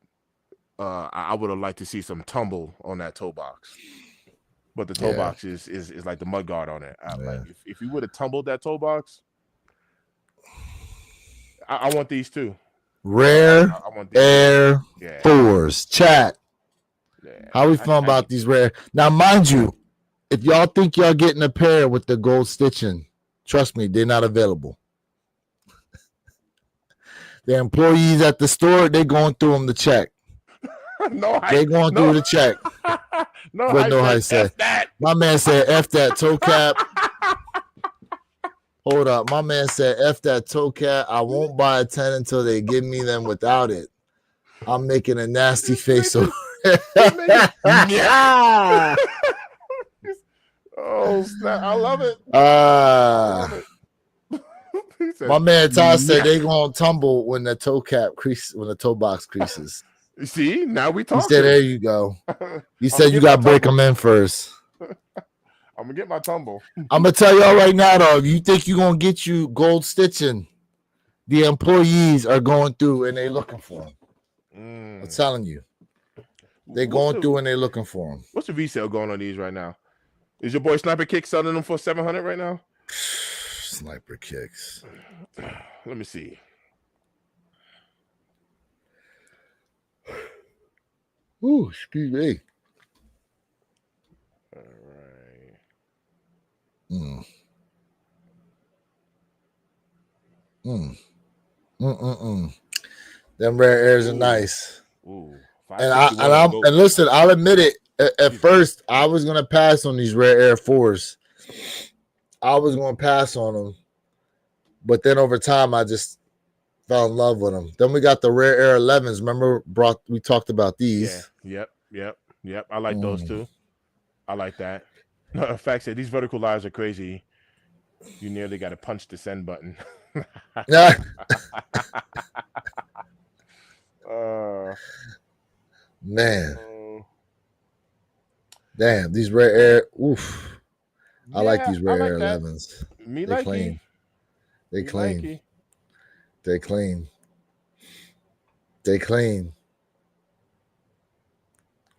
[SPEAKER 2] I would have liked to see some tumble on that toe box. But the toe box is like the mud guard on it. Like if you would have tumbled that toe box, I want these too.
[SPEAKER 1] Rare Air 4s. Chat. Yeah, how we feeling about these rare? Now, mind you, if y'all think y'all getting a pair with the gold stitching, trust me, they're not available. The employees at the store, they're going through them to check. They're going through the check. I said. My man said, F that toe cap. Hold up. My man said, F that toe cap. I won't buy a 10 until they give me them without it. I'm making a nasty face over it.
[SPEAKER 2] Oh, snap. I love it.
[SPEAKER 1] My man Todd said they gonna tumble when the toe cap crease, when the toe box creases.
[SPEAKER 2] See, now we
[SPEAKER 1] He said,
[SPEAKER 2] talking.
[SPEAKER 1] "There you go." You
[SPEAKER 2] I'm gonna
[SPEAKER 1] said you
[SPEAKER 2] get my
[SPEAKER 1] got to break
[SPEAKER 2] tumble.
[SPEAKER 1] them in first.
[SPEAKER 2] I'm gonna get my tumble.
[SPEAKER 1] I'm gonna tell y'all right now, though. If you think you're gonna get you gold stitching, the employees are going through and they looking for them. I'm telling you, they going through and they looking for them.
[SPEAKER 2] What's the resale going on these right now? Is your boy Sniper Kick selling them for $700 right now?
[SPEAKER 1] Sniper Kicks.
[SPEAKER 2] Let me see.
[SPEAKER 1] Ooh, excuse me.
[SPEAKER 2] All right.
[SPEAKER 1] Them rare airs are nice.
[SPEAKER 2] Ooh.
[SPEAKER 1] And listen, I'll admit it. At first, I was gonna pass on these rare air 4s. I was gonna pass on them, but then over time, I just fell in love with them. Then we got the rare air 11s. Remember, we talked about these.
[SPEAKER 2] Yeah. Yep. I like those too. I like that. In fact, these vertical lines are crazy. You nearly got to punch the send button.
[SPEAKER 1] Yeah. Man. Damn, these rare air. Oof. Yeah, I like these rare air 11s.
[SPEAKER 2] Me like clean.
[SPEAKER 1] They clean. They clean. They clean.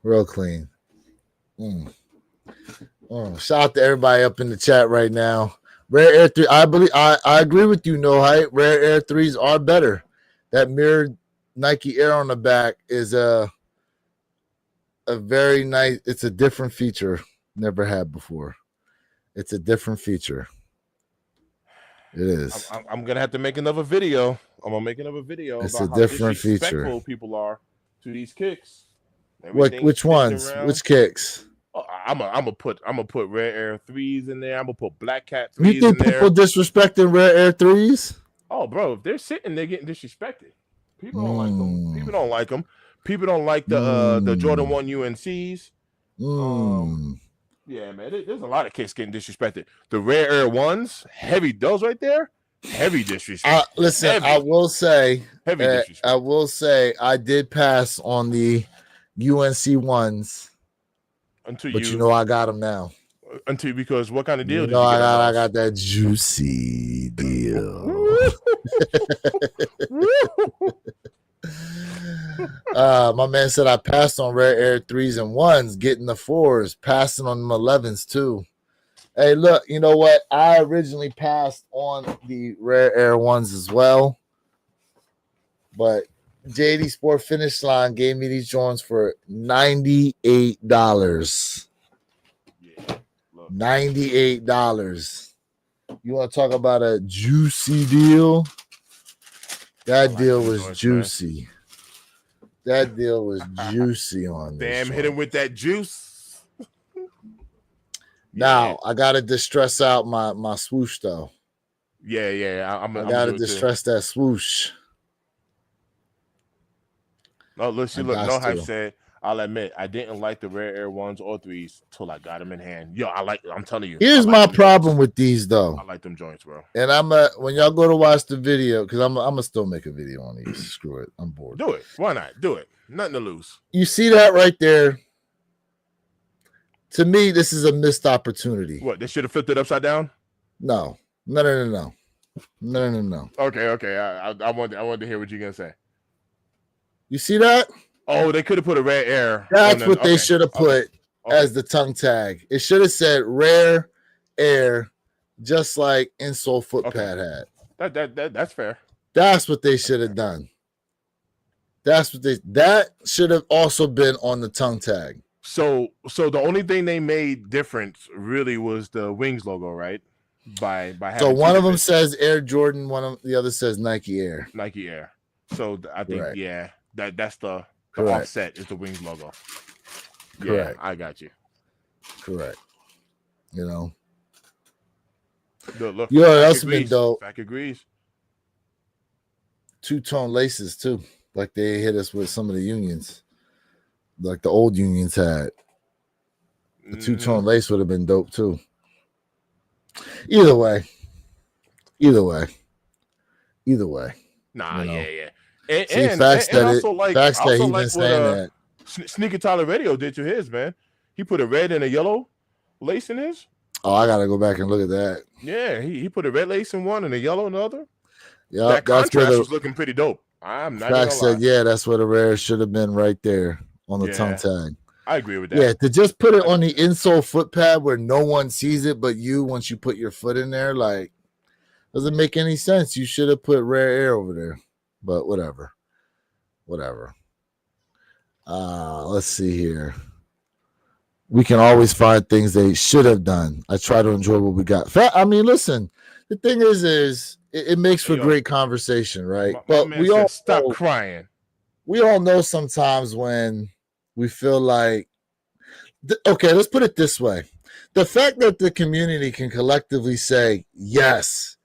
[SPEAKER 1] Real clean. Shout out to everybody up in the chat right now. Rare Air 3, I agree with you, No Height. Rare Air 3s are better. That mirrored Nike Air on the back is a very nice, it's a different feature. Never had before. It's a different feature. It is.
[SPEAKER 2] I'm gonna have to make another video. I'm gonna make another video
[SPEAKER 1] it's
[SPEAKER 2] about
[SPEAKER 1] a different
[SPEAKER 2] how disrespectful
[SPEAKER 1] feature.
[SPEAKER 2] people are to these kicks.
[SPEAKER 1] Which ones? Around. Which kicks?
[SPEAKER 2] I'm gonna put Rare Air 3s in there. I'm gonna put Black Cat 3s.
[SPEAKER 1] You think people disrespecting Rare Air 3s?
[SPEAKER 2] Oh, bro, if they're sitting, they're getting disrespected. People don't like them. People don't like them. People don't like the Jordan 1 UNCs. Yeah, man, there's a lot of kicks getting disrespected. The Rare Air 1s, heavy, those right there, heavy disrespect.
[SPEAKER 1] Listen, heavy. I will say, I did pass on the UNC 1s. But you know I got them now.
[SPEAKER 2] Because what kind of deal did
[SPEAKER 1] you
[SPEAKER 2] get?
[SPEAKER 1] I got that juicy deal. My man said I passed on Rare Air 3s and 1s, getting the 4s, passing on them 11s too. Hey, look, you know what? I originally passed on the Rare Air 1s as well, but JD Sport Finish Line gave me these joints for $98. Yeah, $98. You want to talk about a juicy deal? That deal was juicy. Man. That deal was juicy on this.
[SPEAKER 2] Damn, hit him with that juice.
[SPEAKER 1] Now I gotta distress out my swoosh though.
[SPEAKER 2] Yeah.
[SPEAKER 1] I gotta distress that swoosh.
[SPEAKER 2] No, look, No Hype said, I'll admit, I didn't like the Rare Air 1s or 3s till I got them in hand. Yo, I'm telling you.
[SPEAKER 1] Here's my problem with these, though.
[SPEAKER 2] I like them joints, bro.
[SPEAKER 1] And when y'all go to watch the video, because I'm going to still make a video on these. Screw it. I'm bored.
[SPEAKER 2] Do it. Why not? Do it. Nothing to lose.
[SPEAKER 1] You see that right there? To me, this is a missed opportunity.
[SPEAKER 2] What, they should have flipped it upside down?
[SPEAKER 1] No. No.
[SPEAKER 2] Okay. I wanted to hear what you're going to say.
[SPEAKER 1] You see that?
[SPEAKER 2] Oh, they could have put a Rare Air.
[SPEAKER 1] That's what they should have put as the tongue tag. It should have said Rare Air, just like Insole Foot Pad had.
[SPEAKER 2] That's fair.
[SPEAKER 1] That's what they should have done. That should have also been on the tongue tag.
[SPEAKER 2] So the only thing they made different really was the Wings logo, right? By
[SPEAKER 1] so one of them says Air Jordan, the other says Nike Air.
[SPEAKER 2] Nike Air. So I think that's the offset is the Wings logo.
[SPEAKER 1] Correct.
[SPEAKER 2] Yeah, I got you.
[SPEAKER 1] Correct. You know.
[SPEAKER 2] Look,
[SPEAKER 1] that's been dope.
[SPEAKER 2] Fact agrees.
[SPEAKER 1] Two-tone laces too, like they hit us with some of the unions, like the old unions had. The two-tone lace would have been dope too. Either way.
[SPEAKER 2] Nah, you know? yeah.
[SPEAKER 1] See, facts
[SPEAKER 2] And
[SPEAKER 1] that it
[SPEAKER 2] also like
[SPEAKER 1] facts that he been
[SPEAKER 2] what
[SPEAKER 1] saying that.
[SPEAKER 2] Sneaker Tyler Radio did to his, man. He put a red and a yellow lace in his.
[SPEAKER 1] Oh, I gotta go back and look at that.
[SPEAKER 2] Yeah, he put a red lace in one and a yellow in the other.
[SPEAKER 1] Yeah,
[SPEAKER 2] That
[SPEAKER 1] that's where
[SPEAKER 2] contrast
[SPEAKER 1] the
[SPEAKER 2] was looking pretty dope. I'm not even
[SPEAKER 1] facts
[SPEAKER 2] gonna lie.
[SPEAKER 1] said. Yeah, that's where the rare should have been right there on the tongue
[SPEAKER 2] Yeah,
[SPEAKER 1] tag.
[SPEAKER 2] I agree with that.
[SPEAKER 1] Yeah, to just put it on the insole foot pad where no one sees it but you once you put your foot in there, like, doesn't make any sense. You should have put rare air over there. But whatever. Let's see here. We can always find things they should have done. I try to enjoy what we got. I mean, listen, the thing is it makes for great conversation, right?
[SPEAKER 2] My man said, stop crying.
[SPEAKER 1] We all know sometimes when we feel like, okay, let's put it this way. The fact that the community can collectively say, yes,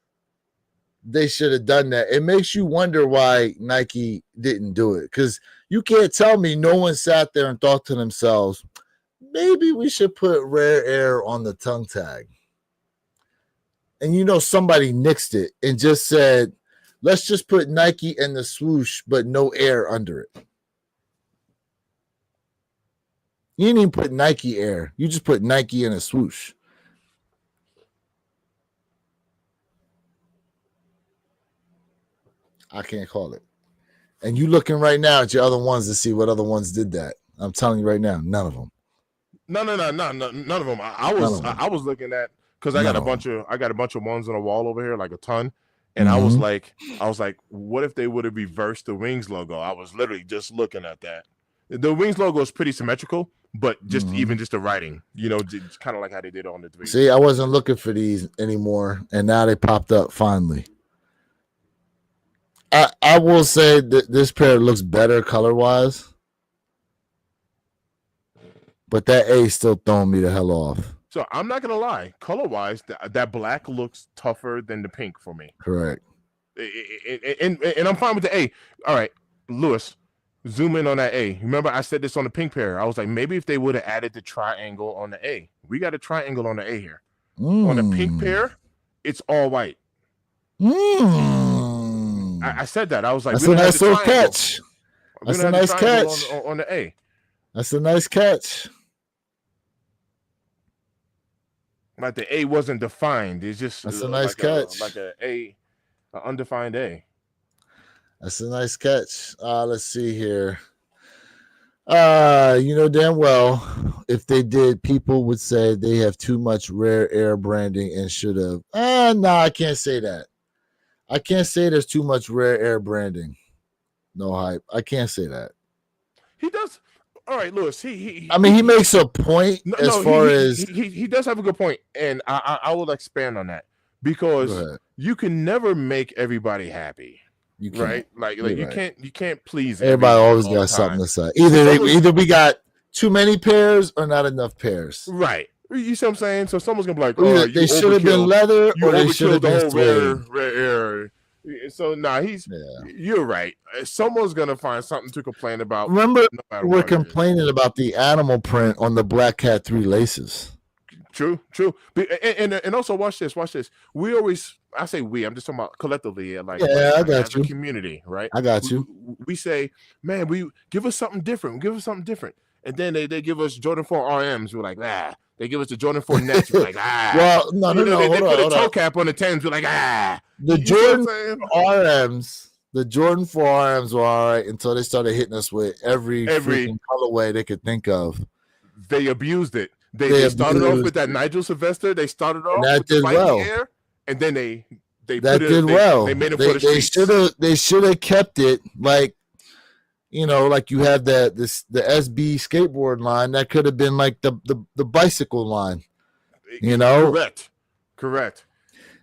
[SPEAKER 1] they should have done that, it makes you wonder why Nike didn't do it. Because you can't tell me no one sat there and thought to themselves, maybe we should put rare air on the tongue tag. And somebody nixed it and just said, let's just put Nike and the swoosh, but no air under it. You didn't even put Nike air. You just put Nike and a swoosh. I can't call it. And you looking right now at your other ones to see what other ones did that. I'm telling you right now, none of them.
[SPEAKER 2] No, none of them. I was looking at, because I got a bunch of ones on the wall over here, like a ton. And I was like, what if they would have reversed the Wings logo? I was literally just looking at that. The Wings logo is pretty symmetrical, but just even just the writing, just kind of like how they did on the 3.
[SPEAKER 1] See, I wasn't looking for these anymore, and now they popped up finally. I will say that this pair looks better color-wise, but that A still throwing me the hell off.
[SPEAKER 2] So I'm not gonna lie, color-wise, that black looks tougher than the pink for me.
[SPEAKER 1] Correct.
[SPEAKER 2] And I'm fine with the A. All right, Lewis, zoom in on that A. Remember, I said this on the pink pair. I was like, maybe if they would have added the triangle on the A. We got a triangle on the A here. On the pink pair, it's all white. I said that. I was like,
[SPEAKER 1] that's a nice little catch. That's a nice catch
[SPEAKER 2] on the A.
[SPEAKER 1] That's a nice catch.
[SPEAKER 2] Like the A wasn't defined. It's just
[SPEAKER 1] that's a nice catch.
[SPEAKER 2] Like an undefined A.
[SPEAKER 1] That's a nice catch. Let's see here. Damn well, if they did, people would say they have too much rare air branding and should have. No, I can't say that. I can't say there's too much rare air branding. No hype. I can't say that.
[SPEAKER 2] He does. All right, Lewis. He
[SPEAKER 1] makes a point as
[SPEAKER 2] he does have a good point, and I will expand on that because you can never make everybody happy. You can't. Right? Like you can't please
[SPEAKER 1] everybody. Always got something to say. Either we got too many pairs or not enough pairs.
[SPEAKER 2] Right. You see what I'm saying? So someone's gonna be like,
[SPEAKER 1] "Oh, they should have been leather, or they should have been
[SPEAKER 2] rare." So you're right. Someone's gonna find something to complain about.
[SPEAKER 1] Remember, we're complaining about the animal print on the Black Cat 3 laces.
[SPEAKER 2] True. And also watch this. We always, I say we, I'm just talking about collectively,
[SPEAKER 1] I got you.
[SPEAKER 2] A community, right?
[SPEAKER 1] I got you.
[SPEAKER 2] We say, man, we give us something different. And then they give us Jordan 4 RMs. We're like, They give us the Jordan 4 Nets. We're like,
[SPEAKER 1] Well, no.
[SPEAKER 2] They put a toe cap on the 10s. We're like,
[SPEAKER 1] The Jordan RMs, the Jordan 4 RMs were all right until they started hitting us with every colorway they could think of.
[SPEAKER 2] They abused it. They started off with that Nigel Sylvester. They started off with the Fighting Air, and then they made it for the streets.
[SPEAKER 1] They should have kept it like, like you have the SB skateboard line. That could have been like the bicycle line.
[SPEAKER 2] Correct.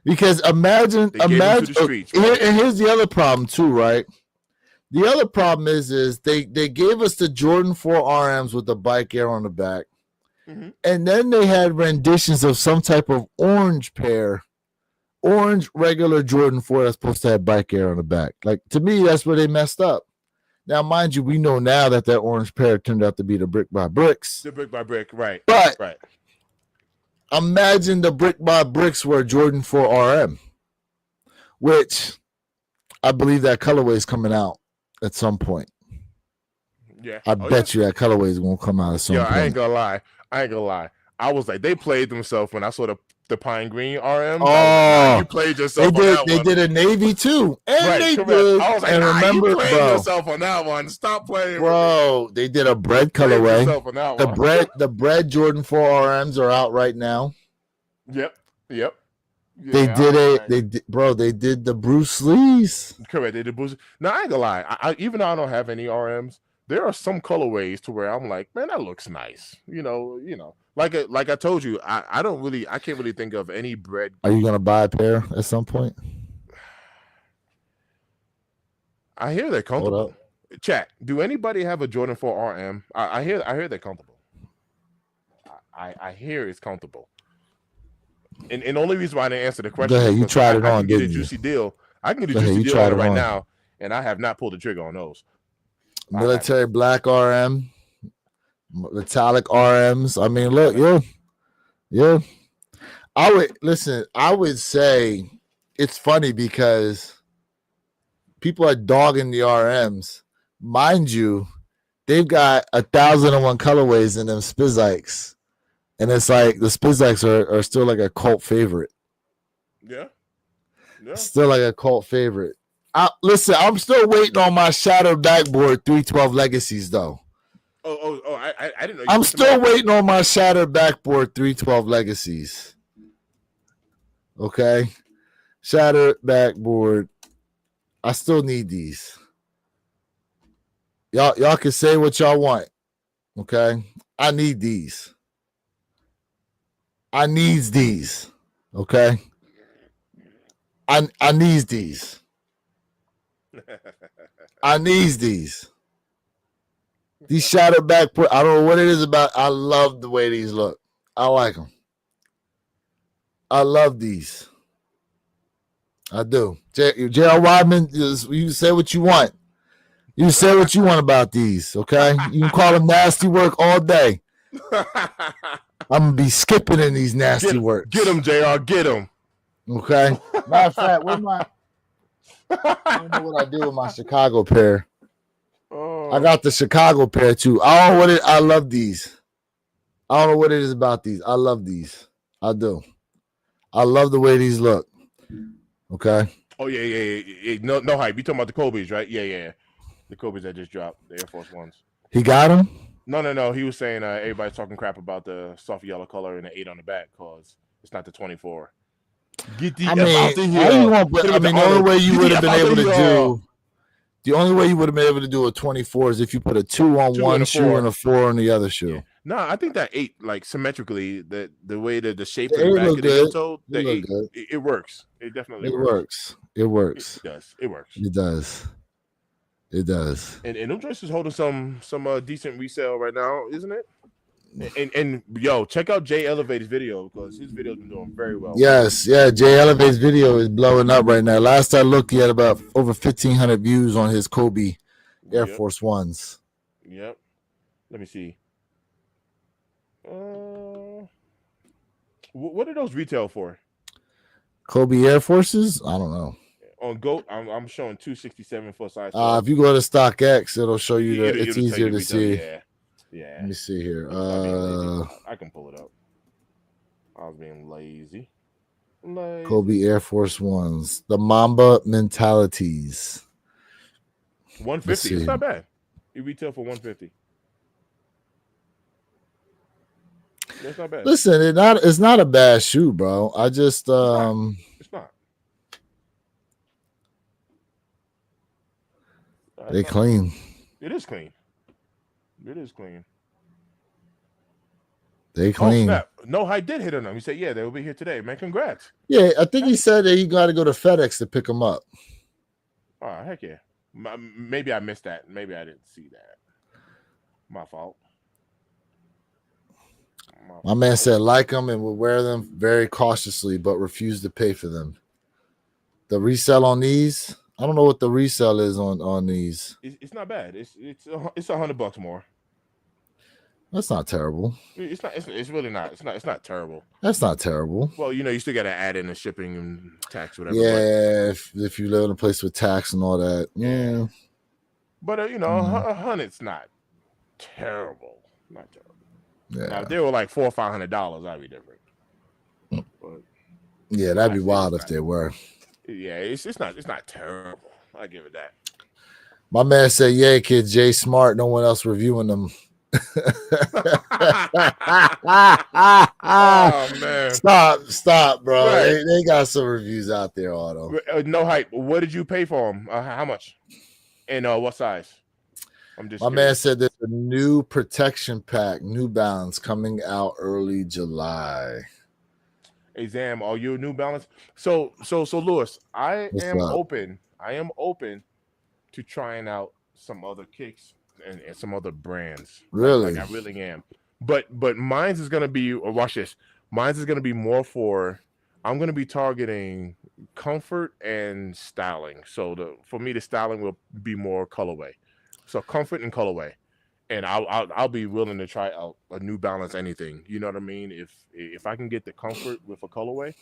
[SPEAKER 1] Because imagine. And here's the other problem too, right? The other problem is they gave us the Jordan 4 RMs with the bike air on the back. Mm-hmm. And then they had renditions of some type of orange regular Jordan 4 that's supposed to have bike air on the back. Like, to me, that's where they messed up. Now, mind you, we know now that orange pair turned out to be the Brick by Bricks.
[SPEAKER 2] The Brick by Brick, right.
[SPEAKER 1] But
[SPEAKER 2] right.
[SPEAKER 1] Imagine the Brick by Bricks were Jordan 4 RM, which I believe that colorway is coming out at some point.
[SPEAKER 2] Yeah.
[SPEAKER 1] I
[SPEAKER 2] Oh yeah.
[SPEAKER 1] bet you that colorway is gonna come out at
[SPEAKER 2] Yo,
[SPEAKER 1] some
[SPEAKER 2] I ain't
[SPEAKER 1] point.
[SPEAKER 2] gonna lie. I ain't gonna lie. I was like, they played themselves when I saw the pine green RMs. I was like, nah,
[SPEAKER 1] Oh,
[SPEAKER 2] you played
[SPEAKER 1] they
[SPEAKER 2] yourself on
[SPEAKER 1] did.
[SPEAKER 2] that
[SPEAKER 1] They
[SPEAKER 2] one.
[SPEAKER 1] did a navy too, and
[SPEAKER 2] Right,
[SPEAKER 1] they
[SPEAKER 2] correct.
[SPEAKER 1] did.
[SPEAKER 2] I was like,
[SPEAKER 1] And
[SPEAKER 2] nah, you
[SPEAKER 1] remember,
[SPEAKER 2] played
[SPEAKER 1] bro,
[SPEAKER 2] yourself on that one. Stop playing with me.
[SPEAKER 1] bro, they did a bread
[SPEAKER 2] You played
[SPEAKER 1] colorway.
[SPEAKER 2] yourself on that
[SPEAKER 1] The
[SPEAKER 2] one.
[SPEAKER 1] bread Jordan 4 RMs are out right now.
[SPEAKER 2] Yep. Yep.
[SPEAKER 1] They
[SPEAKER 2] Yeah, I
[SPEAKER 1] did
[SPEAKER 2] was
[SPEAKER 1] it.
[SPEAKER 2] like,
[SPEAKER 1] They did, bro. They did the Bruce Lee's.
[SPEAKER 2] correct. They did boost. Now I ain't gonna lie. Even though I don't have any RMs, there are some colorways to where I'm like, man, that looks nice. Like I told you, I can't really think of any bread.
[SPEAKER 1] Are you gonna buy a pair at some point?
[SPEAKER 2] I hear they're
[SPEAKER 1] Hold
[SPEAKER 2] comfortable.
[SPEAKER 1] up.
[SPEAKER 2] Chat. Do anybody have a Jordan 4 RM? I hear they're comfortable. I hear it's comfortable. And the only reason why I didn't answer the
[SPEAKER 1] Go
[SPEAKER 2] question
[SPEAKER 1] ahead.
[SPEAKER 2] is
[SPEAKER 1] You
[SPEAKER 2] because
[SPEAKER 1] tried it
[SPEAKER 2] I
[SPEAKER 1] on,
[SPEAKER 2] can get a
[SPEAKER 1] didn't you?
[SPEAKER 2] juicy deal. I can get a
[SPEAKER 1] Go ahead.
[SPEAKER 2] juicy
[SPEAKER 1] You
[SPEAKER 2] deal on
[SPEAKER 1] tried
[SPEAKER 2] it
[SPEAKER 1] it
[SPEAKER 2] right
[SPEAKER 1] on.
[SPEAKER 2] now, and I have not pulled the trigger on those.
[SPEAKER 1] Military black RM, metallic RMs. I mean, look, yeah. I would say it's funny because people are dogging the RMs. Mind you, they've got 1,001 colorways in them Spizikes. And it's like the Spizikes are still like a cult favorite.
[SPEAKER 2] Yeah.
[SPEAKER 1] Still like a cult favorite. Listen, I'm still waiting on my Shattered Backboard 312 Legacies, though.
[SPEAKER 2] I didn't know you
[SPEAKER 1] I'm
[SPEAKER 2] put them
[SPEAKER 1] still
[SPEAKER 2] out.
[SPEAKER 1] waiting on my Shattered Backboard 312 Legacies. Okay? Shattered Backboard. I still need these. Y'all can say what y'all want. Okay? I need these. I needs these. Okay? I needs these. I needs these. These Shattered Backboard. I don't know what it is about. I love the way these look. I like them. I love these. I do. J.R. Wyman, you say what you want. You say what you want about these, okay? You can call them nasty work all day. I'm going to be skipping in these nasty works.
[SPEAKER 2] Get them, JR. Get them.
[SPEAKER 1] Okay? Matter of fact, where my... I don't know what I do with my Chicago pair. I got the Chicago pair, too. I don't know what it... I love these. I don't know what it is about these. I love these. I do. I love the way these look. Okay?
[SPEAKER 2] Oh, yeah. No hype. You talking about the Kobe's, right? Yeah. The Kobe's that just dropped, the Air Force Ones.
[SPEAKER 1] He got them?
[SPEAKER 2] No. He was saying everybody's talking crap about the soft yellow color and the 8 on the back because it's not the 24. Get the F out of here.
[SPEAKER 1] The only way you would have been able to do... The only way you would have been able to do a 24 is if you put a 2 on one shoe and a 4 on the other shoe.
[SPEAKER 2] Yeah. No, I think that 8, like symmetrically, the way that the shape of the back of the heel toe, the 8, it works. It definitely works.
[SPEAKER 1] It works.
[SPEAKER 2] It does. It works.
[SPEAKER 1] It does. It does.
[SPEAKER 2] And them dresses is holding some decent resale right now, isn't it? And yo, check out Jay Elevator's video because his video's been doing very well.
[SPEAKER 1] Yes, yeah. Jay Elevator's video is blowing up right now. Last I looked, he had about over 1,500 views on his Kobe Air Force Ones.
[SPEAKER 2] Yep. Let me see. What are those retail for?
[SPEAKER 1] Kobe Air Forces? I don't know.
[SPEAKER 2] On GOAT, I'm showing 267 for size.
[SPEAKER 1] If you go to StockX, it'll show you that it's easier to see.
[SPEAKER 2] Yeah.
[SPEAKER 1] Let me see here.
[SPEAKER 2] I can pull it up. I was being lazy.
[SPEAKER 1] Kobe Air Force Ones. The Mamba Mentalities.
[SPEAKER 2] 150. It's not bad. You retail for 150. That's not bad.
[SPEAKER 1] Listen, it's not a bad shoe, bro. I just
[SPEAKER 2] it's not.
[SPEAKER 1] They clean.
[SPEAKER 2] It is clean. It is clean.
[SPEAKER 1] They clean.
[SPEAKER 2] Oh, snap. No hype did hit on them. He said, yeah, they will be here today. Man, congrats.
[SPEAKER 1] Yeah, I think he said that he got to go to FedEx to pick them up.
[SPEAKER 2] Oh, heck yeah. Maybe I missed that. Maybe I didn't see that. My fault.
[SPEAKER 1] My man said like them and will wear them very cautiously, but refuse to pay for them. The resale on these, I don't know what the resale is on these.
[SPEAKER 2] It's not bad. It's $100 more.
[SPEAKER 1] That's not terrible.
[SPEAKER 2] It's not. It's really not. It's not terrible.
[SPEAKER 1] That's not terrible.
[SPEAKER 2] Well, you still got to add in the shipping and tax, whatever.
[SPEAKER 1] Yeah, if you live in a place with tax and all that, yeah.
[SPEAKER 2] But you know,
[SPEAKER 1] Mm,
[SPEAKER 2] 100's not terrible. Not terrible. Now, if
[SPEAKER 1] yeah,
[SPEAKER 2] they were like $400 or $500, I'd be different. But
[SPEAKER 1] yeah, that'd
[SPEAKER 2] I
[SPEAKER 1] be
[SPEAKER 2] say
[SPEAKER 1] wild
[SPEAKER 2] it's
[SPEAKER 1] if
[SPEAKER 2] not.
[SPEAKER 1] they were.
[SPEAKER 2] Yeah, it's not terrible. I give it that.
[SPEAKER 1] My man said, "Yeah, kid, Jay Smart. No one else reviewing them."
[SPEAKER 2] Oh man,
[SPEAKER 1] Stop, bro.
[SPEAKER 2] right.
[SPEAKER 1] They got some reviews out there, Auto.
[SPEAKER 2] No hype. What did you pay for them? How much? And what size? I'm just
[SPEAKER 1] My man
[SPEAKER 2] curious.
[SPEAKER 1] said there's a new protection pack, New Balance, coming out early July.
[SPEAKER 2] Hey Zam, are you a New Balance? So Lewis,
[SPEAKER 1] What's up?
[SPEAKER 2] I am open to trying out some other kicks and some other brands. Like
[SPEAKER 1] Really?
[SPEAKER 2] I really am. But mine's is gonna be watch this. Mine's is gonna be more for I'm gonna be targeting comfort and styling. So for me the styling will be more colorway. So comfort and colorway. And I'll be willing to try out a New Balance anything. You know what I mean? If I can get the comfort with a colorway,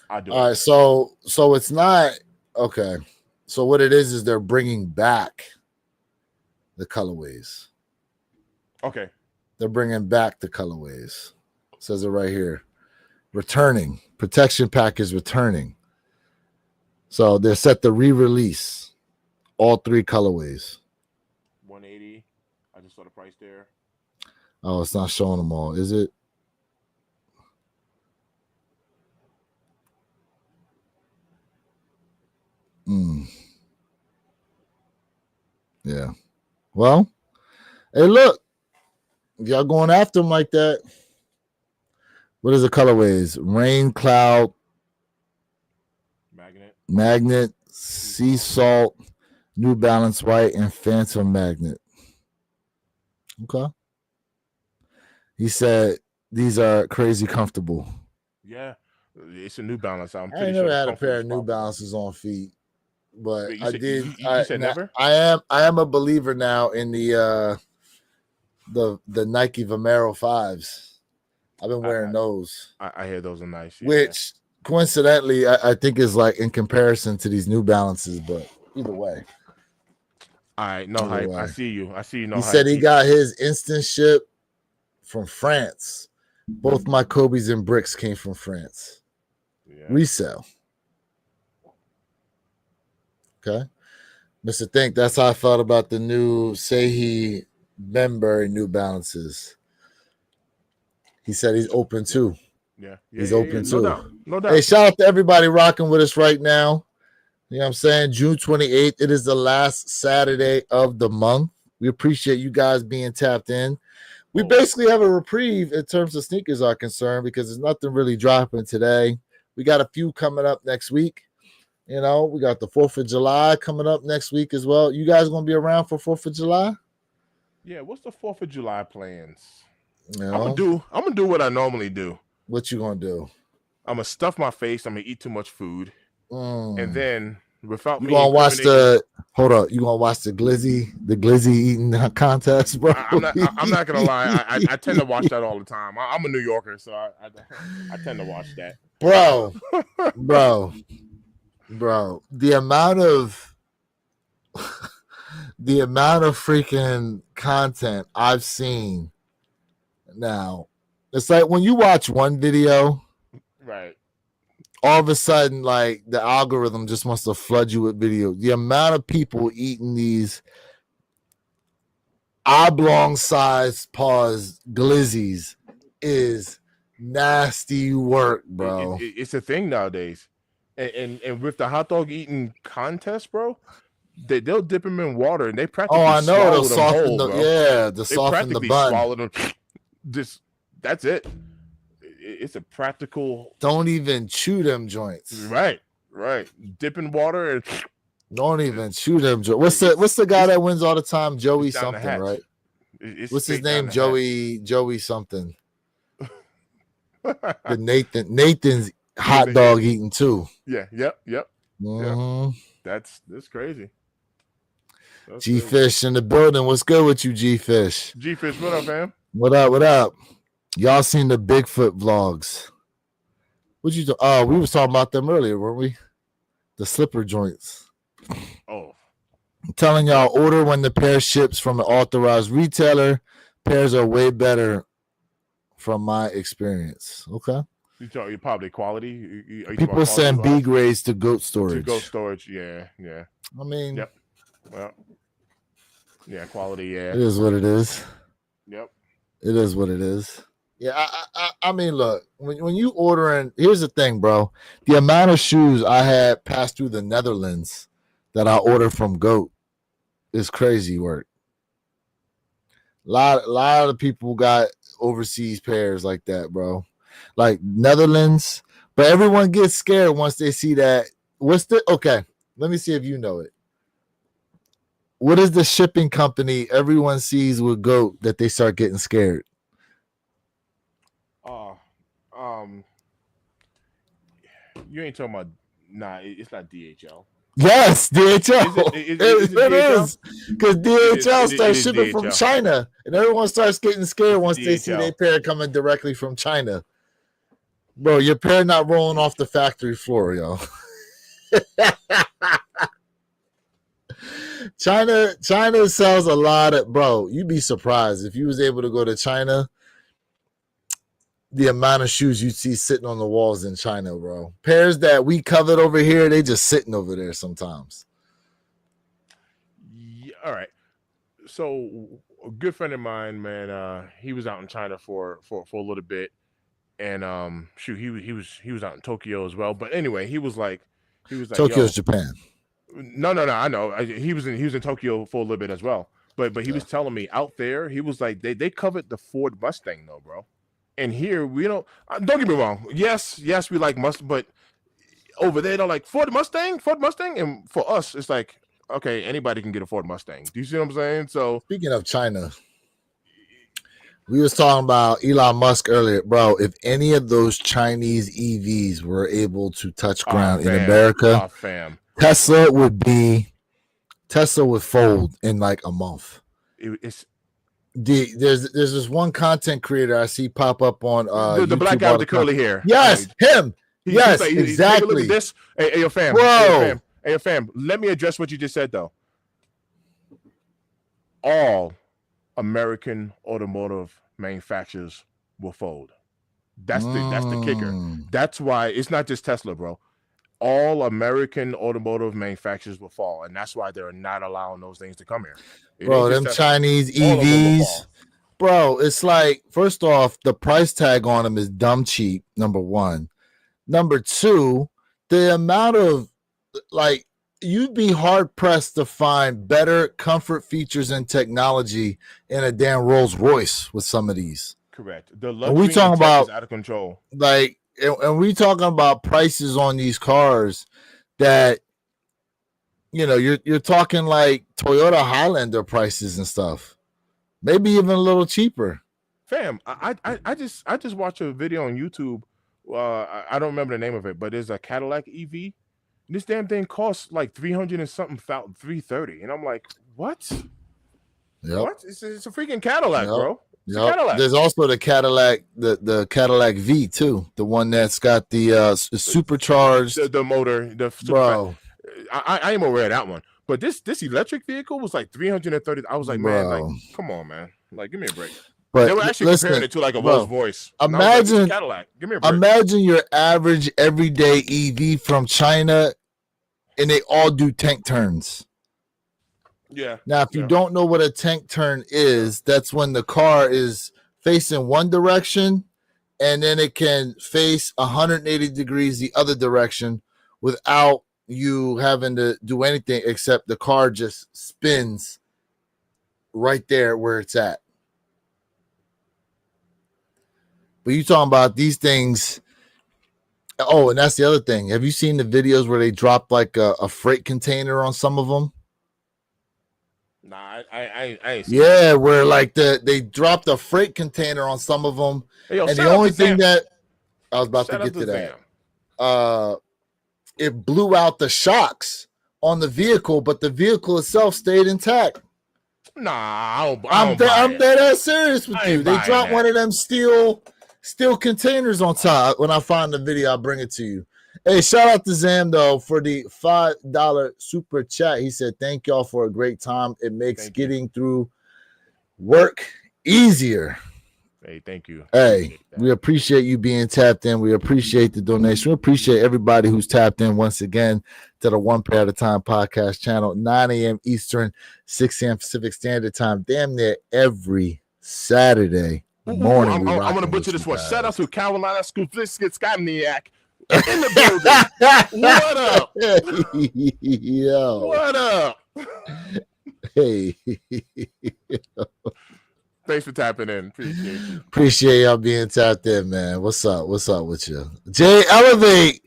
[SPEAKER 2] I do
[SPEAKER 1] All
[SPEAKER 2] it.
[SPEAKER 1] right. So it's not okay. So what it is they're bringing back the colorways.
[SPEAKER 2] Okay.
[SPEAKER 1] They're bringing back the colorways. It says it right here. Returning. Protection pack is returning. So they're set to re-release all three colorways.
[SPEAKER 2] 180. I just saw the price there.
[SPEAKER 1] Oh, it's not showing them all, is it? Mm. Yeah. Well, hey, look, y'all going after them like that. What is the colorways? Rain, cloud, magnet, sea salt, New Balance white, and phantom magnet. Okay. He said these are crazy comfortable.
[SPEAKER 2] Yeah, it's a New Balance. I'm
[SPEAKER 1] I ain't
[SPEAKER 2] pretty sure
[SPEAKER 1] never
[SPEAKER 2] the
[SPEAKER 1] had a
[SPEAKER 2] comfort
[SPEAKER 1] pair
[SPEAKER 2] is
[SPEAKER 1] of New
[SPEAKER 2] probably.
[SPEAKER 1] Balances on feet, but
[SPEAKER 2] Wait, you
[SPEAKER 1] I
[SPEAKER 2] said
[SPEAKER 1] did.
[SPEAKER 2] you said never?
[SPEAKER 1] I am a believer now in the Nike Vomero 5s. I've been
[SPEAKER 2] I
[SPEAKER 1] wearing those,
[SPEAKER 2] I hear those are nice. Yeah.
[SPEAKER 1] which coincidentally I think is like in comparison to these New Balances, but either way,
[SPEAKER 2] All right, no
[SPEAKER 1] either
[SPEAKER 2] hype. I
[SPEAKER 1] way.
[SPEAKER 2] see you. I see you.
[SPEAKER 1] He
[SPEAKER 2] No
[SPEAKER 1] said
[SPEAKER 2] hype.
[SPEAKER 1] he got his instant ship from France. Both my Kobe's and bricks came from France.
[SPEAKER 2] Yeah.
[SPEAKER 1] Resale. Okay. Mr. Think, that's how I felt about the new Sehi Bembury New Balances. He said he's open too.
[SPEAKER 2] Yeah. Yeah.
[SPEAKER 1] He's
[SPEAKER 2] Yeah. Yeah.
[SPEAKER 1] open
[SPEAKER 2] No
[SPEAKER 1] too.
[SPEAKER 2] doubt. No
[SPEAKER 1] Hey,
[SPEAKER 2] doubt.
[SPEAKER 1] shout out to everybody rocking with us right now. You know what I'm saying? June 28th. It is the last Saturday of the month. We appreciate you guys being tapped in. We basically have a reprieve in terms of sneakers are concerned because there's nothing really dropping today. We got a few coming up next week. You know, we got the 4th of July coming up next week as well. You guys gonna be around for 4th of July?
[SPEAKER 2] Yeah. What's the 4th of July plans?
[SPEAKER 1] You know,
[SPEAKER 2] I'm gonna do what I normally do.
[SPEAKER 1] what you gonna do?
[SPEAKER 2] I'm gonna stuff my face. I'm gonna eat too much food, and
[SPEAKER 1] Mm.
[SPEAKER 2] then without
[SPEAKER 1] You
[SPEAKER 2] me
[SPEAKER 1] gonna watch
[SPEAKER 2] incriminating.
[SPEAKER 1] hold up, you gonna watch the glizzy eating contest, bro?
[SPEAKER 2] I'm not gonna lie. I tend to watch that all the time. I'm a New Yorker, so I tend to watch that.
[SPEAKER 1] bro, bro, bro. The amount of freaking content I've seen now. It's like when you watch one video,
[SPEAKER 2] Right.
[SPEAKER 1] all of a sudden, like the algorithm just wants to flood you with video. The amount of people eating these oblong sized paws glizzies is nasty work, bro.
[SPEAKER 2] It's a thing nowadays, and with the hot dog eating contest, bro, they'll dip them in water and they
[SPEAKER 1] Oh,
[SPEAKER 2] practically
[SPEAKER 1] I know. They'll
[SPEAKER 2] swallow them
[SPEAKER 1] soften
[SPEAKER 2] whole,
[SPEAKER 1] the
[SPEAKER 2] bro.
[SPEAKER 1] to
[SPEAKER 2] They
[SPEAKER 1] soften the
[SPEAKER 2] practically
[SPEAKER 1] bun.
[SPEAKER 2] swallow them. Just that's it. It's a practical.
[SPEAKER 1] Don't even chew them joints.
[SPEAKER 2] Right. Right. Dip in water and
[SPEAKER 1] Don't even chew them joints. What's the guy that wins all the time? Joey
[SPEAKER 2] down the
[SPEAKER 1] something,
[SPEAKER 2] hatch.
[SPEAKER 1] right?
[SPEAKER 2] It's
[SPEAKER 1] What's his
[SPEAKER 2] straight down
[SPEAKER 1] name?
[SPEAKER 2] the hatch.
[SPEAKER 1] Joey something. The Nathan's hot dog eating too.
[SPEAKER 2] Yeah. Yep. Yep.
[SPEAKER 1] Mm-hmm.
[SPEAKER 2] Yeah. That's Crazy.
[SPEAKER 1] G Fish in the building. What's good with you, G Fish?
[SPEAKER 2] G Fish, what up, fam?
[SPEAKER 1] What up? What up? Y'all seen the Bigfoot vlogs? What you? We was talking about them earlier, weren't we? The slipper joints.
[SPEAKER 2] Oh,
[SPEAKER 1] I'm telling y'all, order when the pair ships from an authorized retailer. Pairs are way better from my experience. Okay.
[SPEAKER 2] You probably quality. Are you talking about
[SPEAKER 1] People
[SPEAKER 2] quality
[SPEAKER 1] send B
[SPEAKER 2] wise?
[SPEAKER 1] grades to goat
[SPEAKER 2] To go
[SPEAKER 1] storage.
[SPEAKER 2] storage, yeah, yeah.
[SPEAKER 1] I mean,
[SPEAKER 2] Yep. Well, yeah, quality, yeah.
[SPEAKER 1] it is what it is.
[SPEAKER 2] Yep.
[SPEAKER 1] It is what it is. Yeah, I mean, look, when you ordering, here's the thing, bro. The amount of shoes I had passed through the Netherlands that I ordered from Goat is crazy work. Lot of people got overseas pairs like that, bro. Like Netherlands, but everyone gets scared once they see that. What's the okay? Let me see if you know it. What is the shipping company everyone sees with Goat that they start getting scared?
[SPEAKER 2] Uh, um, you ain't talking about. Nah, it's not DHL.
[SPEAKER 1] Yes, DHL.
[SPEAKER 2] Is it? Is it
[SPEAKER 1] It
[SPEAKER 2] DHL?
[SPEAKER 1] is because DHL
[SPEAKER 2] It
[SPEAKER 1] starts
[SPEAKER 2] is
[SPEAKER 1] shipping from
[SPEAKER 2] DHL.
[SPEAKER 1] China, and everyone starts getting scared
[SPEAKER 2] It's
[SPEAKER 1] once they see their
[SPEAKER 2] DHL.
[SPEAKER 1] pair coming directly from China. Bro, your pair not rolling off the factory floor, yo. China sells a lot of bro. You'd be surprised if you was able to go to China. The amount of shoes you see sitting on the walls in China, bro. Pairs that we covered over here, they just sitting over there sometimes.
[SPEAKER 2] Yeah, all right. So a good friend of mine, man, he was out in China for a little bit, and shoot, he was out in Tokyo as well. But anyway, he was like,
[SPEAKER 1] Tokyo's
[SPEAKER 2] yo,
[SPEAKER 1] Japan.
[SPEAKER 2] no, I know. He was in Tokyo for a little bit as well. But he
[SPEAKER 1] Yeah.
[SPEAKER 2] was telling me out there, he was like they covered the Ford Mustang though, bro. And here we don't. Don't get me wrong. Yes, we like Mustang, but over there they're like Ford Mustang, and for us it's like okay, anybody can get a Ford Mustang. Do you see what I'm saying? So
[SPEAKER 1] Speaking of China, we was talking about Elon Musk earlier, bro. If any of those Chinese EVs were able to touch ground in America,
[SPEAKER 2] fam,
[SPEAKER 1] Tesla would fold in like a month.
[SPEAKER 2] it's
[SPEAKER 1] There's this one content creator I see pop up on
[SPEAKER 2] the black
[SPEAKER 1] YouTube
[SPEAKER 2] guy
[SPEAKER 1] all
[SPEAKER 2] with
[SPEAKER 1] the
[SPEAKER 2] the
[SPEAKER 1] time.
[SPEAKER 2] curly hair. I know.
[SPEAKER 1] Yes, him.
[SPEAKER 2] He's
[SPEAKER 1] Yes,
[SPEAKER 2] like, take a look at
[SPEAKER 1] exactly,
[SPEAKER 2] this. Hey, yo, fam.
[SPEAKER 1] bro.
[SPEAKER 2] Hey, yo, fam. Let me address what you just said, though. All American automotive manufacturers will fold. That's the kicker. That's why it's not just Tesla, bro. All American automotive manufacturers will fall, and that's why they're not allowing those things to come here. It ain't
[SPEAKER 1] Bro,
[SPEAKER 2] just
[SPEAKER 1] them
[SPEAKER 2] Tesla.
[SPEAKER 1] Chinese
[SPEAKER 2] All of them will
[SPEAKER 1] EVs,
[SPEAKER 2] fall.
[SPEAKER 1] bro. It's like first off, the price tag on them is dumb cheap. Number one. Number two, the amount of like you'd be hard pressed to find better comfort features and technology in a damn Rolls Royce with some of these.
[SPEAKER 2] Correct. The
[SPEAKER 1] And we
[SPEAKER 2] luxury
[SPEAKER 1] talking
[SPEAKER 2] and tech is
[SPEAKER 1] about
[SPEAKER 2] out of control.
[SPEAKER 1] like, and we talking about prices on these cars that you're talking like Toyota Highlander prices and stuff, maybe even a little cheaper.
[SPEAKER 2] Fam, I just watched a video on YouTube. I don't remember the name of it, but it's a Cadillac EV. This damn thing costs like 300 and something, 330, and I'm like, what?
[SPEAKER 1] Yep.
[SPEAKER 2] What? It's a freaking Cadillac,
[SPEAKER 1] Yep.
[SPEAKER 2] bro. It's a
[SPEAKER 1] Yep.
[SPEAKER 2] Cadillac.
[SPEAKER 1] There's also the Cadillac, the Cadillac V too, the one that's got the supercharged.
[SPEAKER 2] The motor, the
[SPEAKER 1] Bro,
[SPEAKER 2] I am aware of that one, but this electric vehicle was like 330. I was like, man, like,
[SPEAKER 1] bro.
[SPEAKER 2] come on, man, like, give me a break.
[SPEAKER 1] But
[SPEAKER 2] They were actually
[SPEAKER 1] listen,
[SPEAKER 2] comparing it to like a
[SPEAKER 1] bro,
[SPEAKER 2] Rolls Royce. And I was like, this is
[SPEAKER 1] imagine,
[SPEAKER 2] Cadillac. Give me a break.
[SPEAKER 1] imagine your average everyday EV from China, and they all do tank turns.
[SPEAKER 2] Yeah.
[SPEAKER 1] Now, if you
[SPEAKER 2] Yeah.
[SPEAKER 1] don't know what a tank turn is, that's when the car is facing one direction, and then it can face 180 degrees the other direction without you having to do anything except the car just spins right there where it's at. But you talking about these things. Oh, and that's the other thing. Have you seen the videos where they drop like a freight container on some of them?
[SPEAKER 2] Nah, I ain't seen
[SPEAKER 1] Yeah, where like they dropped a freight container on some of them,
[SPEAKER 2] Hey, yo,
[SPEAKER 1] and
[SPEAKER 2] shout
[SPEAKER 1] the
[SPEAKER 2] out
[SPEAKER 1] only
[SPEAKER 2] to
[SPEAKER 1] thing
[SPEAKER 2] Zam.
[SPEAKER 1] that I was about
[SPEAKER 2] Shout
[SPEAKER 1] to
[SPEAKER 2] out
[SPEAKER 1] get to
[SPEAKER 2] Zam.
[SPEAKER 1] that, it blew out the shocks on the vehicle, but the vehicle itself stayed intact.
[SPEAKER 2] Nah, I don't
[SPEAKER 1] I'm
[SPEAKER 2] buy it.
[SPEAKER 1] dead ass serious with
[SPEAKER 2] I
[SPEAKER 1] you.
[SPEAKER 2] ain't
[SPEAKER 1] They
[SPEAKER 2] buying
[SPEAKER 1] dropped
[SPEAKER 2] that.
[SPEAKER 1] one of them steel containers on top. When I find the video, I'll bring it to you. Hey, shout out to Zam though for the $5 super chat. He said, "Thank y'all for a great time. It makes getting through work easier."
[SPEAKER 2] Hey, thank you.
[SPEAKER 1] Hey, we appreciate you being tapped in. We appreciate the donation. We appreciate everybody who's tapped in once again to the One Pair at a Time podcast channel, 9 a.m. Eastern, 6 a.m. Pacific Standard Time, damn near every Saturday morning.
[SPEAKER 2] I'm going to butcher this one.
[SPEAKER 1] Guys.
[SPEAKER 2] Shout out to Carolina Skutniak in the building. What up?
[SPEAKER 1] Yo.
[SPEAKER 2] What up?
[SPEAKER 1] Hey.
[SPEAKER 2] Thanks for tapping in.
[SPEAKER 1] Appreciate y'all being tapped in, man. What's up? What's up with you? Jay Elevate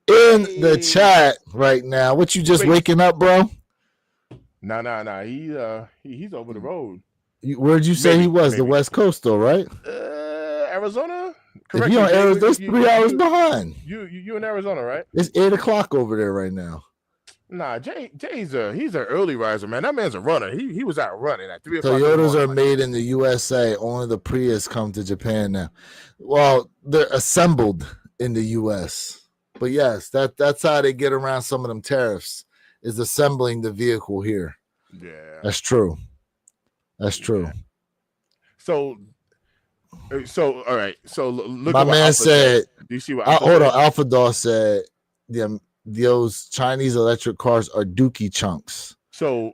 [SPEAKER 1] in the chat right now. What, you just waking up, bro?
[SPEAKER 2] Nah. He's over the road.
[SPEAKER 1] Where'd you say he was? The West Coast, though, right?
[SPEAKER 2] Arizona.
[SPEAKER 1] Correct. If you on Arizona, that's 3 hours behind.
[SPEAKER 2] You in Arizona, right?
[SPEAKER 1] It's 8 o'clock over there right now.
[SPEAKER 2] Nah, he's an early riser, man. That man's a runner. He was out running at 3
[SPEAKER 1] o'clock. Toyotas are made in the USA. Only the Prius come to Japan now. Well, they're assembled in the US. But yes, that's how they get around some of them tariffs, is assembling the vehicle here.
[SPEAKER 2] Yeah.
[SPEAKER 1] That's true. That's true.
[SPEAKER 2] So all right. So look.
[SPEAKER 1] My man said.
[SPEAKER 2] Do you see what?
[SPEAKER 1] Hold on. Alpha Doll said those Chinese electric cars are dookie chunks.
[SPEAKER 2] So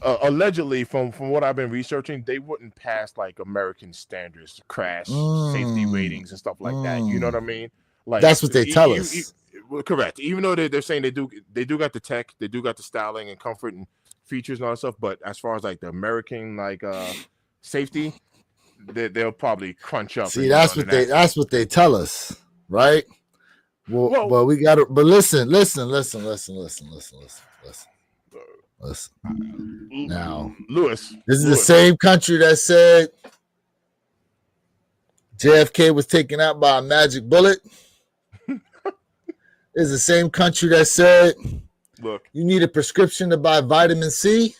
[SPEAKER 2] allegedly, from what I've been researching, they wouldn't pass like American standards, crash safety ratings and stuff like that. You know what I mean? Like,
[SPEAKER 1] that's what they tell us.
[SPEAKER 2] Correct. Even though they're saying they do got the tech, they do got the styling and comfort and features and all that stuff, but as far as like the American safety, they'll probably crunch up.
[SPEAKER 1] See, that's what they tell us, right? Well, we got to. But listen. Now,
[SPEAKER 2] Lewis,
[SPEAKER 1] this is the same country that said JFK was taken out by a magic bullet. It's the same country that said,
[SPEAKER 2] "Look,
[SPEAKER 1] you need a prescription to buy vitamin C."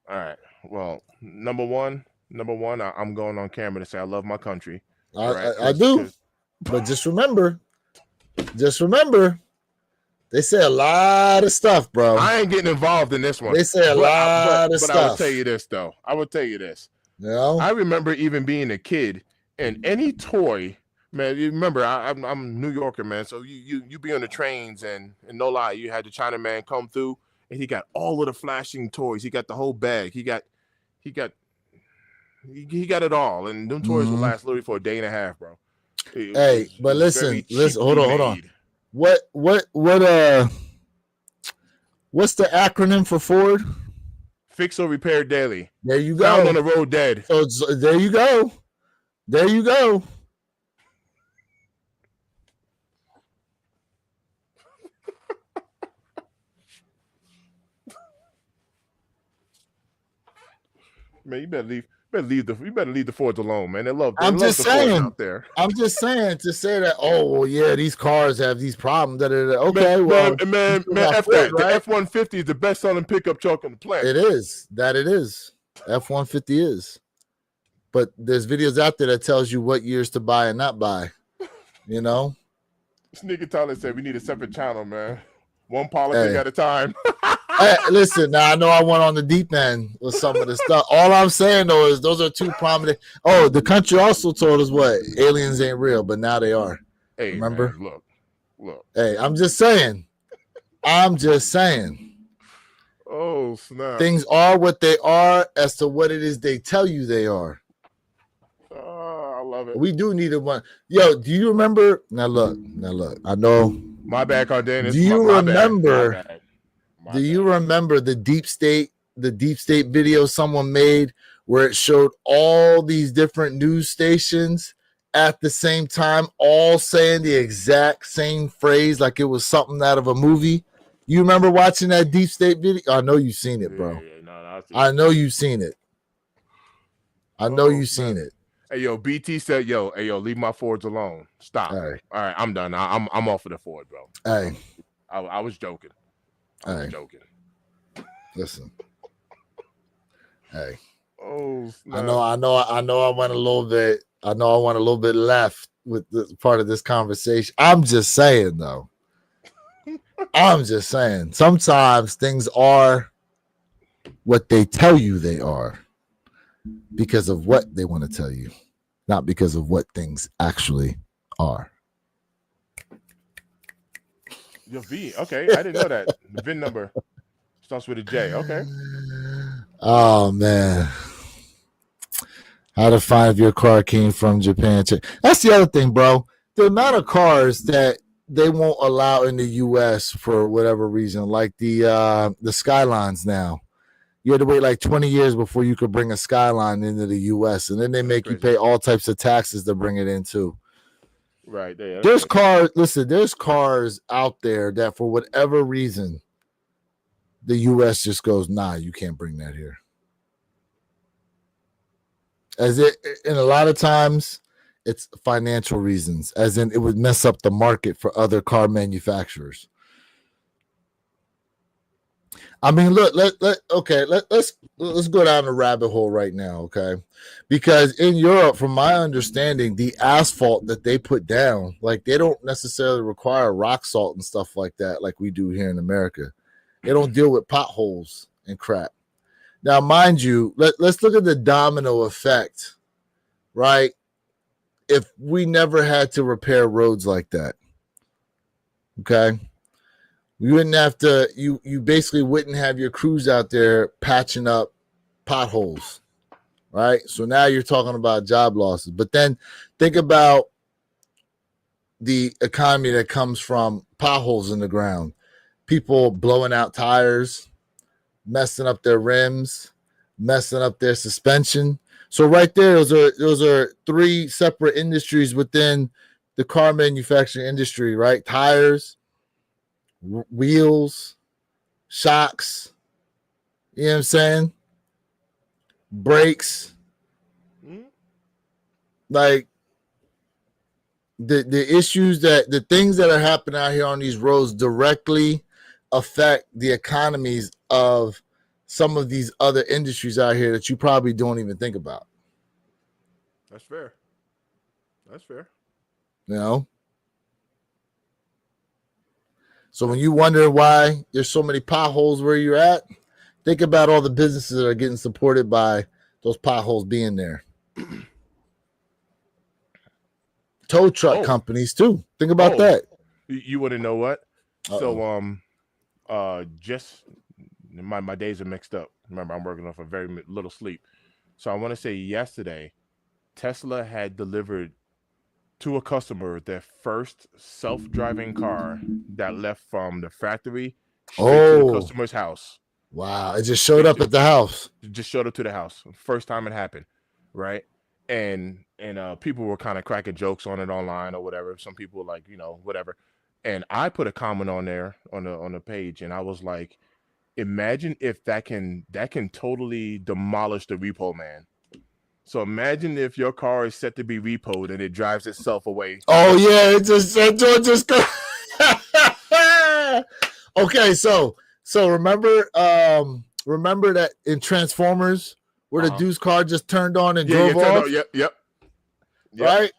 [SPEAKER 2] All right. Well, number one, I'm going on camera to say I love my country.
[SPEAKER 1] I do, but just remember, they say a lot of stuff, bro.
[SPEAKER 2] I ain't getting involved in this one.
[SPEAKER 1] They say a lot of stuff.
[SPEAKER 2] But I will tell you this, though. You know? I remember even being a kid, and any toy, man. You remember, I'm a New Yorker, man. So you be on the trains, and no lie, you had the Chinaman come through, and he got all of the flashing toys. He got the whole bag. He got it all, and them toys will last literally for a day and a half, bro.
[SPEAKER 1] But listen, hold on. What's the acronym for Ford?
[SPEAKER 2] Fix or repair daily.
[SPEAKER 1] There you go.
[SPEAKER 2] Found on the road dead.
[SPEAKER 1] So there you go.
[SPEAKER 2] Man, you better leave the Fords alone, man.
[SPEAKER 1] I'm just saying
[SPEAKER 2] out there.
[SPEAKER 1] I'm just saying to say that. Oh well, yeah, these cars have these problems. Okay,
[SPEAKER 2] man, F that. Right? The F-150 is the best-selling pickup truck on the planet.
[SPEAKER 1] It is. F-150 is. But there's videos out there that tells you what years to buy and not buy. You know.
[SPEAKER 2] This nigga Tyler said we need a separate channel, man. One politic at a time.
[SPEAKER 1] Hey, listen, now I know I went on the deep end with some of the stuff. All I'm saying though is those are two prominent. Oh, the country also told us what aliens ain't real, but now they are.
[SPEAKER 2] Hey,
[SPEAKER 1] remember?
[SPEAKER 2] Man, look.
[SPEAKER 1] Hey, I'm just saying.
[SPEAKER 2] Oh snap!
[SPEAKER 1] Things are what they are as to what it is they tell you they are.
[SPEAKER 2] Oh, I love it.
[SPEAKER 1] We do need one. Yo, do you remember? Now look. I know.
[SPEAKER 2] My bad, Cardenas.
[SPEAKER 1] Do you remember? Do you remember the deep state video someone made where it showed all these different news stations at the same time, all saying the exact same phrase like it was something out of a movie? You remember watching that deep state video? I know you've seen it, bro. I know you've seen it.
[SPEAKER 2] Hey, yo, BT said, leave my Fords alone. Stop. All right, I'm done. I'm off of the Ford, bro.
[SPEAKER 1] Hey.
[SPEAKER 2] I was joking. Joking.
[SPEAKER 1] Listen. Hey.
[SPEAKER 2] Oh, snap.
[SPEAKER 1] I know I went a little bit. I know I went a little bit left with this part of this conversation. I'm just saying though. I'm just saying. Sometimes things are what they tell you they are because of what they want to tell you, not because of what things actually are.
[SPEAKER 2] Your V. Okay, I didn't know that. The VIN number starts with a J. Okay.
[SPEAKER 1] Oh man. How to find if your car came from Japan. That's the other thing, bro. The amount of cars that they won't allow in the US for whatever reason, like the Skylines now. You had to wait like 20 years before you could bring a Skyline into the US, and then they make you pay all types of taxes to bring it in too.
[SPEAKER 2] Right there.
[SPEAKER 1] There's cars, listen, there's cars out there that for whatever reason the US just goes, nah, you can't bring that here. And a lot of times it's financial reasons, as in it would mess up the market for other car manufacturers. I mean, look, let's go down the rabbit hole right now, okay? Because in Europe, from my understanding, the asphalt that they put down, like they don't necessarily require rock salt and stuff like that, like we do here in America. They don't deal with potholes and crap. Now, mind you, let's look at the domino effect, right? If we never had to repair roads like that, okay? You wouldn't have to, you basically wouldn't have your crews out there patching up potholes, right? So now you're talking about job losses. But then think about the economy that comes from potholes in the ground. People blowing out tires, messing up their rims, messing up their suspension. So right there, those are three separate industries within the car manufacturing industry, right? Tires, wheels, shocks, you know what I'm saying? Brakes. Like the issues the things that are happening out here on these roads directly affect the economies of some of these other industries out here that you probably don't even think about.
[SPEAKER 2] That's fair. That's fair.
[SPEAKER 1] You know? So when you wonder why there's so many potholes where you're at, think about all the businesses that are getting supported by those potholes being there. Tow truck companies too. Think about that.
[SPEAKER 2] You want to know what? So just my days are mixed up. Remember, I'm working off a very little sleep. So I want to say yesterday, Tesla had delivered to a customer their first self-driving car that left from the factory straight to the customer's house.
[SPEAKER 1] Wow. It just showed up at the house.
[SPEAKER 2] It just showed up to the house. First time it happened. Right. And people were kind of cracking jokes on it online or whatever. Some people were like, whatever. And I put a comment on there on the page, and I was like, imagine if that can totally demolish the repo man. So imagine if your car is set to be repoed and it drives itself away.
[SPEAKER 1] Oh yeah, it just go. Okay, so remember that in Transformers where the dude's car just turned on and drove off?
[SPEAKER 2] Yep.
[SPEAKER 1] Right?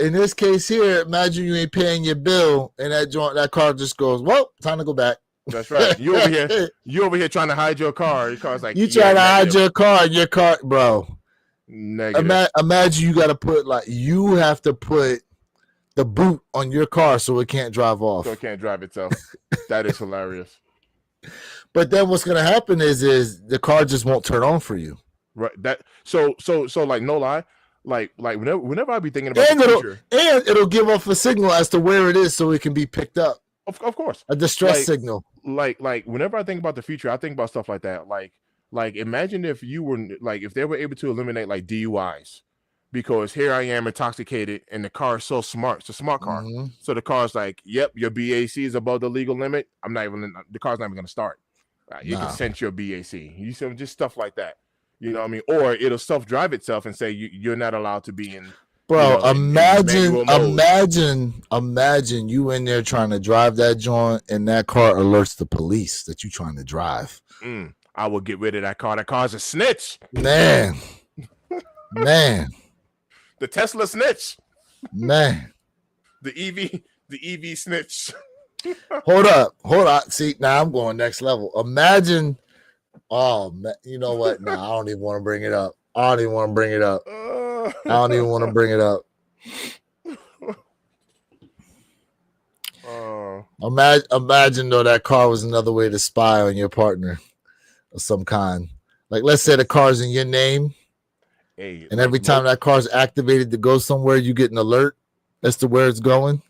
[SPEAKER 1] In this case here, imagine you ain't paying your bill and that car just goes, well, time to go back.
[SPEAKER 2] That's right. You over here trying to hide your car. Your car's like,
[SPEAKER 1] you trying to hide your car, bro.
[SPEAKER 2] Negative.
[SPEAKER 1] Imagine you got to put you have to put the boot on your car so it can't drive off.
[SPEAKER 2] So it can't drive itself. That is hilarious.
[SPEAKER 1] But then what's gonna happen is the car just won't turn on for you.
[SPEAKER 2] Right. That so like no lie. Like whenever I be thinking about the future,
[SPEAKER 1] and it'll give off a signal as to where it is so it can be picked up.
[SPEAKER 2] Of course.
[SPEAKER 1] A distress signal.
[SPEAKER 2] Like whenever I think about the future, I think about stuff like that. Like imagine if you were if they were able to eliminate DUIs, because here I am intoxicated and the car is so smart. It's a smart car. Mm-hmm. So the car's like, yep, your BAC is above the legal limit. The car's not even gonna start. You can sense your BAC. You see, just stuff like that. You know what I mean? Or it'll self-drive itself and say you're not allowed to be in.
[SPEAKER 1] Bro, imagine you in there trying to drive that joint and that car alerts the police that you're trying to drive.
[SPEAKER 2] I will get rid of that car. That car's a snitch.
[SPEAKER 1] Man.
[SPEAKER 2] The Tesla snitch.
[SPEAKER 1] Man,
[SPEAKER 2] The EV snitch.
[SPEAKER 1] hold up. See, now I'm going next level. Imagine. Oh, man, you know what? Nah, I don't even want to bring it up. I don't even want to bring it up. I don't even want to bring it up. Imagine though that car was another way to spy on your partner of some kind. Like, let's say the car's in your name,
[SPEAKER 2] Hey,
[SPEAKER 1] and every time that car's activated to go somewhere, you get an alert as to where it's going.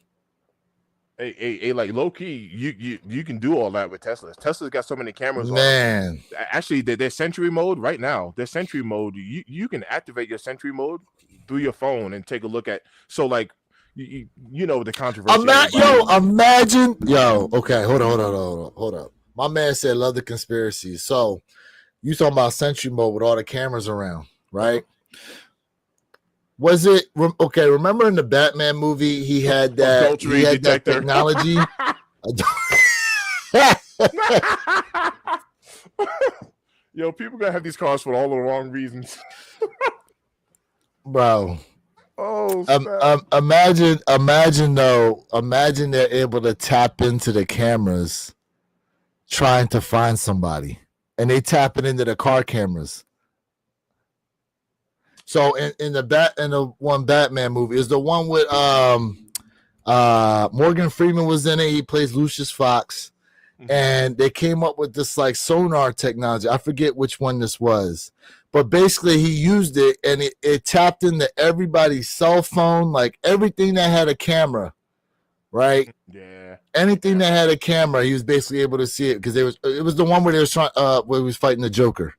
[SPEAKER 2] Hey, like low key, you can do all that with Teslas. Tesla's got so many cameras on them.
[SPEAKER 1] Man,
[SPEAKER 2] Actually, their Sentry mode right now. Their Sentry mode, you can activate your Sentry mode through your phone and take a look at. So like, you know the controversy.
[SPEAKER 1] Imagine, okay, hold up. My man said love the conspiracy. So you talking about Sentry mode with all the cameras around, right? Was it okay? Remember in the Batman movie, he had that
[SPEAKER 2] detector.
[SPEAKER 1] Technology.
[SPEAKER 2] Yo, people gonna have these cars for all the wrong reasons,
[SPEAKER 1] bro.
[SPEAKER 2] Oh,
[SPEAKER 1] imagine they're able to tap into the cameras, trying to find somebody, and they tap it into the car cameras. So in the one Batman movie is the one with Morgan Freeman was in it. He plays Lucius Fox, and they came up with this like sonar technology. I forget which one this was, but basically he used it and it tapped into everybody's cell phone, like everything that had a camera, right?
[SPEAKER 2] Yeah.
[SPEAKER 1] Anything that had a camera, he was basically able to see it because it was the one where they was trying where he was fighting the Joker.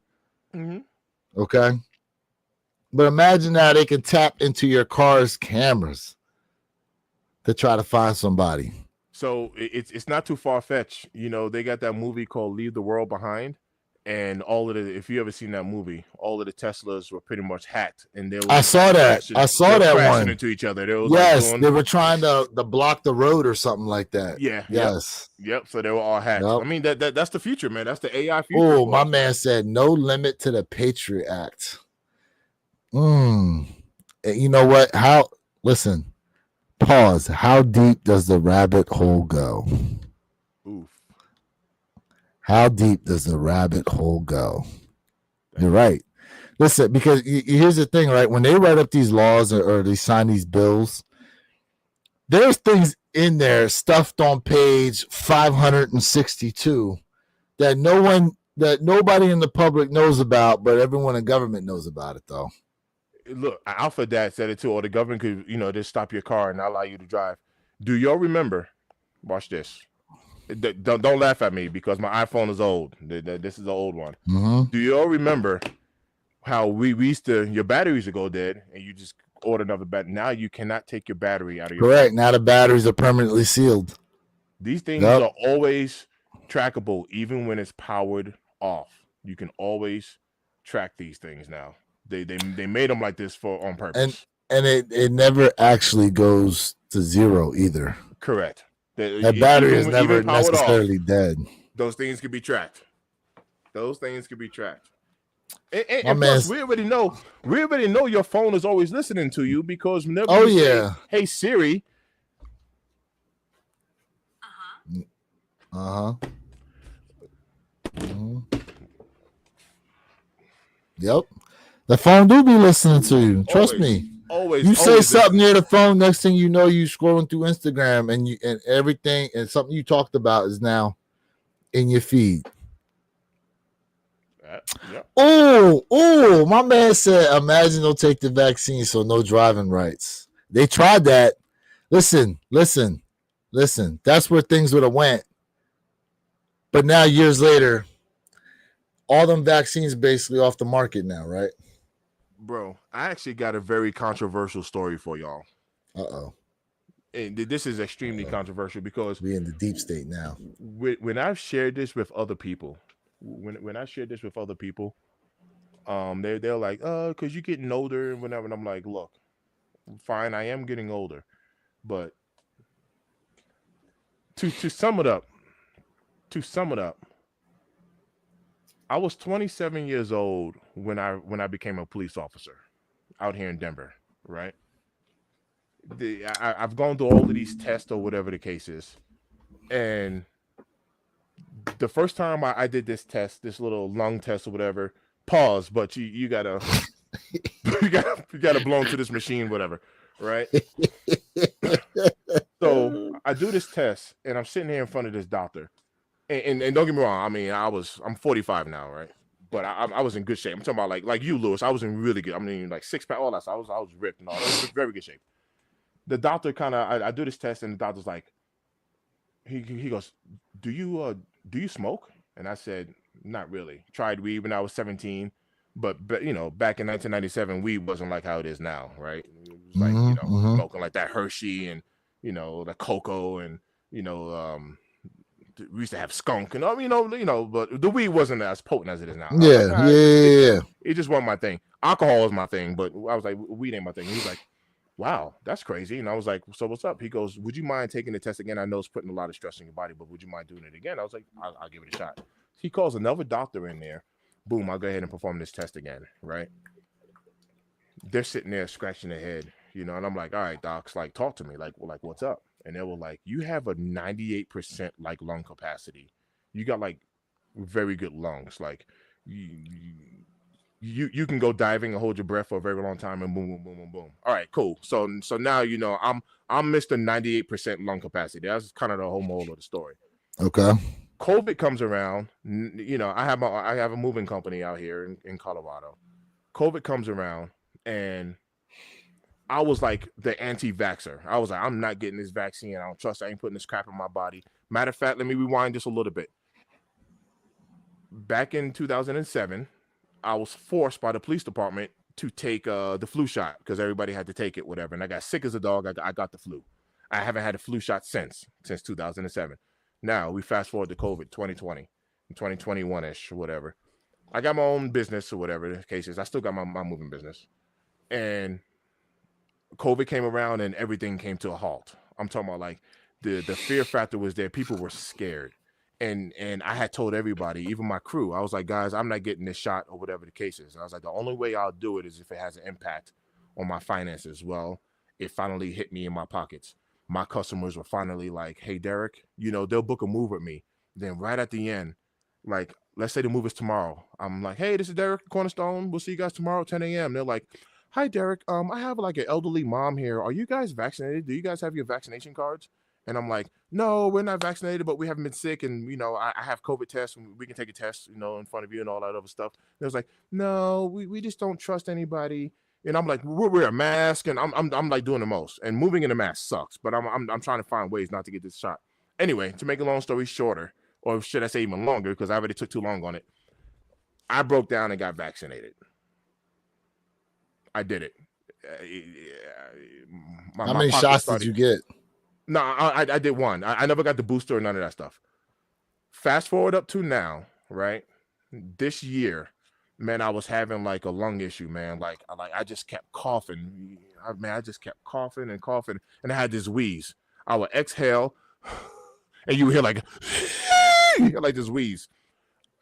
[SPEAKER 1] Okay. But imagine now they can tap into your car's cameras to try to find somebody.
[SPEAKER 2] So it's not too far fetched. You know, they got that movie called Leave the World Behind, and all of the, if you ever seen that movie, all of the Teslas were pretty much hacked, and they were
[SPEAKER 1] I saw that
[SPEAKER 2] crashing
[SPEAKER 1] one
[SPEAKER 2] into each other. They were
[SPEAKER 1] they were trying to block the road or something like that.
[SPEAKER 2] Yeah.
[SPEAKER 1] Yes.
[SPEAKER 2] Yep. So they were all hacked. Yep. I mean that's the future, man. That's the AI future.
[SPEAKER 1] Oh, my man said no limit to the Patriot Act. You know what? Listen, pause. How deep does the rabbit hole go?
[SPEAKER 2] Oof.
[SPEAKER 1] How deep does the rabbit hole go? You're right. Listen, because here's the thing, right? When they write up these laws or they sign these bills, there's things in there stuffed on page 562 that nobody in the public knows about, but everyone in government knows about it, though.
[SPEAKER 2] Look, Alpha Dad said it too, or the government could, just stop your car and not allow you to drive. Do y'all remember? Watch this. Don't laugh at me because my iPhone is old. This is an old one. Do y'all remember how we used to, your batteries would go dead and you just order another battery? Now you cannot take your battery out of your
[SPEAKER 1] Correct. Phone. Now the batteries are permanently sealed.
[SPEAKER 2] These things are always trackable, even when it's powered off. You can always track these things now. They made them like this on purpose.
[SPEAKER 1] And it never actually goes to zero either.
[SPEAKER 2] Correct.
[SPEAKER 1] That battery is never necessarily dead.
[SPEAKER 2] Those things can be tracked. And plus, we already know your phone is always listening to you because whenever say, hey Siri.
[SPEAKER 1] Yep. The phone do be listening to you. Trust me.
[SPEAKER 2] Always.
[SPEAKER 1] You say something near the phone, next thing you know, you scrolling through Instagram and everything and something you talked about is now in your feed.
[SPEAKER 2] Yep.
[SPEAKER 1] Oh, my man said, imagine they'll take the vaccine, so no driving rights. They tried that. Listen. That's where things would have went. But now, years later, all them vaccines basically off the market now, right?
[SPEAKER 2] Bro, I actually got a very controversial story for y'all.
[SPEAKER 1] Uh-oh.
[SPEAKER 2] And this is extremely controversial because
[SPEAKER 1] we're in the deep state now.
[SPEAKER 2] When I've shared this with other people, they're like, because you're getting older and whatever. And I'm like, look, fine, I am getting older, but to sum it up, I was 27 years old when I became a police officer out here in Denver, right? I've gone through all of these tests or whatever the case is, and the first time I did this test, this little lung test or whatever, pause, but you gotta you gotta blow into this machine, whatever, right? So I do this test, and I'm sitting here in front of this doctor, and don't get me wrong, I mean I'm 45 now, right? But I was in good shape. I'm talking about like you, Lewis. I was in really good. I mean, like six pack, all that. So I was ripped and all. I was in very good shape. The doctor kind of I do this test, and the doctor's like, he goes, do you smoke? And I said, not really. Tried weed when I was 17, but you know, back in 1997, weed wasn't like how it is now, right? It was like, you know,
[SPEAKER 1] Mm-hmm.
[SPEAKER 2] smoking like that Hershey and, you know, the cocoa and, you know, we used to have skunk and but the weed wasn't as potent as it is now. I was like,
[SPEAKER 1] Yeah, yeah.
[SPEAKER 2] it just wasn't my thing. Alcohol is my thing, but I was like, weed ain't my thing. And he's like, wow, that's crazy. And I was like, so what's up? He goes, would you mind taking the test again? I know it's putting a lot of stress on your body, but would you mind doing it again? I was like, I'll give it a shot. He calls another doctor in there. Boom, I'll go ahead and perform this test again, right? They're sitting there scratching their head, you know, and I'm like, all right, docs, like, talk to me. Like, what's up? And they were like, you have a 98% like lung capacity. You got like very good lungs. Like you can go diving and hold your breath for a very long time and boom boom boom boom boom. All right, cool. So now you know I'm Mr. 98% lung capacity. That's kind of the whole moral of the story.
[SPEAKER 1] Okay.
[SPEAKER 2] COVID comes around. You know, I have a moving company out here in Colorado. COVID comes around, and I was like the anti-vaxxer. I was like, I'm not getting this vaccine. I don't trust. I ain't putting this crap in my body. Matter of fact, let me rewind just a little bit. Back in 2007, I was forced by the police department to take the flu shot because everybody had to take it, whatever. And I got sick as a dog. I got the flu. I haven't had a flu shot since 2007. Now we fast forward to COVID 2020, 2021 ish, whatever. I got my own business or whatever the case is. I still got my moving business. And COVID came around and everything came to a halt. I'm talking about like the fear factor was there. People were scared. And I had told everybody, even my crew, I was like, guys, I'm not getting this shot or whatever the case is. And I was like, the only way I'll do it is if it has an impact on my finances. Well, it finally hit me in my pockets. My customers were finally like, hey, Derek, you know, they'll book a move with me. Then right at the end, like, let's say the move is tomorrow. I'm like, hey, this is Derek Cornerstone. We'll see you guys tomorrow at 10 a.m. They're like, hi, Derek. I have like an elderly mom here. Are you guys vaccinated? Do you guys have your vaccination cards? And I'm like, no, we're not vaccinated, but we haven't been sick. And, you know, I have COVID tests and we can take a test, you know, in front of you and all that other stuff. And it was like, no, we just don't trust anybody. And I'm like, wear a mask. And I'm like doing the most. And moving in a mask sucks, but I'm trying to find ways not to get this shot. Anyway, to make a long story shorter, or should I say even longer, because I already took too long on it, I broke down and got vaccinated. I did it.
[SPEAKER 1] How
[SPEAKER 2] My
[SPEAKER 1] many
[SPEAKER 2] pockets
[SPEAKER 1] shots did
[SPEAKER 2] started.
[SPEAKER 1] you get?
[SPEAKER 2] No, I did one. I never got the booster or none of that stuff. Fast forward up to now, right? This year, man, I was having like a lung issue, man. Like I just kept coughing. I just kept coughing and coughing, and I had this wheeze. I would exhale, and you would hear like, like this wheeze.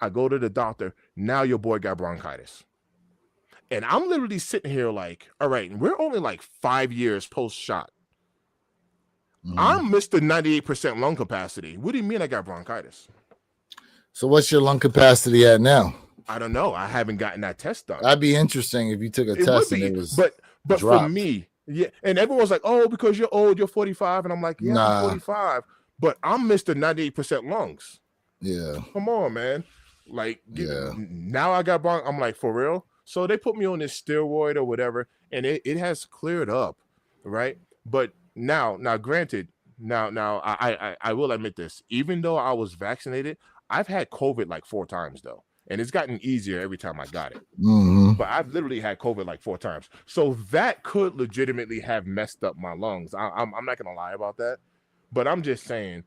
[SPEAKER 2] I go to the doctor. Now your boy got bronchitis. And I'm literally sitting here like, all right, we're only like 5 years post shot.
[SPEAKER 1] Mm-hmm.
[SPEAKER 2] I'm Mr. 98% lung capacity. What do you mean I got bronchitis?
[SPEAKER 1] So what's your lung capacity at now?
[SPEAKER 2] I don't know. I haven't gotten that test done.
[SPEAKER 1] That'd be interesting if you took a
[SPEAKER 2] It
[SPEAKER 1] test
[SPEAKER 2] would
[SPEAKER 1] and
[SPEAKER 2] be,
[SPEAKER 1] it was
[SPEAKER 2] but for
[SPEAKER 1] dropped.
[SPEAKER 2] me, yeah. And everyone's like, oh, because you're old, you're 45, and I'm like, yeah, I'm
[SPEAKER 1] Nah.
[SPEAKER 2] 45, but I'm Mr. 98% lungs.
[SPEAKER 1] Yeah.
[SPEAKER 2] Come on, man. Like,
[SPEAKER 1] Yeah.
[SPEAKER 2] now I got bronch. I'm like, for real. So they put me on this steroid or whatever, and it has cleared up, right? But now, granted, now I will admit this. Even though I was vaccinated, I've had COVID like 4 times though, and it's gotten easier every time I got it.
[SPEAKER 1] Mm-hmm.
[SPEAKER 2] But I've literally had COVID like 4 times, so that could legitimately have messed up my lungs. I'm not gonna lie about that, but I'm just saying,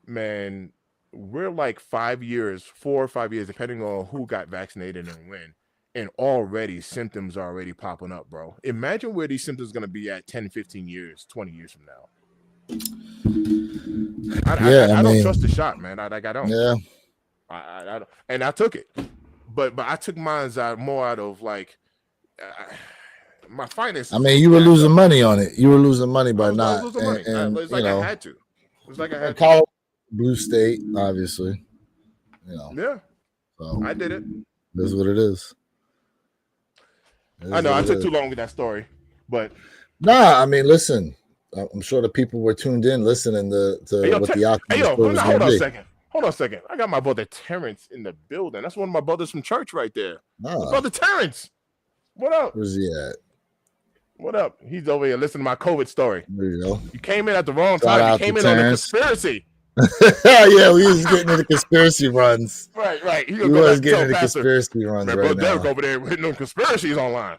[SPEAKER 2] man, we're like 5 years, 4 or 5 years, depending on who got vaccinated and when. And already symptoms are already popping up, bro. Imagine where these symptoms are going to be at 10, 15 years, 20 years from now. I don't trust the shot, man. I don't.
[SPEAKER 1] Yeah.
[SPEAKER 2] I don't. And I took it. But I took mine out more out of like, my finances
[SPEAKER 1] I
[SPEAKER 2] was
[SPEAKER 1] mean,
[SPEAKER 2] getting
[SPEAKER 1] you were
[SPEAKER 2] jacked
[SPEAKER 1] losing
[SPEAKER 2] up.
[SPEAKER 1] money on it. You were losing money by
[SPEAKER 2] I was
[SPEAKER 1] not,
[SPEAKER 2] losing money.
[SPEAKER 1] and
[SPEAKER 2] It's like I had to. It's like I had to.
[SPEAKER 1] Colorado, blue state, obviously.
[SPEAKER 2] Yeah,
[SPEAKER 1] So
[SPEAKER 2] I did it.
[SPEAKER 1] it is what it is. It
[SPEAKER 2] I
[SPEAKER 1] is
[SPEAKER 2] know
[SPEAKER 1] what
[SPEAKER 2] I
[SPEAKER 1] it
[SPEAKER 2] took
[SPEAKER 1] is.
[SPEAKER 2] too long with that story, but
[SPEAKER 1] Nah, I mean, listen. I'm sure the people were tuned in listening
[SPEAKER 2] hey
[SPEAKER 1] to
[SPEAKER 2] yo,
[SPEAKER 1] what the outcome
[SPEAKER 2] hey
[SPEAKER 1] of the
[SPEAKER 2] yo,
[SPEAKER 1] story
[SPEAKER 2] hold
[SPEAKER 1] was
[SPEAKER 2] on,
[SPEAKER 1] going
[SPEAKER 2] hold
[SPEAKER 1] to
[SPEAKER 2] on a
[SPEAKER 1] be.
[SPEAKER 2] second. Hold on a second. I got my brother Terrence in the building. That's one of my brothers from church right there. My
[SPEAKER 1] Nah,
[SPEAKER 2] brother Terrence. What up?
[SPEAKER 1] where's he at?
[SPEAKER 2] What up? He's over here listening to my COVID story.
[SPEAKER 1] There you go.
[SPEAKER 2] You came in at the wrong
[SPEAKER 1] Shout
[SPEAKER 2] time. You
[SPEAKER 1] out to
[SPEAKER 2] came in on the
[SPEAKER 1] Terrence.
[SPEAKER 2] conspiracy.
[SPEAKER 1] Yeah, we was getting into conspiracy runs.
[SPEAKER 2] Right. He
[SPEAKER 1] We
[SPEAKER 2] gonna go
[SPEAKER 1] was
[SPEAKER 2] back and
[SPEAKER 1] getting
[SPEAKER 2] tell
[SPEAKER 1] into
[SPEAKER 2] Pastor,
[SPEAKER 1] conspiracy runs
[SPEAKER 2] man,
[SPEAKER 1] right
[SPEAKER 2] brother Derek
[SPEAKER 1] now.
[SPEAKER 2] over there hitting on conspiracies online.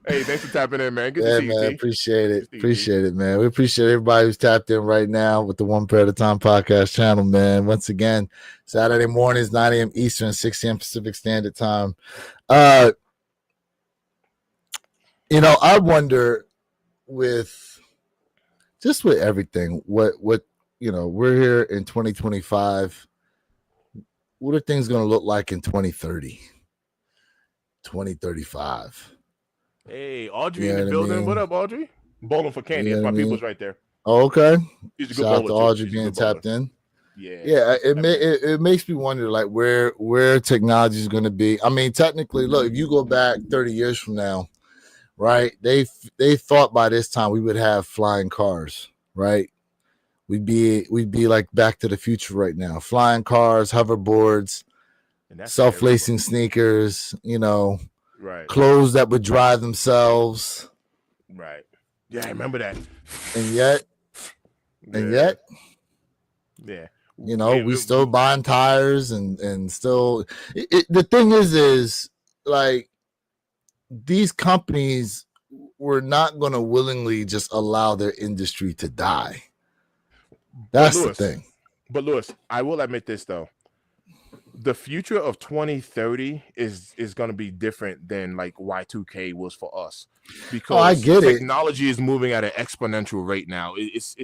[SPEAKER 2] Hey, thanks for tapping in, man. Good to
[SPEAKER 1] Yeah,
[SPEAKER 2] see you,
[SPEAKER 1] man,
[SPEAKER 2] T.
[SPEAKER 1] appreciate it.
[SPEAKER 2] Good to see you, T.
[SPEAKER 1] Appreciate it, man. We appreciate everybody who's tapped in right now with the One Prayer at a Time podcast channel, man. Once again, Saturday mornings, 9 a.m. Eastern, 6 a.m. Pacific Standard Time. I wonder with everything, what we're here in 2025. What are things going to look like in 2030, 2035?
[SPEAKER 2] Hey, Audrey
[SPEAKER 1] You
[SPEAKER 2] in
[SPEAKER 1] know
[SPEAKER 2] the
[SPEAKER 1] what I
[SPEAKER 2] building.
[SPEAKER 1] mean?
[SPEAKER 2] What up, Audrey? Bowling for candy.
[SPEAKER 1] You know
[SPEAKER 2] That's
[SPEAKER 1] what
[SPEAKER 2] my
[SPEAKER 1] I mean?
[SPEAKER 2] people's right there.
[SPEAKER 1] Oh, okay.
[SPEAKER 2] She's a good
[SPEAKER 1] Shout out
[SPEAKER 2] bowler
[SPEAKER 1] to
[SPEAKER 2] too.
[SPEAKER 1] Audrey
[SPEAKER 2] She's a
[SPEAKER 1] being
[SPEAKER 2] good bowler.
[SPEAKER 1] tapped in.
[SPEAKER 2] Yeah.
[SPEAKER 1] It makes me wonder like where technology is going to be. I mean, technically, look, if you go back 30 years from now, right? They thought by this time we would have flying cars, right? We'd be like Back to the Future right now. Flying cars, hoverboards, self-lacing sneakers,
[SPEAKER 2] Right.
[SPEAKER 1] clothes that would drive themselves.
[SPEAKER 2] Right. Yeah, I remember that.
[SPEAKER 1] And yet,
[SPEAKER 2] yeah.
[SPEAKER 1] we still buying tires and still the thing is like these companies were not going to willingly just allow their industry to die. That's the thing.
[SPEAKER 2] But Lewis, I will admit this though. The future of 2030 is going to be different than like Y2K was for us because
[SPEAKER 1] I get
[SPEAKER 2] technology is moving at an exponential rate now. It's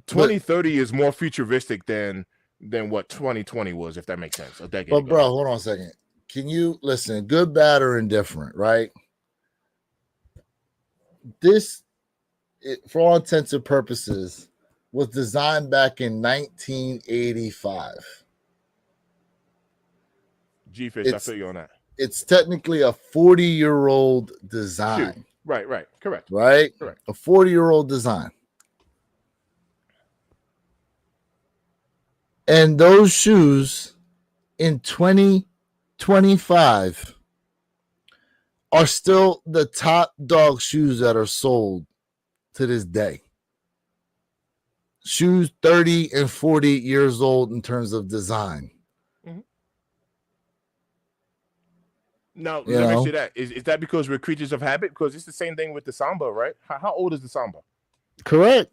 [SPEAKER 2] 2030 is more futuristic than what 2020 was, if that makes sense. A decade ago.
[SPEAKER 1] Bro, hold on a second. Can you listen? Good, bad, or indifferent, right? This, for all intents and purposes, was designed back in 1985.
[SPEAKER 2] G-Fish, I feel you on that.
[SPEAKER 1] It's technically a 40-year-old design.
[SPEAKER 2] Shoot. Right. Correct.
[SPEAKER 1] Right? Correct. A 40-year-old design. And those shoes in 2025 are still the top dog shoes that are sold to this day. Shoes 30 and 40 years old in terms of design.
[SPEAKER 2] Mm-hmm. Now, let me ask you that. Is that because we're creatures of habit? Because it's the same thing with the Samba, right? How old is the Samba?
[SPEAKER 1] Correct.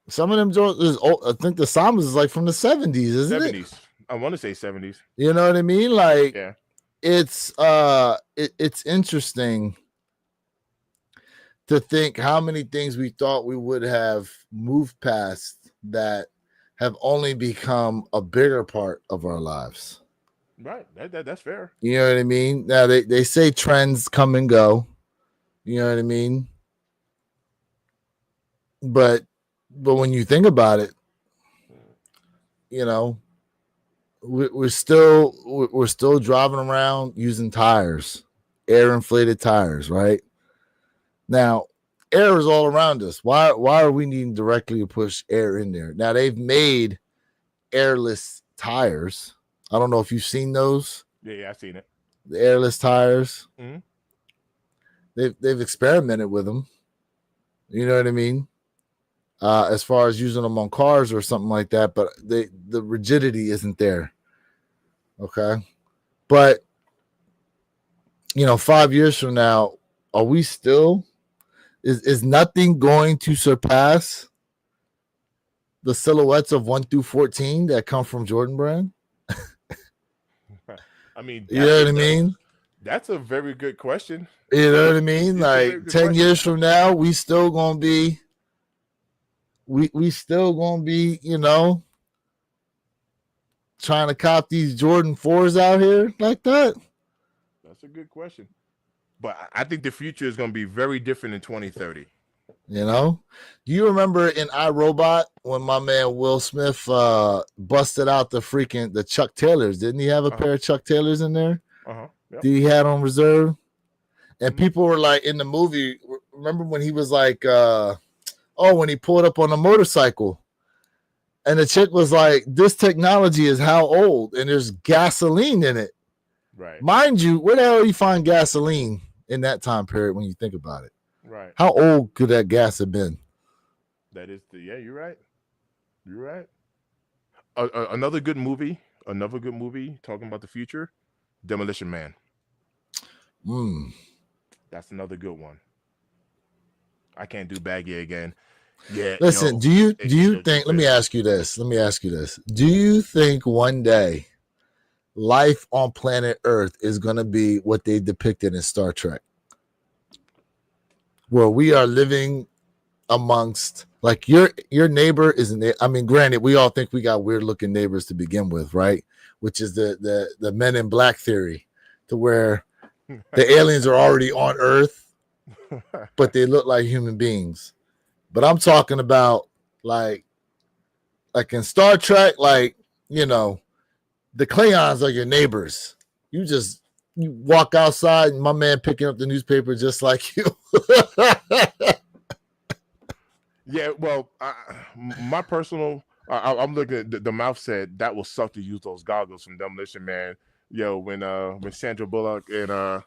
[SPEAKER 1] Some of them is old. I think the Sambas is like from the 70s, isn't 70s.
[SPEAKER 2] It? I want to say 70s.
[SPEAKER 1] You know what I mean? Like,
[SPEAKER 2] yeah.
[SPEAKER 1] It's interesting to think how many things we thought we would have moved past that have only become a bigger part of our lives.
[SPEAKER 2] Right. That's fair.
[SPEAKER 1] You know what I mean? Now they say trends come and go. You know what I mean? But when you think about it, we're still driving around using tires, air inflated tires, right? Now, air is all around us. Why are we needing directly to push air in there? Now they've made airless tires. I don't know if you've seen those.
[SPEAKER 2] Yeah, I've seen it.
[SPEAKER 1] The airless tires.
[SPEAKER 2] Mm-hmm.
[SPEAKER 1] They've experimented with them. You know what I mean? As far as using them on cars or something like that, but the rigidity isn't there. Okay. But 5 years from now, are we still is nothing going to surpass the silhouettes of 1 through 14 that come from Jordan Brand?
[SPEAKER 2] I mean,
[SPEAKER 1] you know what I mean?
[SPEAKER 2] That's a very good question.
[SPEAKER 1] You know what I mean? Like 10 years from now, we still gonna be trying to cop these Jordan 4s out here like that?
[SPEAKER 2] That's a good question. But I think the future is going to be very different in 2030.
[SPEAKER 1] You know, do you remember in iRobot when my man Will Smith busted out the Chuck Taylors? Didn't he have a
[SPEAKER 2] Uh huh.
[SPEAKER 1] pair of Chuck Taylors in there?
[SPEAKER 2] Yep.
[SPEAKER 1] Did he had on reserve? And
[SPEAKER 2] Hmm.
[SPEAKER 1] people were like in the movie. Remember when he was like, when he pulled up on a motorcycle, and the chick was like, "This technology is how old?" And there's gasoline in it.
[SPEAKER 2] Right.
[SPEAKER 1] Mind you, where the hell do you find gasoline in that time period when you think about it?
[SPEAKER 2] Right.
[SPEAKER 1] How old could that gas have been?
[SPEAKER 2] That is the yeah. You're right. You're right. Another good movie. Another good movie talking about the future. Demolition Man.
[SPEAKER 1] Mm.
[SPEAKER 2] That's another good one. I can't do Baggy again. Yeah,
[SPEAKER 1] Listen,
[SPEAKER 2] yo.
[SPEAKER 1] do you think? Let me
[SPEAKER 2] Listen.
[SPEAKER 1] ask you this. Let me ask you this. Do you think one day life on planet Earth is going to be what they depicted in Star Trek, where we are living amongst like your neighbor isn't there? I mean, granted, we all think we got weird looking neighbors to begin with, right? Which is the Men in Black theory, to where the aliens are already on Earth, but they look like human beings. But I'm talking about like in Star Trek, like you know, the Klingons are your neighbors. You walk outside and my man picking up the newspaper just like you.
[SPEAKER 2] Yeah, well, my personal, I'm looking at the mouth said that will suck to use those goggles from Demolition Man. Yo, when Sandra Bullock and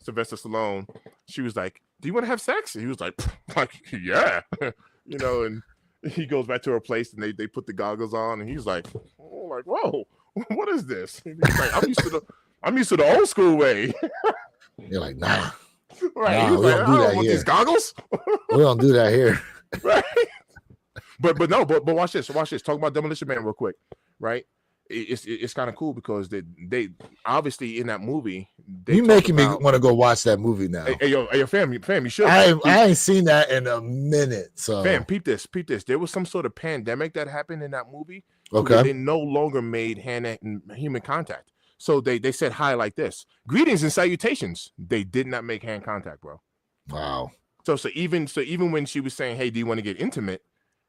[SPEAKER 2] Sylvester Stallone, she was like, "Do you want to have sex?" And he was like, "Like, yeah," and he goes back to her place and they put the goggles on and he's like, "Oh, like, whoa, what is this?" And he's like, I'm used to the old school way."
[SPEAKER 1] You're like, nah,
[SPEAKER 2] Right? He was
[SPEAKER 1] we
[SPEAKER 2] like,
[SPEAKER 1] don't
[SPEAKER 2] "I
[SPEAKER 1] do
[SPEAKER 2] don't
[SPEAKER 1] that
[SPEAKER 2] want these
[SPEAKER 1] here.
[SPEAKER 2] goggles."
[SPEAKER 1] We don't do that here.
[SPEAKER 2] Right? But watch this. Watch this. Talk about Demolition Man real quick, right? It's kind of cool because they obviously in that movie they
[SPEAKER 1] You
[SPEAKER 2] talk
[SPEAKER 1] making me
[SPEAKER 2] about
[SPEAKER 1] want to go watch that movie now.
[SPEAKER 2] hey, fam, you should
[SPEAKER 1] I ain't seen that in a minute.
[SPEAKER 2] fam,
[SPEAKER 1] So
[SPEAKER 2] peep this. There was some sort of pandemic that happened in that movie to where
[SPEAKER 1] okay,
[SPEAKER 2] they no longer made hand and human contact. So they said hi like this, greetings and salutations. They did not make hand contact, bro.
[SPEAKER 1] wow,
[SPEAKER 2] So even when she was saying, "Hey, do you want to get intimate?"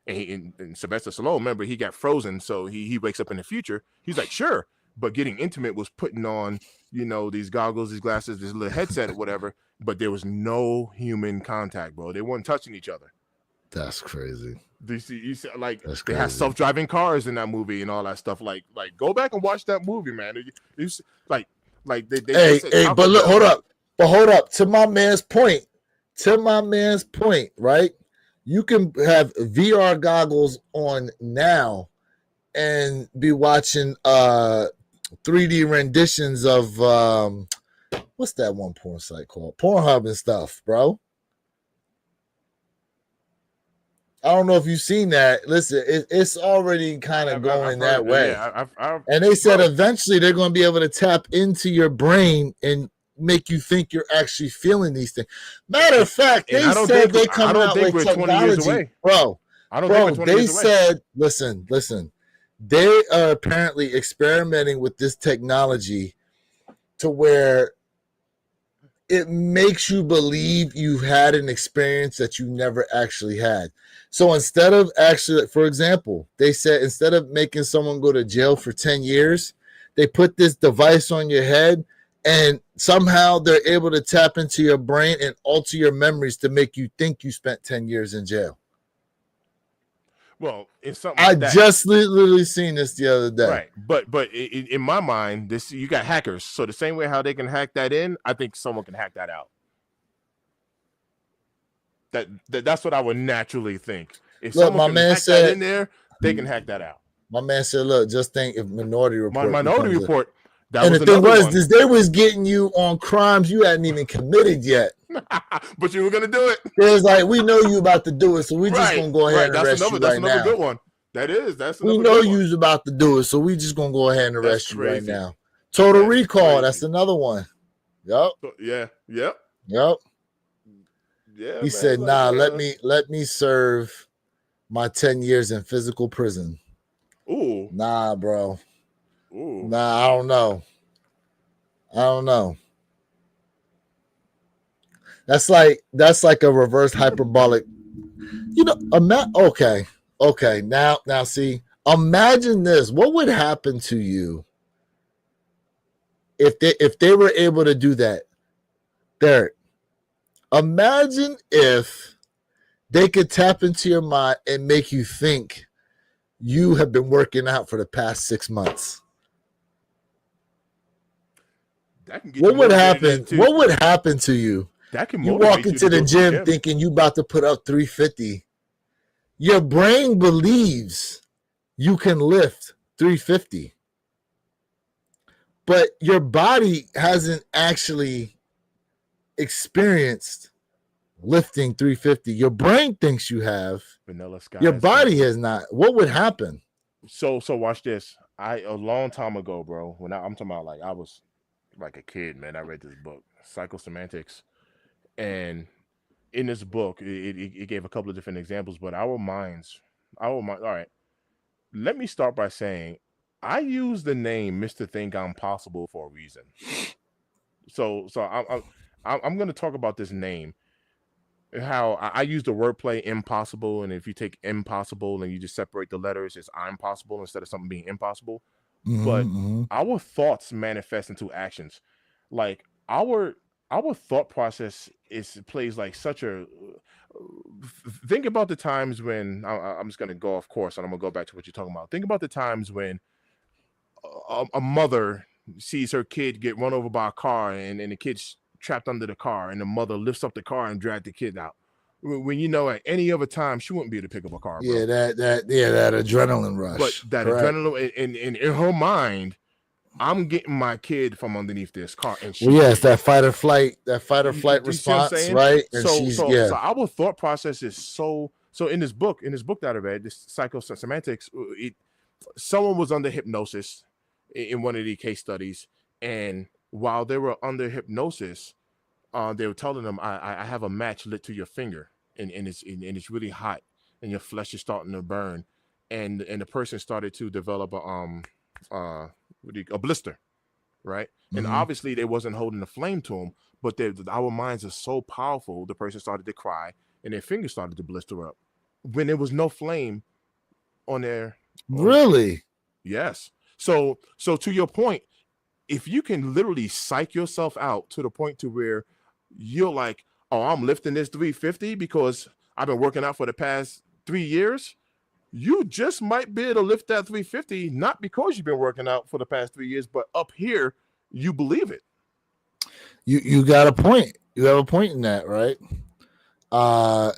[SPEAKER 2] And Sylvester Stallone, remember, he got frozen, so he wakes up in the future. He's like, "Sure," but getting intimate was putting on, these goggles, these glasses, this little headset, or whatever. But there was no human contact, bro. They weren't touching each other.
[SPEAKER 1] that's crazy.
[SPEAKER 2] Do you see, like
[SPEAKER 1] That's
[SPEAKER 2] they had
[SPEAKER 1] crazy.
[SPEAKER 2] self-driving cars in that movie and all that stuff. Like go back and watch that movie, man. Like they said
[SPEAKER 1] Hey,
[SPEAKER 2] Taco
[SPEAKER 1] but look,
[SPEAKER 2] Bell.
[SPEAKER 1] hold up. To my man's point, right? You can have VR goggles on now and be watching 3D renditions of what's that one porn site called? Pornhub and stuff, bro. I don't know if you've seen that. Listen, it's already kind of
[SPEAKER 2] I've
[SPEAKER 1] going
[SPEAKER 2] heard,
[SPEAKER 1] that way.
[SPEAKER 2] yeah, I've
[SPEAKER 1] And they said
[SPEAKER 2] bro.
[SPEAKER 1] eventually they're going to be able to tap into your brain and make you think you're actually feeling these things. Matter of fact,
[SPEAKER 2] And
[SPEAKER 1] they said they
[SPEAKER 2] I
[SPEAKER 1] coming
[SPEAKER 2] don't
[SPEAKER 1] out
[SPEAKER 2] think
[SPEAKER 1] with
[SPEAKER 2] we're 20 years
[SPEAKER 1] technology,
[SPEAKER 2] away.
[SPEAKER 1] bro.
[SPEAKER 2] I don't think we're
[SPEAKER 1] Bro,
[SPEAKER 2] 20
[SPEAKER 1] they
[SPEAKER 2] years away.
[SPEAKER 1] said, listen. They are apparently experimenting with this technology to where it makes you believe you had an experience that you never actually had. So instead of actually, for example, they said instead of making someone go to jail for 10 years, they put this device on your head and somehow they're able to tap into your brain and alter your memories to make you think you spent 10 years in jail.
[SPEAKER 2] Well, it's something
[SPEAKER 1] I
[SPEAKER 2] like that,
[SPEAKER 1] just literally seen this the other day.
[SPEAKER 2] right? But in my mind, this you got hackers. So the same way how they can hack that in, I think someone can hack that out. That's what I would naturally think. If
[SPEAKER 1] Look,
[SPEAKER 2] someone can hack that in there, they can hack that out.
[SPEAKER 1] my man said, look, just think if Minority Report
[SPEAKER 2] Minority
[SPEAKER 1] becomes a.
[SPEAKER 2] Report, that
[SPEAKER 1] And the
[SPEAKER 2] was
[SPEAKER 1] thing
[SPEAKER 2] another
[SPEAKER 1] was,
[SPEAKER 2] one.
[SPEAKER 1] is they was getting you on crimes you hadn't even committed yet.
[SPEAKER 2] But you were gonna do it.
[SPEAKER 1] It was like, we know you about to do it, so we just
[SPEAKER 2] Right,
[SPEAKER 1] gonna go ahead
[SPEAKER 2] right.
[SPEAKER 1] and arrest you
[SPEAKER 2] That's
[SPEAKER 1] right
[SPEAKER 2] another
[SPEAKER 1] now.
[SPEAKER 2] good one. That's
[SPEAKER 1] We
[SPEAKER 2] another
[SPEAKER 1] know
[SPEAKER 2] good one.
[SPEAKER 1] you's about to do it, so we just gonna go ahead and
[SPEAKER 2] That's
[SPEAKER 1] arrest you right
[SPEAKER 2] crazy.
[SPEAKER 1] now. Total
[SPEAKER 2] That is
[SPEAKER 1] Recall, that's
[SPEAKER 2] crazy.
[SPEAKER 1] another one. Yep.
[SPEAKER 2] Yeah, yep,
[SPEAKER 1] Yep.
[SPEAKER 2] yeah,
[SPEAKER 1] He
[SPEAKER 2] man.
[SPEAKER 1] said, nah, let me serve my 10 years in physical prison.
[SPEAKER 2] Ooh,
[SPEAKER 1] Nah, bro.
[SPEAKER 2] ooh.
[SPEAKER 1] Nah, I don't know. That's like a reverse hyperbolic. Okay. Now see, imagine this. What would happen to you if they were able to do that? Derek, imagine if they could tap into your mind and make you think you have been working out for the past 6 months.
[SPEAKER 2] That can get you
[SPEAKER 1] What would
[SPEAKER 2] motivated
[SPEAKER 1] happen?
[SPEAKER 2] to.
[SPEAKER 1] What would happen to you?
[SPEAKER 2] That can
[SPEAKER 1] You walk
[SPEAKER 2] motivate you to
[SPEAKER 1] into the
[SPEAKER 2] go to the
[SPEAKER 1] gym
[SPEAKER 2] gym.
[SPEAKER 1] thinking you about to put up 350. Your brain believes you can lift 350, but your body hasn't actually experienced lifting 350. Your brain thinks you have.
[SPEAKER 2] Vanilla Sky
[SPEAKER 1] Your
[SPEAKER 2] is
[SPEAKER 1] body
[SPEAKER 2] dancing.
[SPEAKER 1] has not. What would happen?
[SPEAKER 2] So watch this. A long time ago, bro. I'm talking about like I was like a kid, man. I read this book, Psychosemantics, and in this book, it gave a couple of different examples. But our mind. All right. Let me start by saying, I use the name Mister Think I'm Possible for a reason. So I'm going to talk about this name. How I use the wordplay impossible, and if you take impossible and you just separate the letters, it's I'm possible instead of something being impossible. But
[SPEAKER 1] Mm-hmm.
[SPEAKER 2] our thoughts manifest into actions. Like our thought process is plays like such a think about the times when I'm just gonna go off course and I'm gonna go back to what you're talking about. Think about the times when a mother sees her kid get run over by a car and the kid's trapped under the car and the mother lifts up the car and drags the kid out. When you know at any other time she wouldn't be able to pick up a car, bro.
[SPEAKER 1] Yeah, that adrenaline
[SPEAKER 2] But
[SPEAKER 1] rush.
[SPEAKER 2] that
[SPEAKER 1] Correct.
[SPEAKER 2] adrenaline in her mind, I'm getting my kid from underneath this car and
[SPEAKER 1] Well,
[SPEAKER 2] she
[SPEAKER 1] yes,
[SPEAKER 2] can't.
[SPEAKER 1] that fight or flight,
[SPEAKER 2] You see what I'm
[SPEAKER 1] response,
[SPEAKER 2] saying?
[SPEAKER 1] right? And
[SPEAKER 2] So
[SPEAKER 1] she's
[SPEAKER 2] so
[SPEAKER 1] yeah.
[SPEAKER 2] so our thought process is so in this book that I read, this psychosemantics, someone was under hypnosis in one of the case studies, and while they were under hypnosis, they were telling them, I have a match lit to your finger, and it's really hot, and your flesh is starting to burn, and the person started to develop uh a blister, right? And
[SPEAKER 1] Mm-hmm.
[SPEAKER 2] obviously they wasn't holding the flame to them, but our minds are so powerful. The person started to cry, and their fingers started to blister up when there was no flame on their on.
[SPEAKER 1] Really?
[SPEAKER 2] Yes. So to your point, if you can literally psych yourself out to the point to where you're like, oh, I'm lifting this 350 because I've been working out for the past 3 years, you just might be able to lift that 350, not because you've been working out for the past 3 years, but up here, you believe it.
[SPEAKER 1] You got a point. You have a point in that, right? Uh,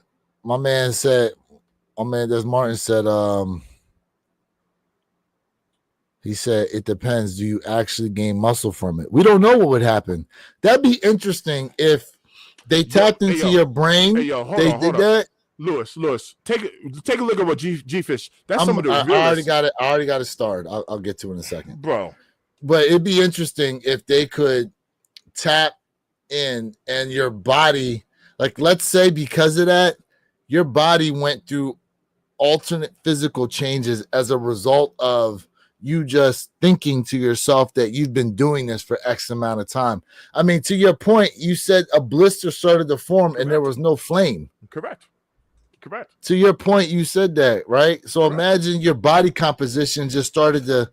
[SPEAKER 1] my man said, my man Des Martin said, he said it depends. Do you actually gain muscle from it? We don't know what would happen. That'd be interesting if they
[SPEAKER 2] Yo,
[SPEAKER 1] tapped into your
[SPEAKER 2] hey
[SPEAKER 1] brain.
[SPEAKER 2] yo, hold
[SPEAKER 1] They
[SPEAKER 2] on,
[SPEAKER 1] did
[SPEAKER 2] hold up,
[SPEAKER 1] that.
[SPEAKER 2] Lewis, take a look at what G Fish. That's some of the
[SPEAKER 1] I already
[SPEAKER 2] realest,
[SPEAKER 1] got it. I already got it started. I'll get to it in a second.
[SPEAKER 2] bro.
[SPEAKER 1] But it'd be interesting if they could tap in and your body, like let's say because of that, your body went through alternate physical changes as a result of you just thinking to yourself that you've been doing this for X amount of time. I mean, to your point, you said a blister started to form and there
[SPEAKER 2] Correct,
[SPEAKER 1] was no flame.
[SPEAKER 2] correct, correct,
[SPEAKER 1] To your point, you said that, right? So
[SPEAKER 2] correct.
[SPEAKER 1] imagine your body composition just started to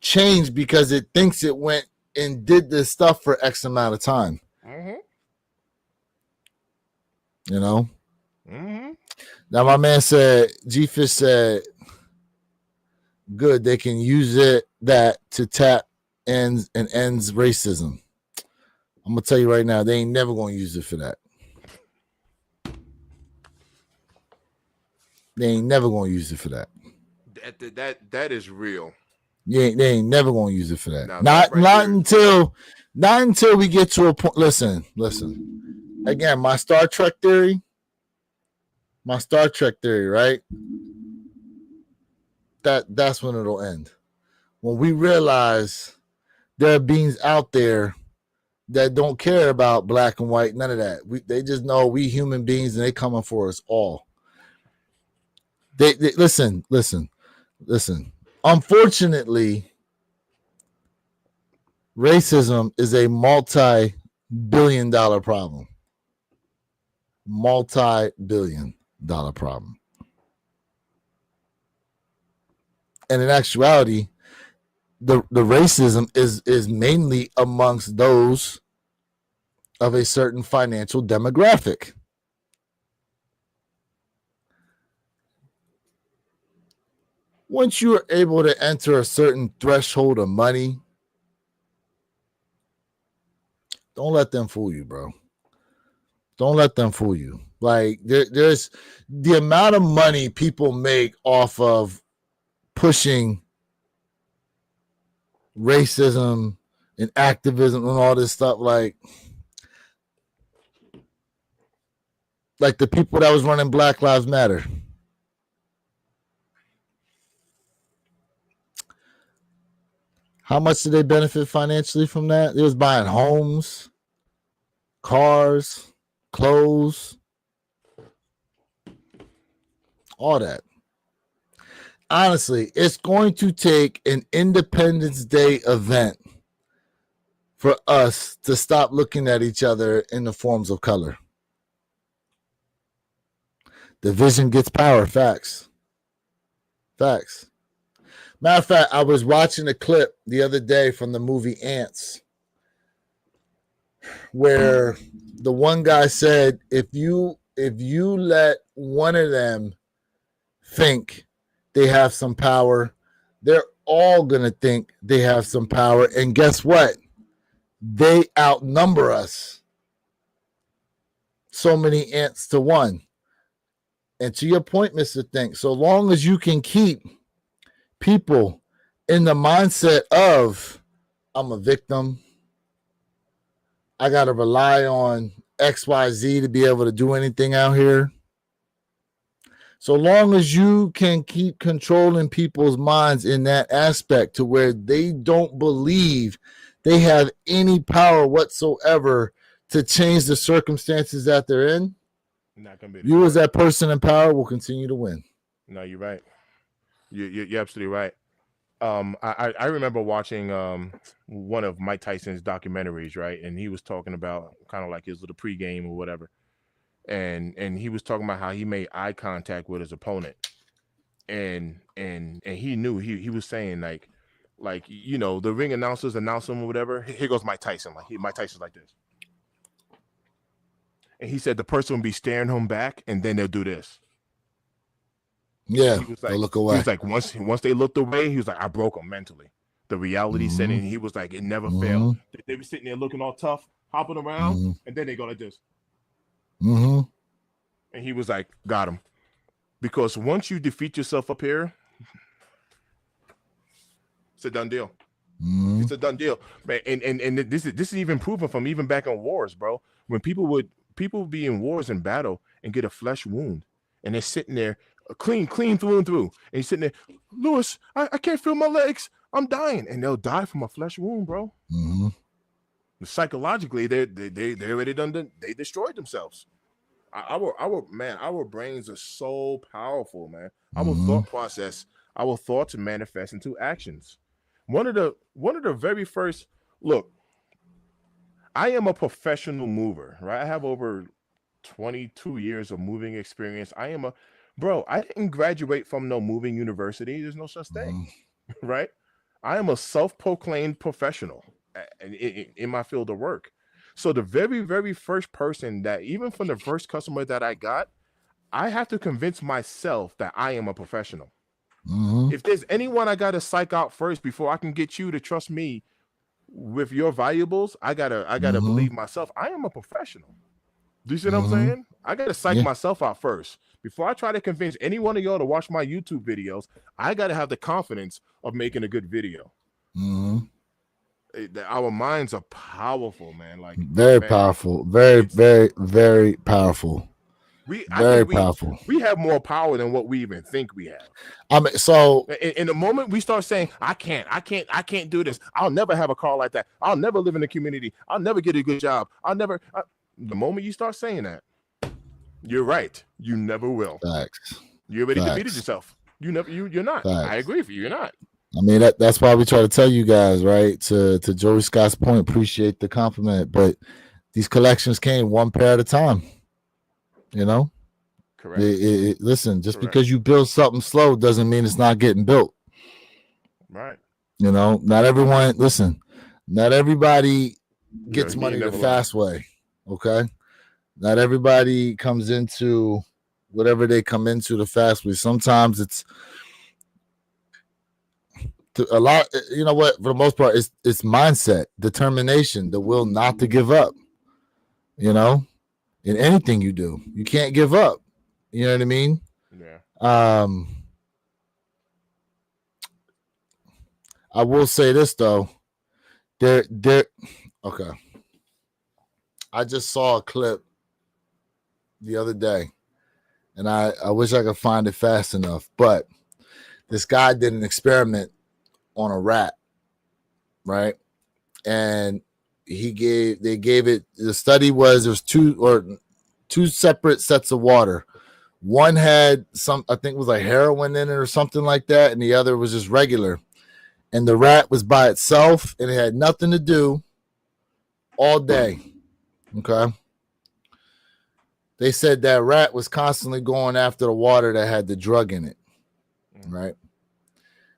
[SPEAKER 1] change because it thinks it went and did this stuff for X amount of time,
[SPEAKER 2] Mm-hmm.
[SPEAKER 1] you know?
[SPEAKER 2] Mm-hmm.
[SPEAKER 1] Now, my man said, G Fish said, good, they can use that to tap ends racism. I'm gonna tell you right now, they ain't never gonna use it for that. They ain't never gonna use it for that.
[SPEAKER 2] That is real.
[SPEAKER 1] They ain't never gonna use it for that.
[SPEAKER 2] Now that right
[SPEAKER 1] Not
[SPEAKER 2] there is real.
[SPEAKER 1] until we get to a point. Listen. Again, my Star Trek theory, right? That's when it'll end. When we realize there are beings out there that don't care about black and white, none of that. They just know we human beings and they coming for us all. They listen. Unfortunately, racism is a multi-billion-dollar problem. multi-billion-dollar problem. And in actuality, the racism is mainly amongst those of a certain financial demographic. Once you are able to enter a certain threshold of money, don't let them fool you, bro. Don't let them fool you. Like there's the amount of money people make off of pushing racism and activism and all this stuff. Like the people that was running Black Lives Matter. How much did they benefit financially from that? They was buying homes, cars, clothes, all that. Honestly, it's going to take an Independence Day event for us to stop looking at each other in the forms of color. Division gets power. Facts. Facts. Matter of fact, I was watching a clip the other day from the movie Ants, where the one guy said, if you let one of them think they have some power, they're all going to think they have some power. And guess what? They outnumber us so many ants to one. And to your point, Mr. Think, so long as you can keep people in the mindset of, I'm a victim, I got to rely on XYZ to be able to do anything out here. So long as you can keep controlling people's minds in that aspect to where they don't believe they have any power whatsoever to change the circumstances that they're in,
[SPEAKER 2] not gonna be
[SPEAKER 1] you as that person in power will continue to win.
[SPEAKER 2] No, you're right. You're absolutely right. I remember watching one of Mike Tyson's documentaries, right? And he was talking about kind of like his little pregame or whatever. And he was talking about how he made eye contact with his opponent. And he knew he was saying like you know, the ring announcers announce him or whatever. Here goes Mike Tyson. Mike Tyson's like this. And he said the person will be staring him back and then they'll do this.
[SPEAKER 1] Yeah,
[SPEAKER 2] he was like,
[SPEAKER 1] they'll look away.
[SPEAKER 2] He was like, once they looked away, he was like, I broke them mentally. The reality set in. He was like, it never failed. They were sitting there looking all tough, hopping around, and then they go like this. And he was like, got him. Because once you defeat yourself up here, it's a done deal. It's a done deal, man. And this is even proven from even back in wars, bro. When people would be in wars and battle and get a flesh wound, and they're sitting there clean through and through, and he's sitting there, Lewis, I can't feel my legs, I'm dying, and they'll die from a flesh wound, bro. Psychologically, they already they destroyed themselves. Our brains are so powerful, man. Our thought process, our thoughts manifest into actions. One of the very first, look, I am a professional mover, right? I have over 22 years of moving experience. I didn't graduate from no moving university. There's no such thing, right? I am a self-proclaimed professional in my field of work. So the very, very first person that, even from the first customer that I got, I have to convince myself that I am a professional. If there's anyone I got to psych out first before I can get you to trust me with your valuables, I gotta believe myself. I am a professional. Do you see what I'm saying? I gotta psych myself out first. Before I try to convince any one of y'all to watch my YouTube videos, I gotta have the confidence of making a good video. Our minds are powerful, man. Like
[SPEAKER 1] very powerful. Very, very, very powerful. Very powerful.
[SPEAKER 2] We have more power than what we even think we have.
[SPEAKER 1] I mean, so
[SPEAKER 2] in the moment we start saying, I can't do this. I'll never have a car like that. I'll never live in the community. I'll never get a good job. The moment you start saying that, you're right. You never will.
[SPEAKER 1] Facts.
[SPEAKER 2] You already defeated yourself. You're not. Facts. I agree with you. You're not.
[SPEAKER 1] I mean, that's why we try to tell you guys, right? To Joey Scott's point, appreciate the compliment, but these collections came one pair at a time. You know,
[SPEAKER 2] Correct.
[SPEAKER 1] listen, just
[SPEAKER 2] Correct.
[SPEAKER 1] because you build something slow doesn't mean it's not getting built.
[SPEAKER 2] Right.
[SPEAKER 1] You know, not everyone. Listen, not everybody
[SPEAKER 2] Yo,
[SPEAKER 1] gets
[SPEAKER 2] he ain't
[SPEAKER 1] money the
[SPEAKER 2] never lying.
[SPEAKER 1] fast way. Okay, not everybody comes into whatever they come into the fast way. Sometimes it's a lot. You know what? For the most part, it's mindset, determination, the will not to give up. You know, in anything you do, you can't give up. You know what I mean?
[SPEAKER 2] Yeah.
[SPEAKER 1] Um, I will say this though. There. Okay. I just saw a clip the other day, and I wish I could find it fast enough. But this guy did an experiment on a rat, right? And they gave it. The study was there's two separate sets of water. One had some, I think it was like heroin in it or something like that, and the other was just regular. And the rat was by itself, and it had nothing to do all day. Okay. They said that rat was constantly going after the water that had the drug in it. Right.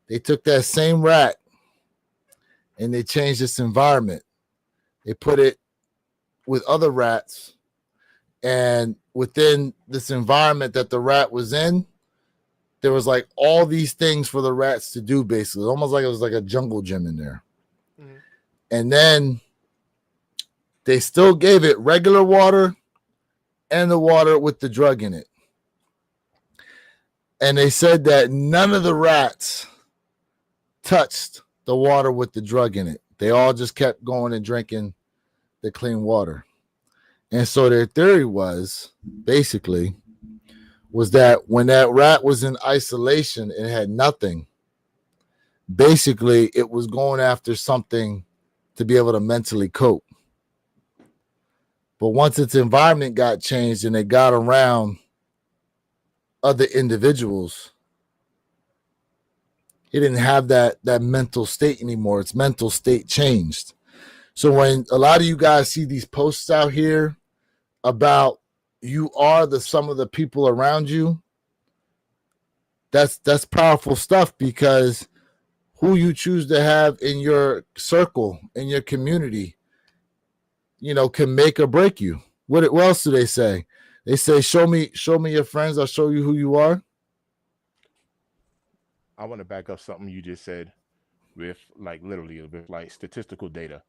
[SPEAKER 1] They took that same rat and they changed its environment. They put it with other rats, and within this environment that the rat was in, there was like all these things for the rats to do, basically. Almost like it was like a jungle gym in there. Mm-hmm. And then they still gave it regular water and the water with the drug in it. And they said that none of the rats touched the water with the drug in it. They all just kept going and drinking the clean water. And so their theory was basically was that when that rat was in isolation and had nothing, basically it was going after something to be able to mentally cope. But once its environment got changed and it got around other individuals, it didn't have that mental state anymore. Its mental state changed. So when a lot of you guys see these posts out here about you are the sum of the people around you, that's powerful stuff, because who you choose to have in your circle, in your community, can make or break you. What else do they say? They say, show me your friends, I'll show you who you are.
[SPEAKER 2] I want to back up something you just said with like literally with like statistical data.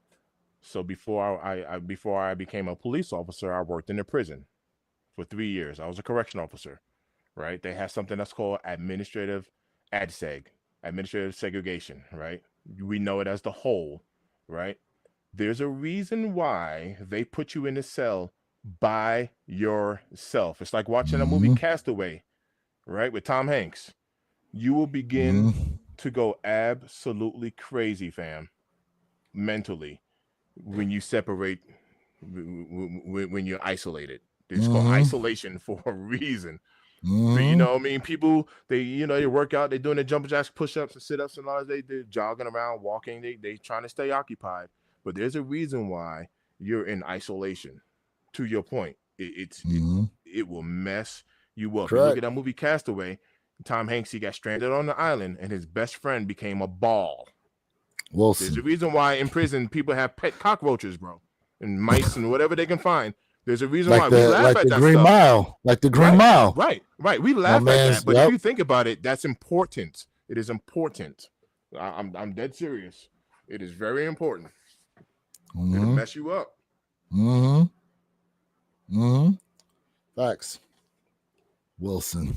[SPEAKER 2] So before I became a police officer, I worked in a prison for 3 years. I was a correction officer, right? They have something that's called administrative ADSEG, administrative segregation, right? We know it as the hole, right? There's a reason why they put you in a cell by yourself. It's like watching a movie Castaway, right? With Tom Hanks. You will begin to go absolutely crazy, fam, mentally, when you separate, when you're isolated. It's called isolation for a reason. So, you know what I mean? People, they work out, they're doing their jumping jacks, push-ups, and sit-ups, and all that. They're jogging around, walking. They trying to stay occupied. But there's a reason why you're in isolation. To your point, it will mess you up. You look at that movie Castaway. Tom Hanks, he got stranded on the island, and his best friend became a ball.
[SPEAKER 1] Wilson.
[SPEAKER 2] There's a reason why in prison people have pet cockroaches, bro, and mice and whatever they can find. There's a reason why we laugh at that
[SPEAKER 1] Green
[SPEAKER 2] stuff.
[SPEAKER 1] Mile, like the Green Mile.
[SPEAKER 2] Right. We laugh at that, but if you think about it, that's important. It is important. I'm dead serious. It is very important. It'll mess you up.
[SPEAKER 1] Facts. Wilson.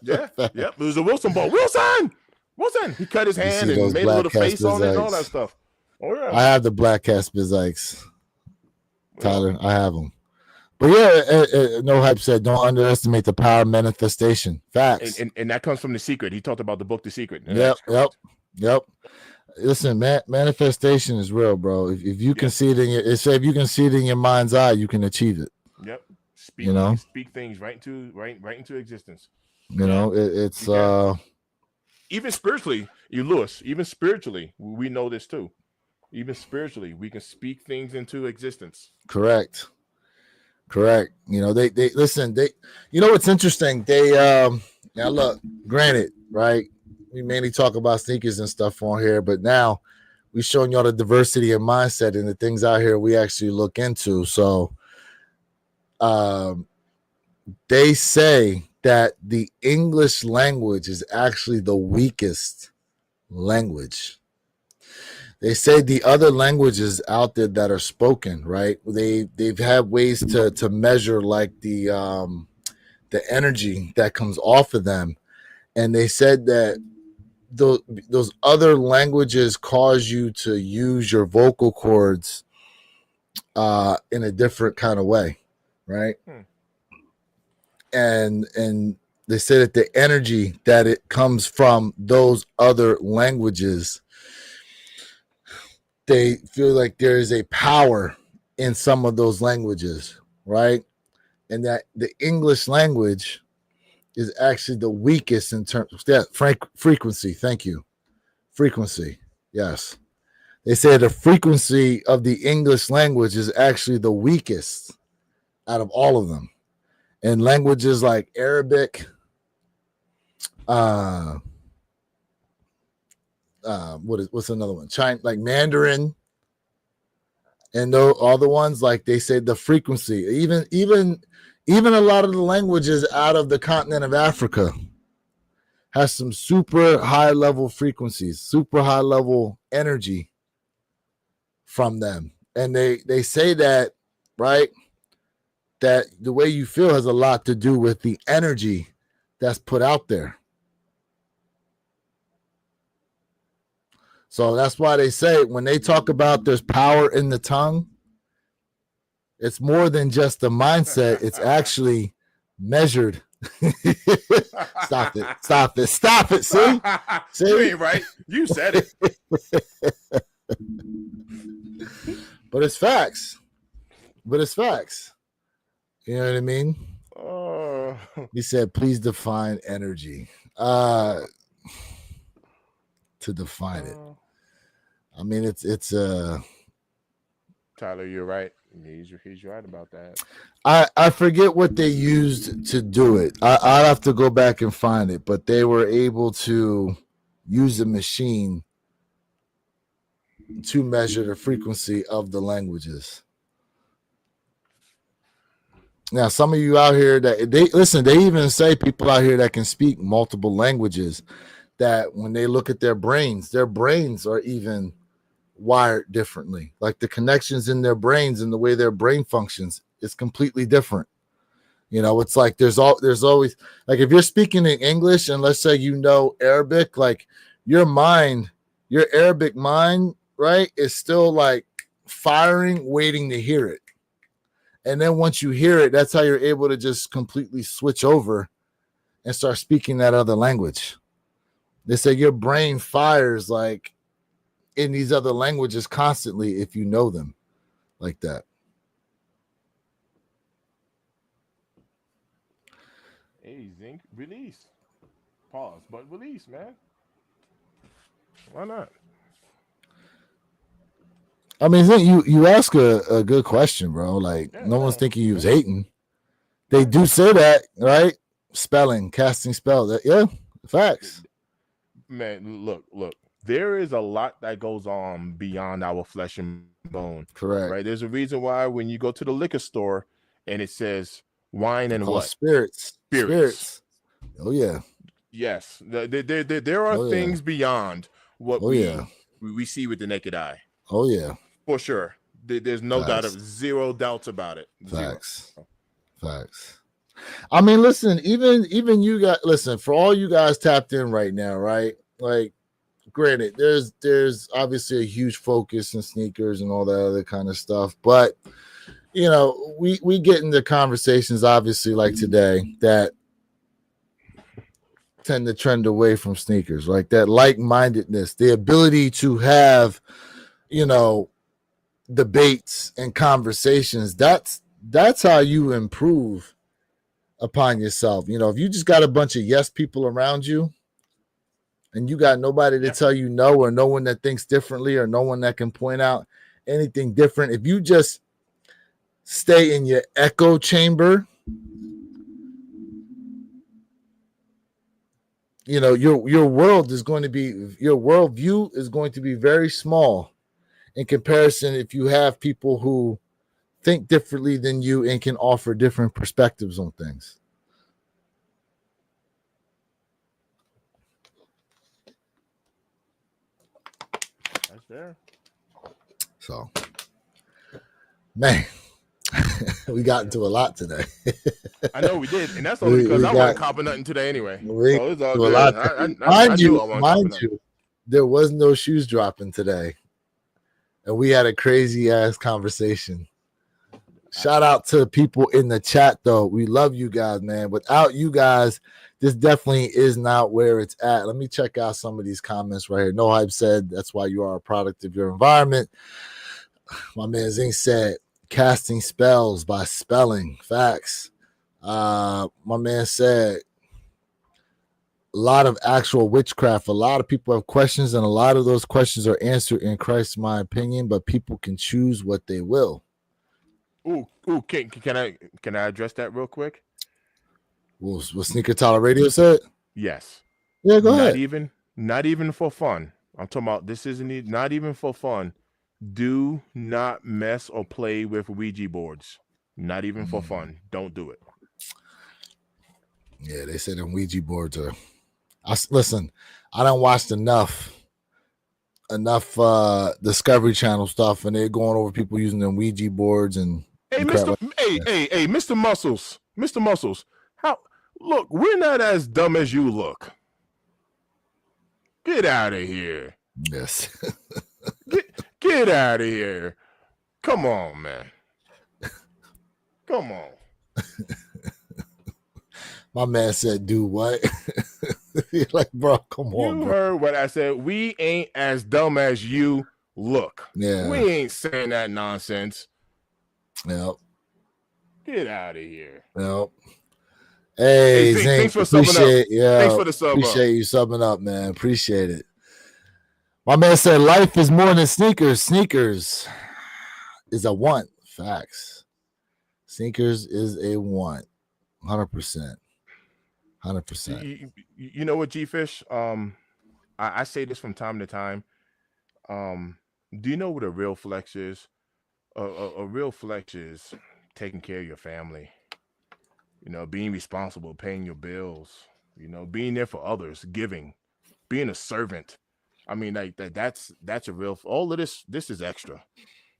[SPEAKER 2] Yeah. It was a Wilson ball. Wilson. He cut his hand and made a little face on it and all that stuff. Oh yeah.
[SPEAKER 1] I have the black cat spizikes, Tyler. I have them. But yeah, No Hype said, don't underestimate the power of manifestation. Facts.
[SPEAKER 2] And that comes from The Secret. He talked about the book The Secret.
[SPEAKER 1] Yep. Listen, manifestation is real, bro. If you can see it if you can see it in your mind's eye, you can achieve it.
[SPEAKER 2] Yep. Speak things right into existence.
[SPEAKER 1] It's
[SPEAKER 2] even spiritually, Lewis. Even spiritually, we know this too. Even spiritually, we can speak things into existence.
[SPEAKER 1] Correct. Correct. They listen. What's interesting? Now look. Granted, right? We mainly talk about sneakers and stuff on here, but now we showing y'all the diversity of mindset and the things out here we actually look into. So, um, they say that the English language is actually the weakest language. They say the other languages out there that are spoken, right? They've had ways to measure like the energy that comes off of them, and they said that those other languages cause you to use your vocal cords in a different kind of way, right?
[SPEAKER 2] Hmm.
[SPEAKER 1] And they say that the energy that it comes from those other languages, they feel like there is a power in some of those languages, right? And that the English language is actually the weakest in terms of frequency. Thank you. Frequency. Yes. They say the frequency of the English language is actually the weakest out of all of them. And languages like Arabic, uh, what's another one? China, like Mandarin, and all the ones like they say the frequency, even a lot of the languages out of the continent of Africa has some super high level frequencies, super high level energy from them. And they say that, right, that the way you feel has a lot to do with the energy that's put out there. So that's why they say when they talk about there's power in the tongue, it's more than just the mindset. It's actually measured. Stop it. Stop it. Stop it. See?
[SPEAKER 2] You ain't right. You said it.
[SPEAKER 1] But it's facts. But it's facts. You know what I mean? He said, please define energy. To define it. I mean, it's
[SPEAKER 2] Tyler, you're right. He's right about that.
[SPEAKER 1] I forget what they used to do it. I'd have to go back and find it, but they were able to use a machine to measure the frequency of the languages. Now, some of you out here that they even say people out here that can speak multiple languages, that when they look at their brains are even wired differently. Like the connections in their brains and the way their brain functions is completely different. It's like there's always, like, if you're speaking in English and let's say Arabic, like your Arabic mind, right, is still like firing, waiting to hear it. And then once you hear it, that's how you're able to just completely switch over and start speaking that other language. They say your brain fires like in these other languages constantly if you know them like that.
[SPEAKER 2] Hey, Zinc, release. Pause, but release, man. Why not?
[SPEAKER 1] I mean, you ask a good question, bro. Like, no one's thinking you was hating. They do say that, right? Spelling, casting spell. Yeah, facts.
[SPEAKER 2] Man, look. There is a lot that goes on beyond our flesh and bone.
[SPEAKER 1] Correct.
[SPEAKER 2] Right? There's a reason why when you go to the liquor store and it says wine and what?
[SPEAKER 1] Spirits. Oh yeah.
[SPEAKER 2] Yes. There are things beyond what we see with the naked eye.
[SPEAKER 1] Oh yeah.
[SPEAKER 2] For sure. There's no zero doubts about it.
[SPEAKER 1] Facts. I mean, listen, even you guys, listen, for all you guys tapped in right now, right? Like, granted, there's obviously a huge focus in sneakers and all that other kind of stuff, but we get into conversations obviously like today that tend to trend away from sneakers, like that like-mindedness, the ability to have debates and conversations. That's how you improve upon yourself. If you just got a bunch of yes people around you and you got nobody to tell you no, or no one that thinks differently, or no one that can point out anything different, if you just Stay in your echo chamber. You know, your world is going to be, your worldview is going to be very small in comparison if you have people who think differently than you and can offer different perspectives on things.
[SPEAKER 2] That's there.
[SPEAKER 1] So, man, we got into a lot today.
[SPEAKER 2] I know we did, and that's only because I wasn't copping nothing today anyway. So it's all good. I knew I wasn't
[SPEAKER 1] mind you, there was no shoes dropping today, and we had a crazy ass conversation. Shout out to the people in the chat, though. We love you guys, man. Without you guys, this definitely is not where it's at. Let me check out some of these comments right here. No Hype said, that's why you are a product of your environment. My man Zing said, casting spells by spelling. Facts. My man said, a lot of actual witchcraft. A lot of people have questions, and a lot of those questions are answered in Christ, my opinion, but people can choose what they will.
[SPEAKER 2] Ooh, can I address that real quick?
[SPEAKER 1] What Sneaker Tyler Radio said?
[SPEAKER 2] Yes.
[SPEAKER 1] Yeah, go ahead.
[SPEAKER 2] Not even for fun. I'm talking about this isn't not even for fun. Do not mess or play with Ouija boards. Not even for fun. Don't do it.
[SPEAKER 1] Yeah, they said them Ouija boards are. Listen, I don't watch enough Discovery Channel stuff, and they're going over people using them Ouija boards and.
[SPEAKER 2] Hey, Mr. Muscles. How? Look, we're not as dumb as you look. Get out of here.
[SPEAKER 1] Yes.
[SPEAKER 2] Get out of here. Come on, man. Come on.
[SPEAKER 1] My man said, do what? You're like, bro, come on,
[SPEAKER 2] You
[SPEAKER 1] bro.
[SPEAKER 2] heard what I said. We ain't as dumb as you look.
[SPEAKER 1] Yeah.
[SPEAKER 2] We ain't saying that nonsense.
[SPEAKER 1] Yep.
[SPEAKER 2] Get out of here.
[SPEAKER 1] Yep. Hey, Zink,
[SPEAKER 2] thanks for subbing up.
[SPEAKER 1] Yeah,
[SPEAKER 2] thanks for the sub.
[SPEAKER 1] Appreciate you subbing up, man. Appreciate it. My man said, life is more than sneakers. Sneakers is a want. Facts. Sneakers is a want. 100%. 100%.
[SPEAKER 2] You know what, G-Fish? I say this from time to time. Do you know what a real flex is? A real flex is taking care of your family. You know, being responsible, paying your bills. You know, being there for others, giving, being a servant. I mean, like that's a real. All of this is extra.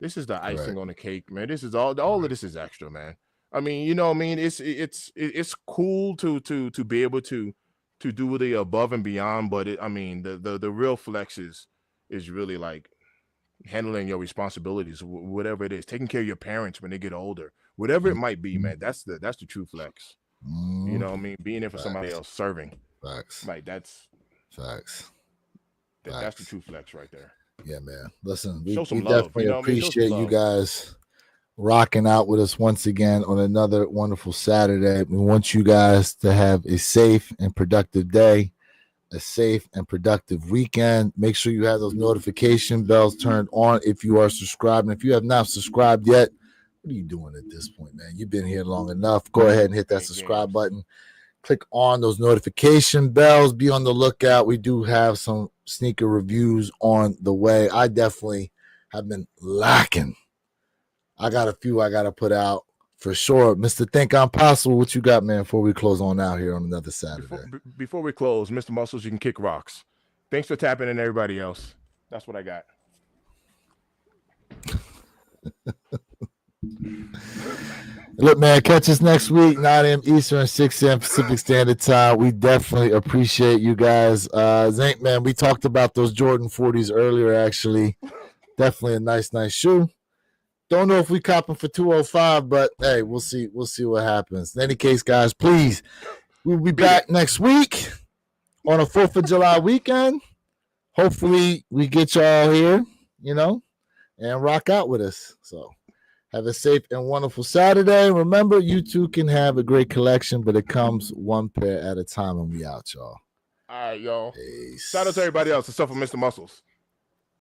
[SPEAKER 2] This is the icing on the cake, man. This is all of this is extra, man. I mean, you know, I mean, it's cool to be able to do the above and beyond, but I mean, the real flex is really like handling your responsibilities, whatever it is, taking care of your parents when they get older, whatever it might be, man. That's the true flex. You know what I mean? Being there for somebody else, serving.
[SPEAKER 1] Facts.
[SPEAKER 2] Like that's
[SPEAKER 1] facts.
[SPEAKER 2] That's the true flex right there.
[SPEAKER 1] Yeah, man. Listen, we
[SPEAKER 2] love,
[SPEAKER 1] definitely appreciate you guys rocking out with us once again on another wonderful Saturday. We want you guys to have a safe and productive day, a safe and productive weekend. Make sure you have those notification bells turned on if you are subscribed. And if you have not subscribed yet, what are you doing at this point, man? You've been here long enough. Go ahead and hit that subscribe button. Click on those notification bells. Be on the lookout. We do have some sneaker reviews on the way. I definitely have been lacking. I got a few I got to put out for sure. Mr. Think I'm Possible, what you got, man, before we close on out here on another Saturday?
[SPEAKER 2] Before we close, Mr. Muscles, you can kick rocks. Thanks for tapping in, everybody else. That's what I got.
[SPEAKER 1] Look, man, catch us next week, 9 a.m. Eastern, 6 a.m. Pacific Standard Time. We definitely appreciate you guys. Zink, man, we talked about those Jordan 40s earlier, actually. Definitely a nice shoe. Don't know if we cop them for $205, but hey, we'll see. We'll see what happens. In any case, guys, please, we'll be back next week on a 4th of July weekend. Hopefully, we get y'all here, you know, and rock out with us. So have a safe and wonderful Saturday. Remember, you too can have a great collection, but it comes one pair at a time, and we out, y'all.
[SPEAKER 2] All right, y'all.
[SPEAKER 1] Peace.
[SPEAKER 2] Shout out to everybody else, except for Mr. Muscles.